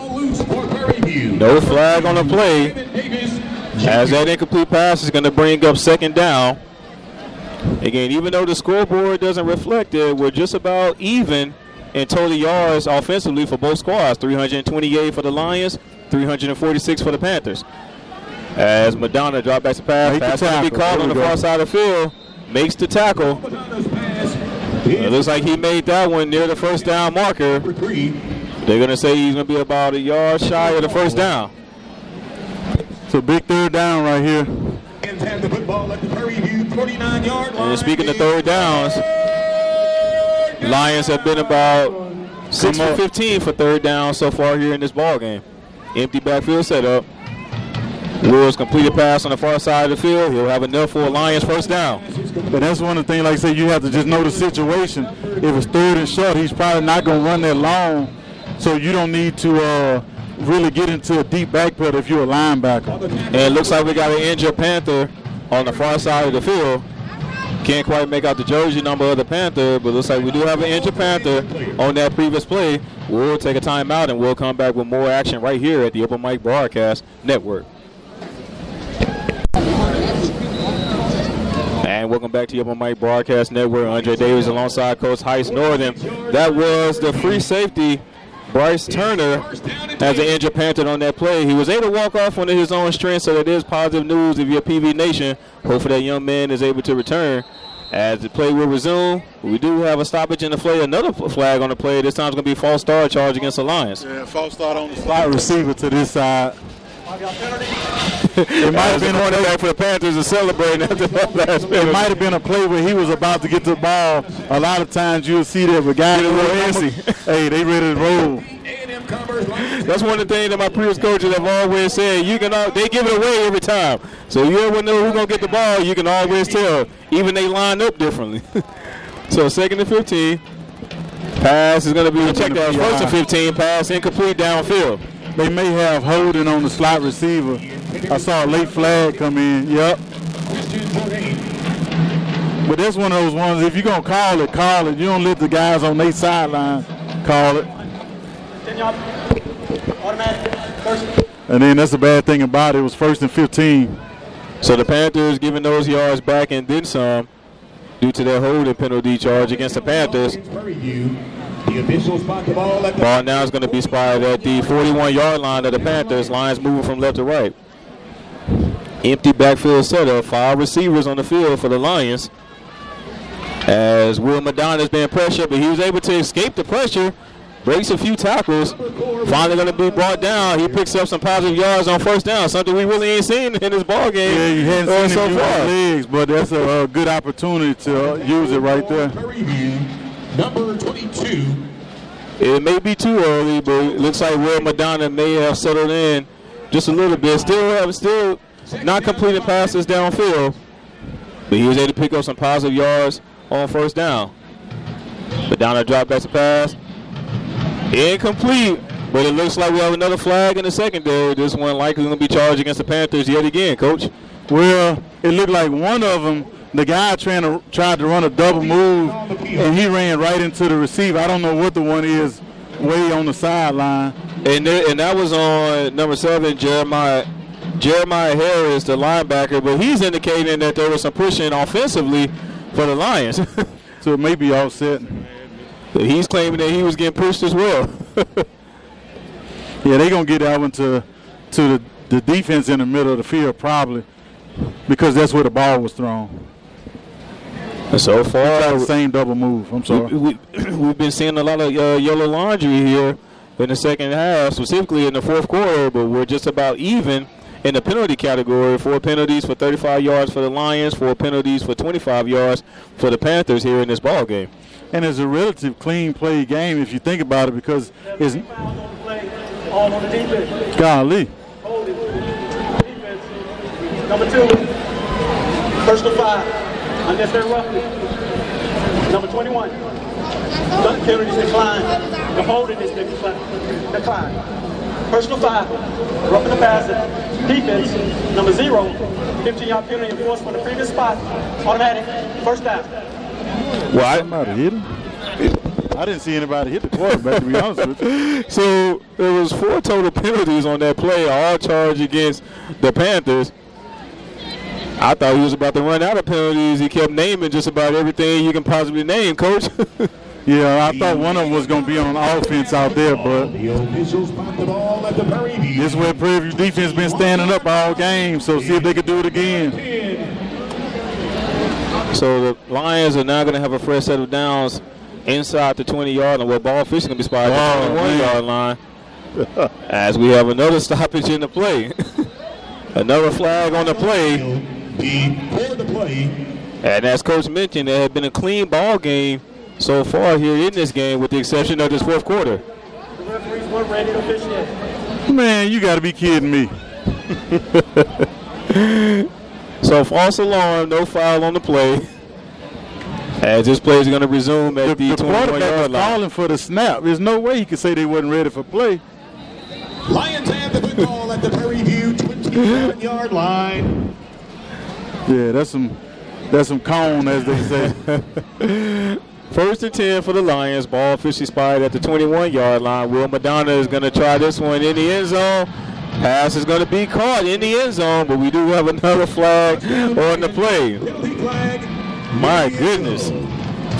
Speaker 1: No flag on the play, as that incomplete pass is going to bring up second down. Again, even though the scoreboard doesn't reflect it, we're just about even in total yards offensively for both squads. 328 for the Lions, 346 for the Panthers. As Madonna dropped back to pass, pass going to be called on the far side of the field, makes the tackle. It looks like he made that one near the first down marker. They're going to say he's going to be about a yard shy of the first down.
Speaker 2: It's a big third down right here.
Speaker 1: And speaking of third downs, Lions have been about 6 for 15 for third down so far here in this ball game. Empty backfield setup. Wills completed pass on the far side of the field. He'll have enough for a Lions first down.
Speaker 2: But that's one of the things, like I say, you have to just know the situation. If it's third and short, he's probably not going to run that long. So you don't need to really get into a deep backpedal if you're a linebacker.
Speaker 1: And it looks like we got an injured Panther on the far side of the field. Can't quite make out the jersey number of the Panther, but looks like we do have an injured Panther on that previous play. We'll take a timeout and we'll come back with more action right here at the Open Mic Broadcast Network. And welcome back to the Open Mic Broadcast Network. Andre Davis alongside Coach Heiss Northern. That was the free safety, Bryce Turner, has an injured Panther on that play. He was able to walk off on his own strength, so that is positive news if you're PV Nation. Hopefully that young man is able to return. As the play will resume, we do have a stoppage in the play. Another flag on the play. This time it's going to be a false start charge against the Lions.
Speaker 2: Yeah, false start on the slot receiver to this side.
Speaker 1: It might have been a back for the Panthers to celebrate after that last minute.
Speaker 2: It might have been a play where he was about to get to the ball. A lot of times you'll see that, but guys, hey, they ready to roll.
Speaker 1: That's one of the things that my previous coaches have always said. They give it away every time. So you ever know who's going to get the ball, you can always tell. Even they line up differently. So 2nd and 15. Pass is going to be checked out. 1st and 15. Pass incomplete downfield.
Speaker 2: They may have holding on the slot receiver. I saw a late flag come in. Yep. But that's one of those ones, if you're going to call it, call it. You don't let the guys on their sideline call it. And then that's the bad thing about it. It was 1st and 15.
Speaker 1: So the Panthers giving those yards back and then some due to their holding penalty charge against the Panthers. Ball now is going to be spotted at the 41-yard line of the Panthers. Lions moving from left to right. Empty backfield setup. 5 receivers on the field for the Lions. As Will Madonna's being pressured, but he was able to escape the pressure. Breaks a few tackles. Finally going to be brought down. He picks up some positive yards on first down, something we really ain't seen in this ball game.
Speaker 2: Yeah, you hadn't seen him use legs, but that's a good opportunity to use it right there.
Speaker 3: Number 22,
Speaker 1: It may be too early, but it looks like Will Madonna may have settled in just a little bit. Still not completing passes downfield, but he was able to pick up some positive yards on first down. Madonna dropped back to pass. Incomplete, but it looks like we have another flag in the secondary. This one likely going to be charged against the Panthers yet again, Coach.
Speaker 2: Well, it looked like one of them, the guy tried to run a double move, and he ran right into the receiver. I don't know what the one is way on the sideline.
Speaker 1: And that was on number 7, Jeremiah Harris, the linebacker, but he's indicating that there was some pushing offensively for the Lions.
Speaker 2: So it may be offset.
Speaker 1: He's claiming that he was getting pushed as well.
Speaker 2: Yeah, they're going to get that one to the defense in the middle of the field probably, because that's where the ball was thrown.
Speaker 1: And so far,
Speaker 2: the same double move. I'm sorry.
Speaker 1: We've been seeing a lot of yellow laundry here in the second half, specifically in the fourth quarter, but we're just about even in the penalty category. 4 penalties for 35 yards for the Lions, 4 penalties for 25 yards for the Panthers here in this ball game.
Speaker 2: And it's a relative clean play game if you think about it, because it's golly.
Speaker 5: Number 2, first and 5, unnecessary roughing. Number 21, penalties decline. The holding is decline. Personal 5, roughing the passer. Defense, number 0, 15-yard penalty enforced for the previous spot. Automatic, first down.
Speaker 2: Well, somebody hit him. I didn't see anybody hit the quarterback, to be honest with you.
Speaker 1: So there was 4 total penalties on that play, all charged against the Panthers. I thought he was about to run out of penalties. He kept naming just about everything you can possibly name, Coach.
Speaker 2: Yeah, I thought one of them was going to be on offense out there, but this is where Prairie View defense been standing up all game, so see if they could do it again.
Speaker 1: So the Lions are now going to have a fresh set of downs inside the 20-yard line, where ball fishing going to be spotted at the 21-yard line, as we have another stoppage in the play. Another flag on the play. And as Coach mentioned, there had been a clean ball game so far here in this game, with the exception of this fourth quarter.
Speaker 5: The referees weren't ready to officiate.
Speaker 2: Man, you got to be kidding me.
Speaker 1: So false alarm, no foul on the play. As this play is going to resume at the 21-yard line.
Speaker 2: Calling for the snap. There's no way he could say they wasn't ready for play.
Speaker 3: Lions have the good call at the Prairie View 21-yard line.
Speaker 2: Yeah, that's some cone, as they say.
Speaker 1: First and 10 for the Lions. Ball officially spotted at the 21-yard line. Will Madonna is going to try this one in the end zone. Pass is going to be caught in the end zone, but we do have another flag on the play. My goodness.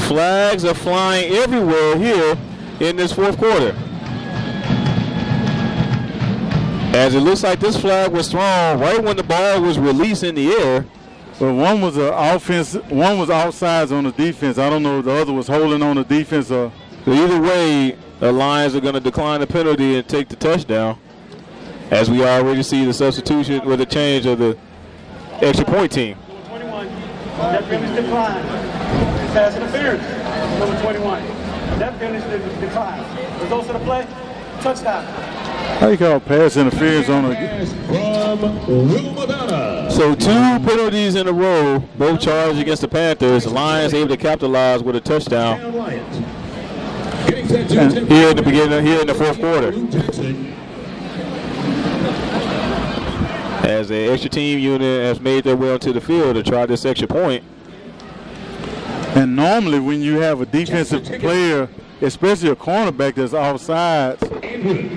Speaker 1: Flags are flying everywhere here in this fourth quarter. As it looks like this flag was thrown right when the ball was released in the air.
Speaker 2: But one was an offense, one was outsides on the defense. I don't know if the other was holding on the defense. Or
Speaker 1: either way, the Lions are going to decline the penalty and take the touchdown, as we already see the substitution with the change of the extra point team.
Speaker 5: 21, that penalty decline. Pass interference, number 21. That penalty decline. Results of the play, touchdown.
Speaker 2: How you call pass interference on a...
Speaker 1: So 2 penalties in a row, both charged against the Panthers. The Lions able to capitalize with a touchdown here in the beginning, here in the fourth quarter. As the extra team unit has made their way onto the field to try this extra point.
Speaker 2: And normally when you have a defensive player, especially a cornerback that's offsides,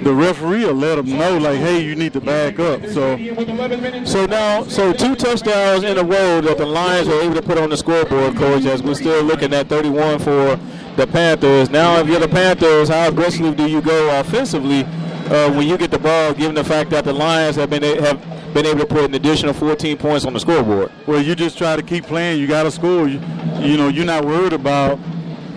Speaker 2: the referee will let them know, like, hey, you need to back up. So
Speaker 1: 2 touchdowns in a row that the Lions were able to put on the scoreboard, Coach, as we're still looking at 31 for the Panthers. Now, if you're the Panthers, how aggressively do you go offensively when you get the ball, given the fact that the Lions have been able to put an additional 14 points on the scoreboard?
Speaker 2: Well, you just try to keep playing. You got to score. You know, you're not worried about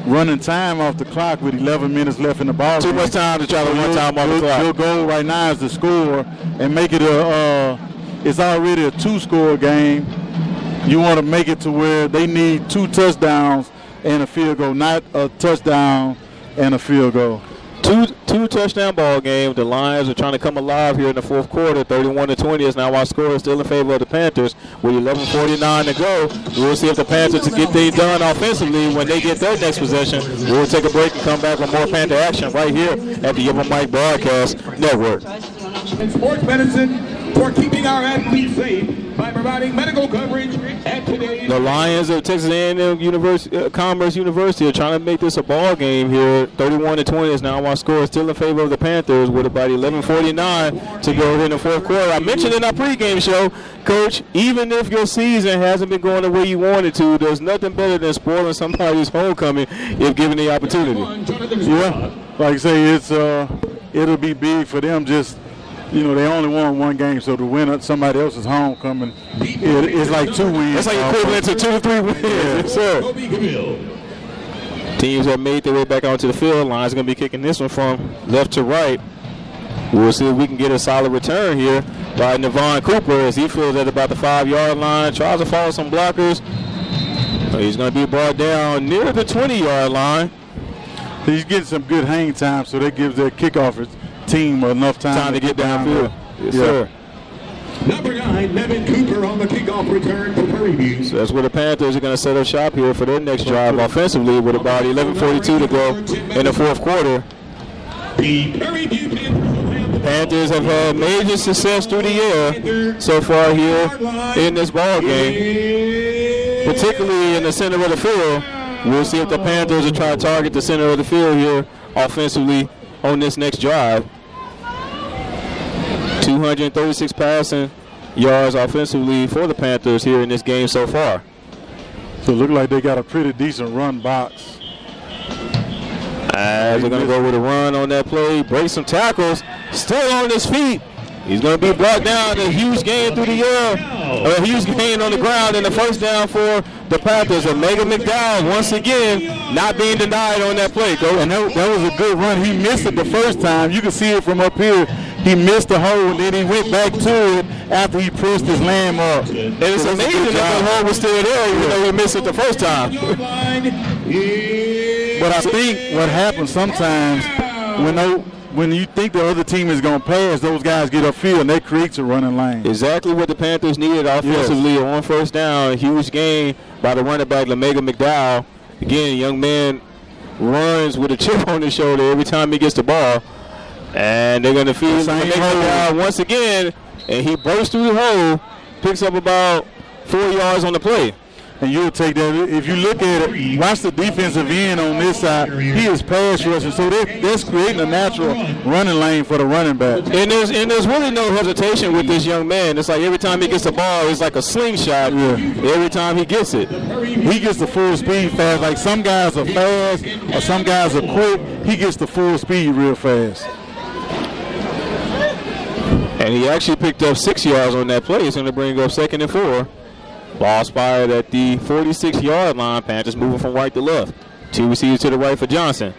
Speaker 2: running time off the clock with 11 minutes left in the ball.
Speaker 1: Too much time to try to run time off the clock.
Speaker 2: Your goal right now is to score and make it it's already a 2-score game. You want to make it to where they need 2 touchdowns and a field goal, not a touchdown and a field goal.
Speaker 1: two touchdown ball game. The Lions are trying to come alive here in the fourth quarter. 31-20 is now our score, still in favor of the Panthers with 11:49 to go. We'll see if the Panthers can get things done offensively when they get their next possession. We'll take a break and come back with more Panther action right here at the Yellow Mike Broadcast Network.
Speaker 3: And sports medicine for keeping our athletes safe by providing medical coverage at today's.
Speaker 1: The Lions of Texas A&M Commerce University are trying to make this a ball game here. 31-20 is now our score, still in favor of the Panthers with about 11:49 to go here in the fourth quarter. I mentioned in our pregame show, Coach, even if your season hasn't been going the way you wanted to, there's nothing better than spoiling somebody's homecoming if given the opportunity.
Speaker 2: Yeah, like I say, it'll be big for them. Just, you know, they only won one game, so to win at somebody else's homecoming, it's like 2 wins.
Speaker 1: That's like equivalent to 2 or 3 wins. Yes, sir. Teams have made their way back onto the field. Lions going to be kicking this one from left to right. We'll see if we can get a solid return here by Nevon Cooper as he feels at about the 5-yard line. Tries to follow some blockers. He's going to be brought down near the 20-yard line.
Speaker 2: He's getting some good hang time, so that gives their kickoff team enough time
Speaker 1: to get downfield. Yes, sir.
Speaker 3: Number 9, Nevin Cooper on the kickoff return for Prairie View.
Speaker 1: So that's where the Panthers are going to set up shop here for their next drive offensively with about 11:42 to go in the fourth quarter.
Speaker 3: The Prairie View
Speaker 1: Panthers have had major success through the air so far here in this ball game, particularly in the center of the field. We'll see if the Panthers will try to target the center of the field here offensively on this next drive. 236 passing yards offensively for the Panthers here in this game so far.
Speaker 2: So it looks like they got a pretty decent run box.
Speaker 1: As they're going to go with a run on that play, break some tackles, still on his feet. He's going to be brought down. A huge gain through the air, a huge gain on the ground, and the first down for the Panthers. Omega McDowell once again not being denied on that play, Coach.
Speaker 2: And that was a good run. He missed it the first time. You can see it from up here. He missed the hole, and then he went back to it after he pressed his lamb up.
Speaker 1: And it's amazing that the hole was still there, even though he missed it the first time.
Speaker 2: But I think what happens sometimes when you think the other team is going to pass, those guys get upfield and that creates a running lane.
Speaker 1: Exactly what the Panthers needed offensively on first down. A huge gain by the running back, Omega McDowell. Again, young man runs with a chip on his shoulder every time he gets the ball. And they're going to feed Omega McDowell once again, and he bursts through the hole, picks up about 4 yards on the play.
Speaker 2: And you'll take that. If you look at it, watch the defensive end on this side. He is pass rushing, so that's creating a natural running lane for the running back.
Speaker 1: And there's really no hesitation with this young man. It's like every time he gets the ball, it's like a slingshot. Every time he gets it.
Speaker 2: He gets the full speed fast. Like some guys are fast or some guys are quick. He gets the full speed real fast.
Speaker 1: And he actually picked up 6 yards on that play. He's going to bring up 2nd and 4. Ball spotted at the 46-yard line. Panthers moving from right to left. 2 receivers to the right for Johnson.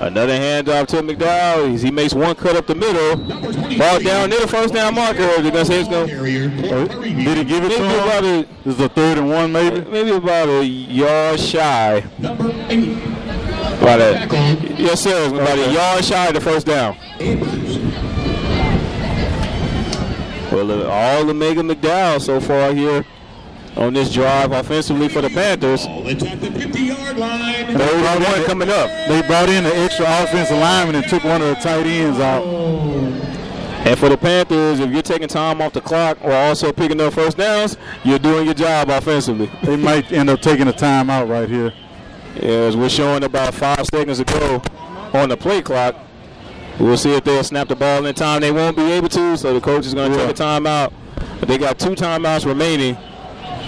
Speaker 1: Another handoff to McDowell. He makes one cut up the middle. Ball down near the first down marker. They're going to say it's going.
Speaker 2: Did he give it to him? This is a 3rd and 1 maybe?
Speaker 1: Maybe about a yard shy.
Speaker 3: Number 8.
Speaker 1: Yes, sir. About a yard shy of the first down. Well, all Omega McDowell so far here on this drive offensively for the Panthers.
Speaker 3: It's at the 50-yard line.
Speaker 1: They brought one coming up.
Speaker 2: They brought in an extra offensive lineman and took one of the tight ends out.
Speaker 1: And for the Panthers, if you're taking time off the clock or also picking up first downs, you're doing your job offensively.
Speaker 2: They might end up taking a timeout right here.
Speaker 1: As we're showing about 5 seconds ago on the play clock. We'll see if they'll snap the ball in time. They won't be able to, so the coach is going to take a timeout. But they got 2 timeouts remaining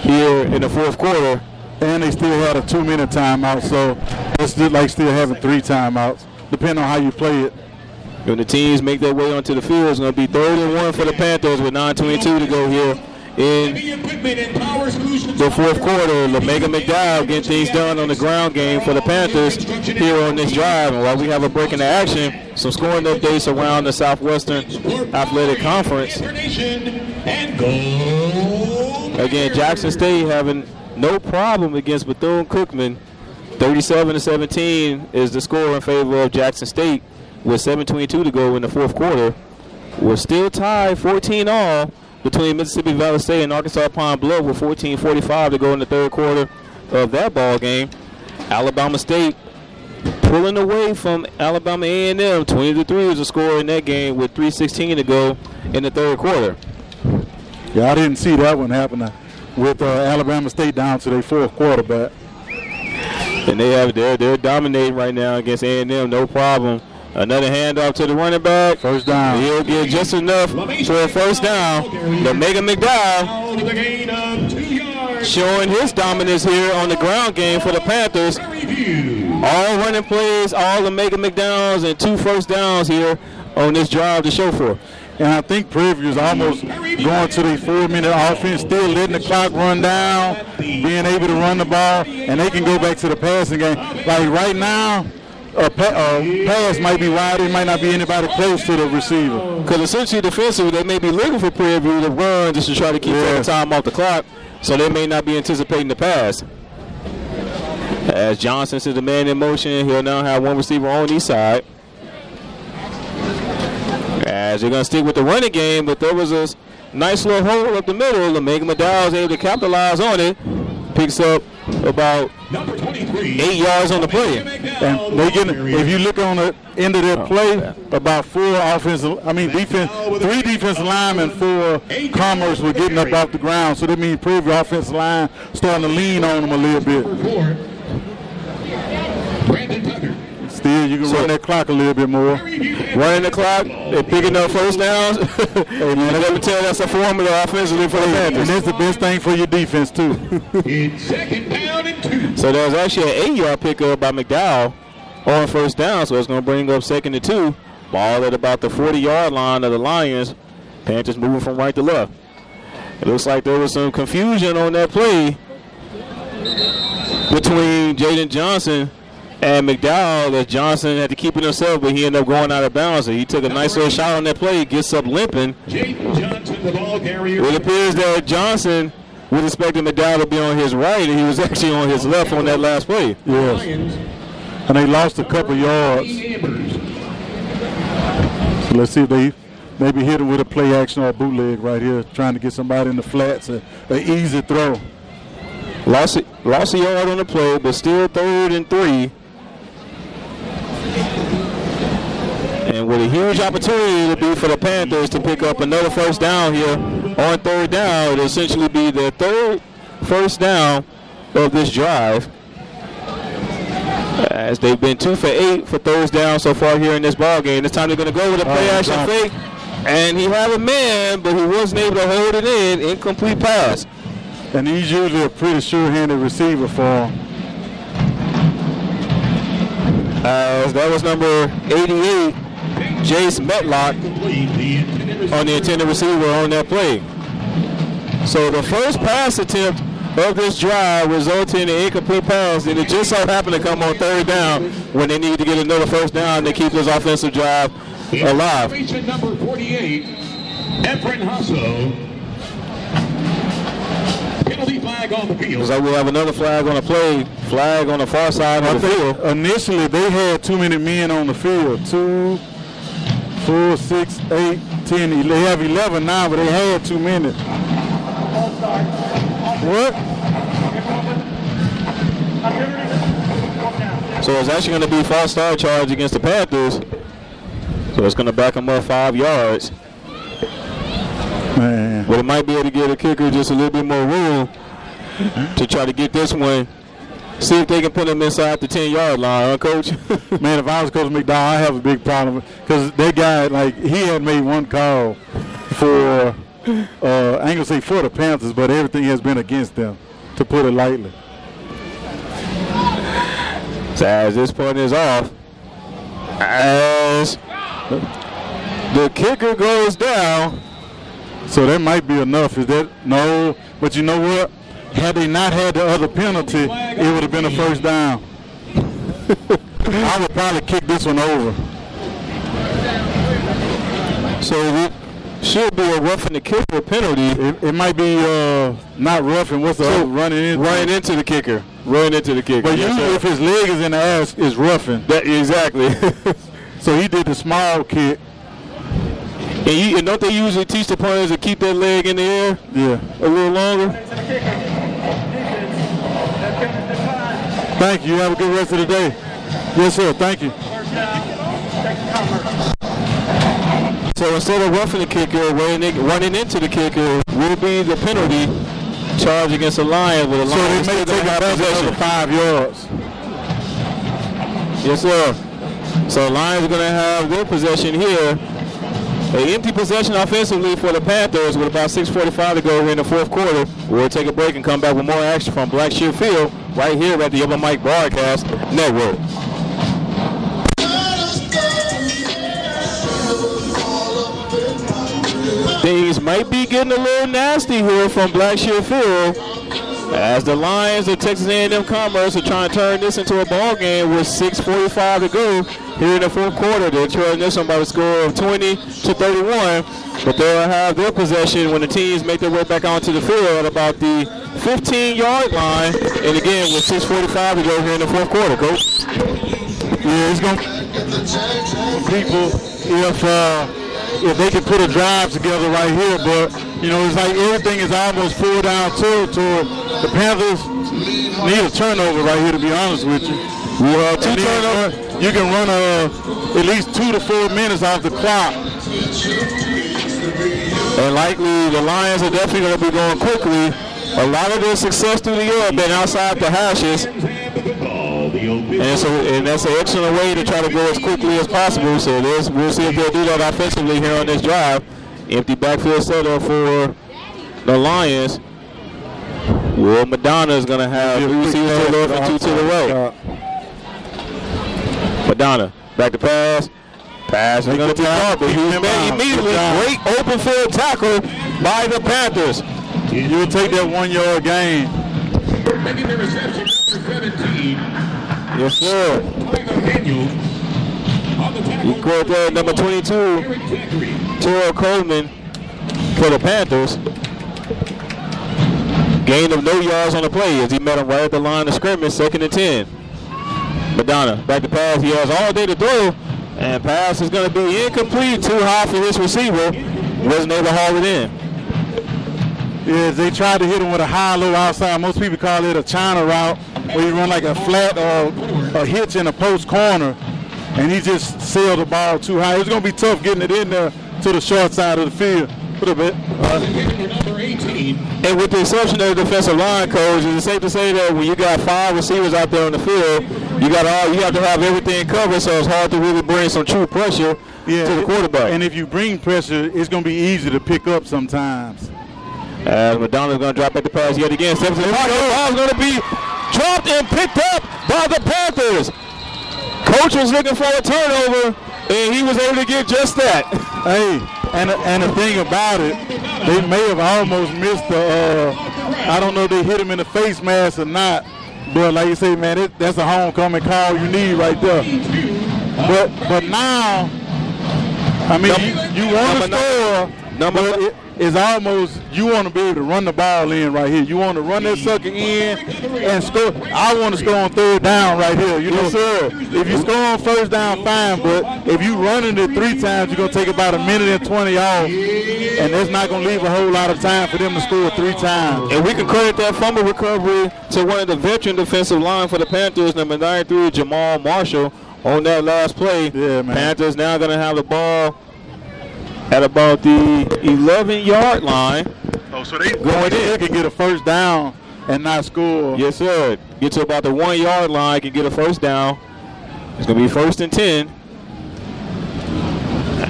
Speaker 1: here in the fourth quarter.
Speaker 2: And they still had a 2-minute timeout, so it's like still having 3 timeouts, depending on how you play it.
Speaker 1: When the teams make their way onto the field, it's going to be 3rd and 1 for the Panthers with 9:22 to go here in the fourth quarter. Omega McDowell getting things done on the ground game for the Panthers here on this drive. And while we have a break in the action, some scoring updates around the Southwestern Athletic Conference. Again, Jackson State having no problem against Bethune-Cookman. 37-17 is the score in favor of Jackson State with 7:22 to go in the fourth quarter. We're still tied 14-all between Mississippi Valley State and Arkansas Pine Bluff with 14:45 to go in the third quarter of that ball game. Alabama State pulling away from Alabama A&M. 20-3 was the score in that game with 3:16 to go in the third quarter.
Speaker 2: Yeah, I didn't see that one happening with Alabama State down to their fourth quarterback.
Speaker 1: And they're dominating right now against A&M, no problem. Another handoff to the running back.
Speaker 2: First down.
Speaker 1: He'll get just enough for a first down. The Mega McDowell showing his dominance here on the ground game for the Panthers. All running plays, all the Mega McDowells, and 2 first downs here on this drive to show for.
Speaker 2: And I think Prairie View is almost going to the 4-minute offense, still letting the clock run down, being able to run the ball, and they can go back to the passing game. Like right now, a pass might be wide. There might not be anybody close to the receiver.
Speaker 1: Because essentially defensively, they may be looking for Prairie View to run just to try to keep the time off the clock, so they may not be anticipating the pass. As Johnson is the man in motion, he'll now have one receiver on each side. As they're going to stick with the running game, but there was a nice little hole up the middle. The Mega McDowell is able to capitalize on it. Picks up about 8 yards on the play.
Speaker 2: And they get, if you look on the end of their play, about 3 defensive linemen, 4 Commerce were getting up off the ground. So that means Prairie View offensive line starting to lean on them a little bit. Still, you can run that clock a little bit more.
Speaker 1: Running the clock, they're picking up first downs. Hey, man, let me tell you, that's a formula offensively for the Panthers.
Speaker 2: And that's the best thing for your defense, too.
Speaker 3: It's second down and 2.
Speaker 1: So there's actually an 8-yard pickup by McDowell on first down, so it's going to bring up 2nd and 2. Ball at about the 40-yard line of the Lions. Panthers moving from right to left. It looks like there was some confusion on that play between Jaden Johnson and McDowell, as Johnson had to keep it himself, but he ended up going out of bounds. So he took a nice little shot on that play, gets up limping.
Speaker 3: Jaden Johnson, the ball carrier.
Speaker 1: It appears that Johnson was expecting McDowell to be on his right, and he was actually on his left on that last play.
Speaker 2: Yes. And they lost a couple yards. So let's see if they maybe hit him with a play action or a bootleg right here, trying to get somebody in the flats, an easy throw.
Speaker 1: Lost a yard on the play, but still 3rd and 3. And with a huge opportunity to be for the Panthers to pick up another first down here on 3rd down. It'll essentially be their 3rd first down of this drive, as they've been 2 for 8 for thirds down so far here in this ball game. This time they're going to go with a play action fake, and he had a man, but he wasn't able to hold it in. Incomplete pass.
Speaker 2: And he's usually a pretty sure-handed receiver for him.
Speaker 1: That was number 88, Jace Metlock, on the intended receiver on that play. So the first pass attempt of this drive resulted in an incomplete pass, and it just so happened to come on 3rd down when they need to get another first down to keep this offensive drive alive.
Speaker 3: Number 48, Efren Hasso. Penalty flag on the field.
Speaker 1: So we'll have another flag on the play, flag on the far side of the field.
Speaker 2: Initially, they had too many men on the field. 2, 4, 6, 8, 10. They have 11 now, but they had too many. What?
Speaker 1: So it's actually going to be false start charge against the Panthers. So it's going to back them up 5 yards.
Speaker 2: Man.
Speaker 1: But it might be able to give the kicker just a little bit more room to try to get this one. See if they can put him inside the 10-yard line, huh, Coach?
Speaker 2: Man, if I was Coach McDowell, I have a big problem because that guy, like, he had made one call for, I ain't gonna say for the Panthers, but everything has been against them, to put it lightly.
Speaker 1: So as this point is off, as the kicker goes down.
Speaker 2: So that might be enough. Is that no? But you know what? Had they not had the other penalty, it would have been a first down. I would probably kick this one over.
Speaker 1: So it should be a roughing the kicker penalty.
Speaker 2: It might be not roughing. What's the other? Running into the kicker.
Speaker 1: Running into the kicker.
Speaker 2: But usually if his leg is in the ass, it's roughing.
Speaker 1: Exactly.
Speaker 2: So he did the small kick.
Speaker 1: And don't they usually teach the players to keep that leg in the air?
Speaker 2: Yeah.
Speaker 1: A little longer?
Speaker 2: Thank you. Have a good rest of the day. Yes, sir. Thank you.
Speaker 1: So instead of roughing the kicker, running into the kicker will be the penalty charge against the Lions. With the Lions
Speaker 2: so they may take out possession 5 yards.
Speaker 1: Yes, sir. So the Lions are going to have their possession here. An empty possession offensively for the Panthers with about 6:45 to go here in the fourth quarter. We'll take a break and come back with more action from Blackshear Field right here at the Upper Mike Broadcast Network. Things might be getting a little nasty here from Blackshear Field as the Lions of Texas A&M Commerce are trying to turn this into a ball game with 6:45 to go here in the fourth quarter. They're trailing this one by a score of 20-31, but they'll have their possession when the teams make their way back onto the field at about the 15-yard line. And again, with 6:45 to go here in the fourth quarter, Coach.
Speaker 2: Yeah, it's going to people if they could put a drive together right here, but you know, it's like everything is almost full down territory. The Panthers need a turnover right here, to be honest with you.
Speaker 1: Well, 2 turnovers.
Speaker 2: You can run at least 2 to 4 minutes off the clock.
Speaker 1: And likely the Lions are definitely going to be going quickly. A lot of their success through the year have been outside the hashes. And that's an excellent way to try to go as quickly as possible. So we'll see if they'll do that offensively here on this drive. Empty backfield setup for the Lions. Will Madonna is going to have 2 receivers to the left and 2 to the right. Madonna, back to pass. Pass is going to be caught, but he's made immediately. Great open field tackle by the Panthers.
Speaker 2: You will take that 1 yard gain.
Speaker 3: Making the reception, 17.
Speaker 1: Yes, sir. You caught that number 22, Terrell Coleman for the Panthers. Gain of no yards on the play as he met him right at the line of scrimmage, 2nd and 10. Madonna, back to pass. He has all day to throw, and pass is going to be incomplete, too high for his receiver. Wasn't able to haul it in.
Speaker 2: Yeah, they tried to hit him with a high-low outside. Most people call it a China route, where you run like a flat or a hitch in a post corner, and he just sailed the ball too high. It was going to be tough getting it in there to the short side of the field. Put a bit.
Speaker 1: And with the exception of the defensive line, coach, is it safe to say that when you got 5 receivers out there on the field, you have to have everything covered, so it's hard to really bring some true pressure to the quarterback.
Speaker 2: And if you bring pressure, it's going to be easy to pick up sometimes.
Speaker 1: As Madonna's going to drop at the pass yet again. 7 to the pocket. The ball is going to be dropped and picked up by the Panthers. Coach was looking for a turnover, and he was able to get just that.
Speaker 2: Hey, and the thing about it, they may have almost missed the, I don't know if they hit him in the face mask or not, but like you say, man, that's a homecoming call you need right there. But now, I mean, you want to score, but it's almost, you want to be able to run the ball in right here. You want to run that sucker in and score. I want to score on 3rd down right here. You know, sir, if you score on 1st down, fine, but if you running it 3 times, you're going to take about 1:20 off, and that's not going to leave a whole lot of time for them to score 3 times.
Speaker 1: And we can credit that fumble recovery to one of the veteran defensive line for the Panthers, number 93, Jamal Marshall, on that last play.
Speaker 2: Yeah, man.
Speaker 1: Panthers now going to have the ball at about the 11-yard line.
Speaker 2: Oh, so they can get a 1st down and not score.
Speaker 1: Yes, sir. Get to about the 1-yard line, can get a 1st down. It's going to be 1st and 10.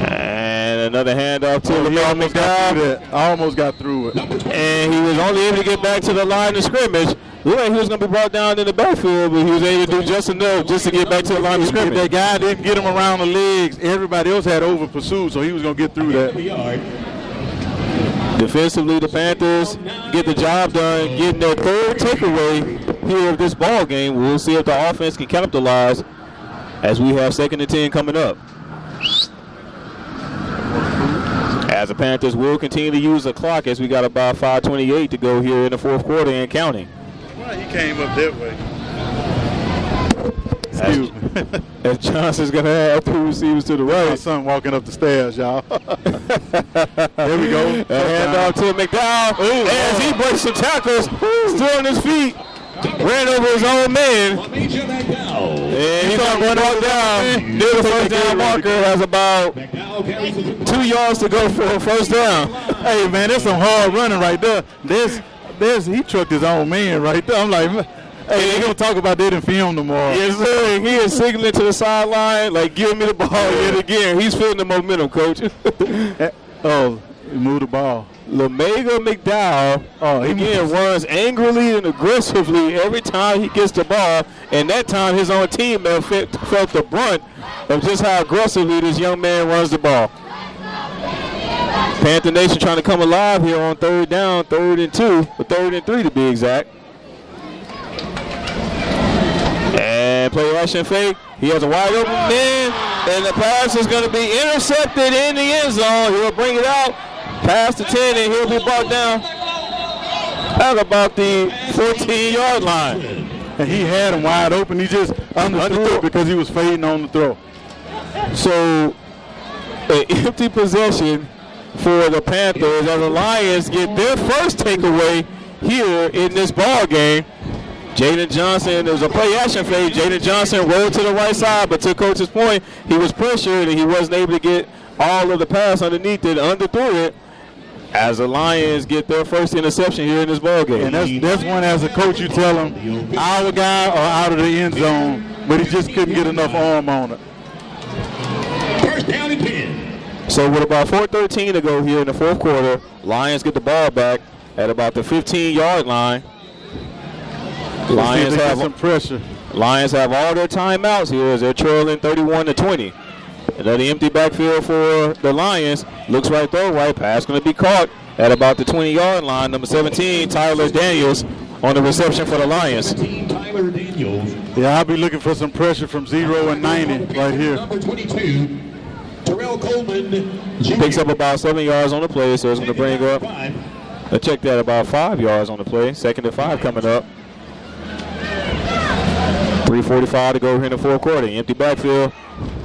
Speaker 1: And another handoff to the guy.
Speaker 2: Almost got through it.
Speaker 1: And he was only able to get back to the line of scrimmage. Looked like he was going to be brought down in the backfield, but he was able to do just enough just to get back to the line of scrimmage.
Speaker 2: If that guy didn't get him around the legs, everybody else had over pursuit, so he was going to get through that.
Speaker 1: Defensively, the Panthers get the job done, getting their 3rd takeaway here of this ball game. We'll see if the offense can capitalize as we have 2nd and 10 coming up. As the Panthers will continue to use the clock as we got about 5:28 to go here in the fourth quarter and counting.
Speaker 2: Well, he came up that way. Excuse me.
Speaker 1: As Johnson's going to have 2 receivers to the right.
Speaker 2: My son walking up the stairs, y'all. There we go.
Speaker 1: Handoff to McDowell. As he breaks some tackles, still on his feet. Ran over his own man. And he's going to run out down. Near the first down marker. Has about 2 yards to go for a first down.
Speaker 2: Hey, man, there's some hard running right there. He trucked his own man right there. I'm like, hey, they're going to talk about that in film tomorrow.
Speaker 1: Yes, sir. He is signaling to the sideline, like, give me the ball yet again. He's feeling the momentum, Coach.
Speaker 2: Oh, he moved the ball.
Speaker 1: LeMega McDowell, again, runs angrily and aggressively every time he gets the ball. And that time his own teammate felt the brunt of just how aggressively this young man runs the ball. Panther Nation trying to come alive here on 3rd down, 3rd and 2, or 3rd and 3 to be exact. And play action fake. He has a wide open man, and the pass is going to be intercepted in the end zone. He'll bring it out past the 10, and he'll be brought down at about the 14-yard line.
Speaker 2: And he had him wide open. He just underthrew it because he was fading on the throw.
Speaker 1: So, an empty possession for the Panthers as the Lions get their first takeaway here in this ball game. Jaden Johnson, there was a play action fake. Jaden Johnson rolled to the right side, but to Coach's point, he was pressured and he wasn't able to get all of the pass underneath it, underthrew it, as the Lions get their first interception here in this ball game.
Speaker 2: And that's one as a coach you tell him, our guy or out of the end zone, but he just couldn't get enough arm on it.
Speaker 3: First down and 10.
Speaker 1: So with about 4:13 to go here in the 4th quarter, Lions get the ball back at about the 15-yard line. Lions have
Speaker 2: some pressure.
Speaker 1: Lions have all their timeouts here as they're trailing 31-20. Another empty backfield for the Lions. Looks right though, right pass going to be caught at about the 20-yard line. Number 17, Tyler Daniels on the reception for the Lions.
Speaker 3: Tyler Daniels.
Speaker 2: Yeah, I'll be looking for some pressure from 0 and 90 right here.
Speaker 3: Number 22, Terrell Coleman.
Speaker 1: Picks up about 7 yards on the play, so it's going to bring up. Let's check that, about 5 yards on the play. 2nd and 5 coming up. 3:45 to go here in the 4th quarter. Empty backfield.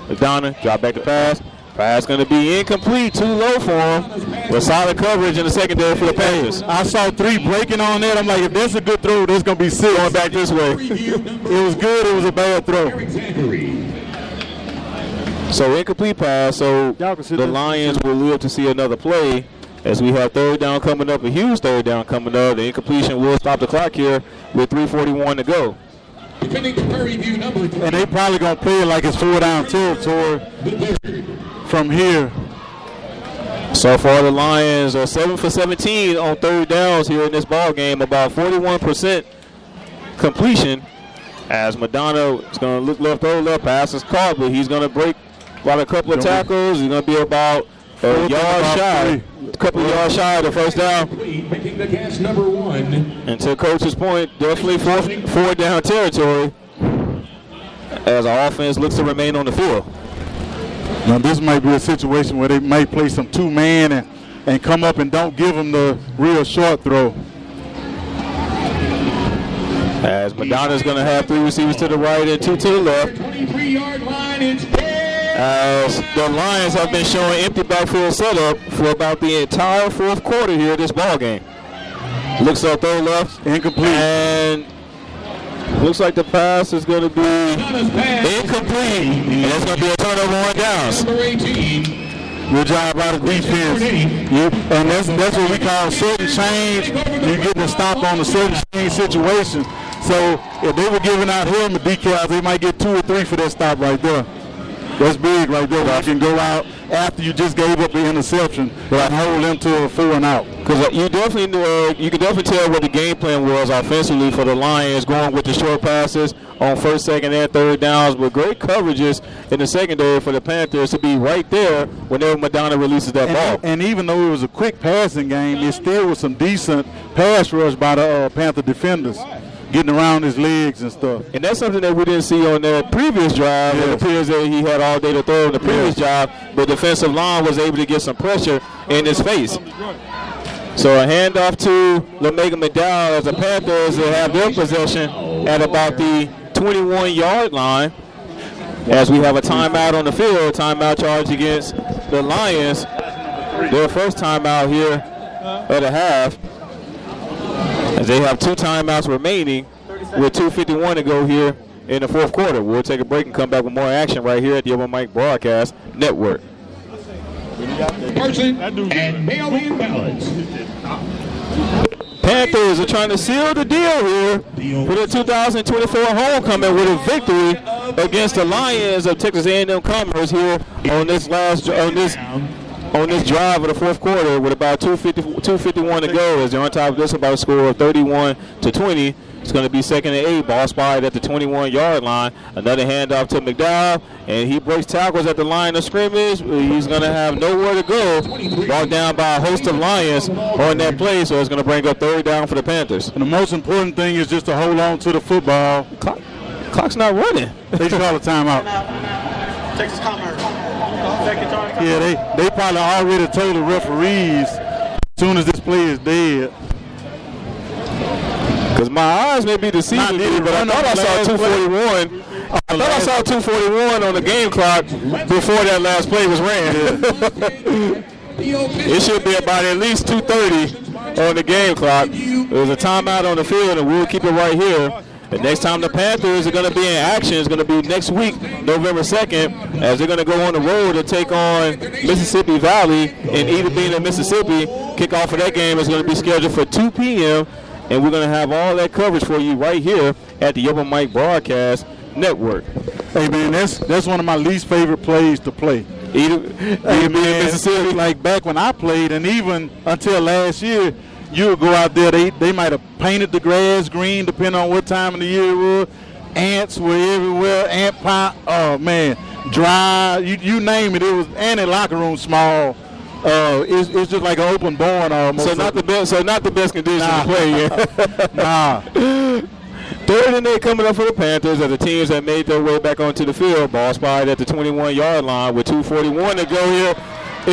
Speaker 1: Madonna, drop back to pass. Pass going to be incomplete, too low for him. With solid coverage in the secondary for the Panthers.
Speaker 2: I saw 3 breaking on that. I'm like, if that's a good throw, there's going to be 6.
Speaker 1: Going back this way.
Speaker 2: It was good. It was a bad throw.
Speaker 1: So incomplete pass. So the Lions will live to see another play as we have 3rd down coming up, a huge 3rd down coming up. The incompletion will stop the clock here with 3:41 to go.
Speaker 2: And they probably going to play it like it's 4-down territory from here.
Speaker 1: So far, the Lions are 7 for 17 on 3rd downs here in this ball game. About 41% completion. As Madonna is going to look left, throw left, pass is caught, but he's going to break about a couple of tackles. He's going to be about a yard shy, a couple of yards shy of the first down.
Speaker 3: Making the catch number 1.
Speaker 1: And to Coach's point, definitely 4 down territory as our offense looks to remain on the field.
Speaker 2: Now this might be a situation where they might play some 2-man and come up and don't give them the real short throw.
Speaker 1: As Madonna's going to have 3 receivers to the right and 2 to the left.
Speaker 3: 23-yard line, it's
Speaker 1: As the Lions have been showing empty backfield setup for about the entire 4th quarter here in this ball game. Looks up, throw left,
Speaker 2: incomplete,
Speaker 1: and looks like the pass is going to be incomplete, and it's going to be a turnover on downs.
Speaker 3: Number 18.
Speaker 2: Good job by the defense. Yep. And that's what we call certain change. You're getting a stop on a certain change situation. So if they were giving out helmet decals, they might get 2 or 3 for that stop right there. That's big right there. You can go out after you just gave up the interception, but hold them to a 4 and out.
Speaker 1: Because you can definitely tell what the game plan was offensively for the Lions, going with the short passes on 1st, 2nd, and 3rd downs, with great coverages in the secondary for the Panthers to be right there whenever Madonna releases that ball.
Speaker 2: And even though it was a quick passing game, it still was some decent pass rush by the Panther defenders, getting around his legs and stuff.
Speaker 1: And that's something that we didn't see on that previous drive. Yes. It appears that he had all day to throw in the previous drive. The defensive line was able to get some pressure in his face. So a handoff to LeMega McDowell as the Panthers have their possession at about the 21-yard line. As we have a timeout on the field, timeout charge against the Lions. Their first timeout here of the half. As they have 2 timeouts remaining with 2:51 to go here in the fourth quarter. We'll take a break and come back with more action right here at the Open Mic Broadcast Network.
Speaker 3: Person and mail-in ballots.
Speaker 1: Panthers are trying to seal the deal here for the 2024 homecoming with a victory against the Lions of Texas A&M Commerce here on this drive of the fourth quarter with about 2:51 to go. As they're on top of this about a score of 31-20. It's going to be 2nd and 8. Ball spotted at the 21-yard line. Another handoff to McDowell, and he breaks tackles at the line of scrimmage. He's going to have nowhere to go. Brought down by a host of Lions on that play, so it's going to bring up 3rd down for the Panthers.
Speaker 2: And the most important thing is just to hold on to the football.
Speaker 1: Clock's not running.
Speaker 2: They just call a timeout.
Speaker 5: Texas Commerce.
Speaker 2: Yeah, they probably already told the referees as soon as this play is dead.
Speaker 1: Because my eyes may be deceiving me, but I thought I saw 2:41. I thought I saw 2:41 on the game clock before that last play was ran. It should be about at least 2:30 on the game clock. There's a timeout on the field, and we'll keep it right here. The next time the Panthers are going to be in action is going to be next week, November 2nd, as they're going to go on the road to take on Mississippi Valley in Eda Bena, Mississippi. Kickoff for that game is going to be scheduled for 2 p.m., and we're going to have all that coverage for you right here at the Open Mic Broadcast Network.
Speaker 2: Hey, man, that's one of my least favorite plays to play.
Speaker 1: Eda Bena, Mississippi.
Speaker 2: Like back when I played, and even until last year, you would go out there, they might have painted the grass green, depending on what time of the year it was. Ants were everywhere, ant pile, oh man, dry, you name it. It was, and the locker room small. It's just like an open barn almost.
Speaker 1: So not the best conditions to play in.
Speaker 2: Nah.
Speaker 1: 3rd and 8 coming up for the Panthers as the teams have made their way back onto the field. Ball spotted at the 21-yard line with 2:41 to go here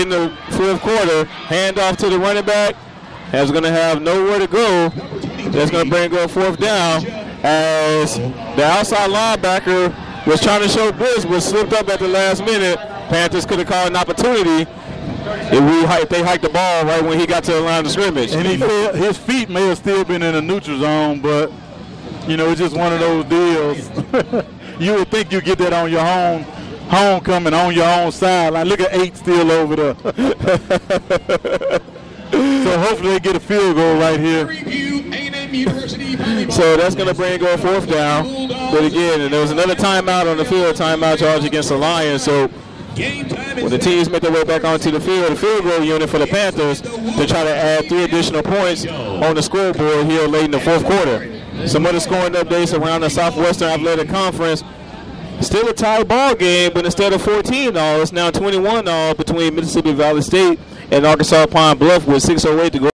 Speaker 1: in the fourth quarter. Handoff to the running back. As going to have nowhere to go. That's going to bring up 4th down as the outside linebacker was trying to show blitz, but slipped up at the last minute. Panthers could have called an opportunity if they hiked the ball right when he got to the line of scrimmage.
Speaker 2: And his feet may have still been in the neutral zone, but, you know, it's just one of those deals. You would think you'd get that on your homecoming, on your own sideline. Look at 8 still over there. So hopefully they get a field goal right here.
Speaker 1: So that's going to bring up 4th down. But again, and there was another timeout on the field, timeout charge against the Lions. So when the teams make their way back onto the field goal unit for the Panthers to try to add 3 additional points on the scoreboard here late in the fourth quarter. Some other scoring updates around the Southwestern Athletic Conference. Still a tie ball game, but instead of 14-all, it's now 21-all between Mississippi Valley State and Arkansas Pine Bluff with 6:08 to go.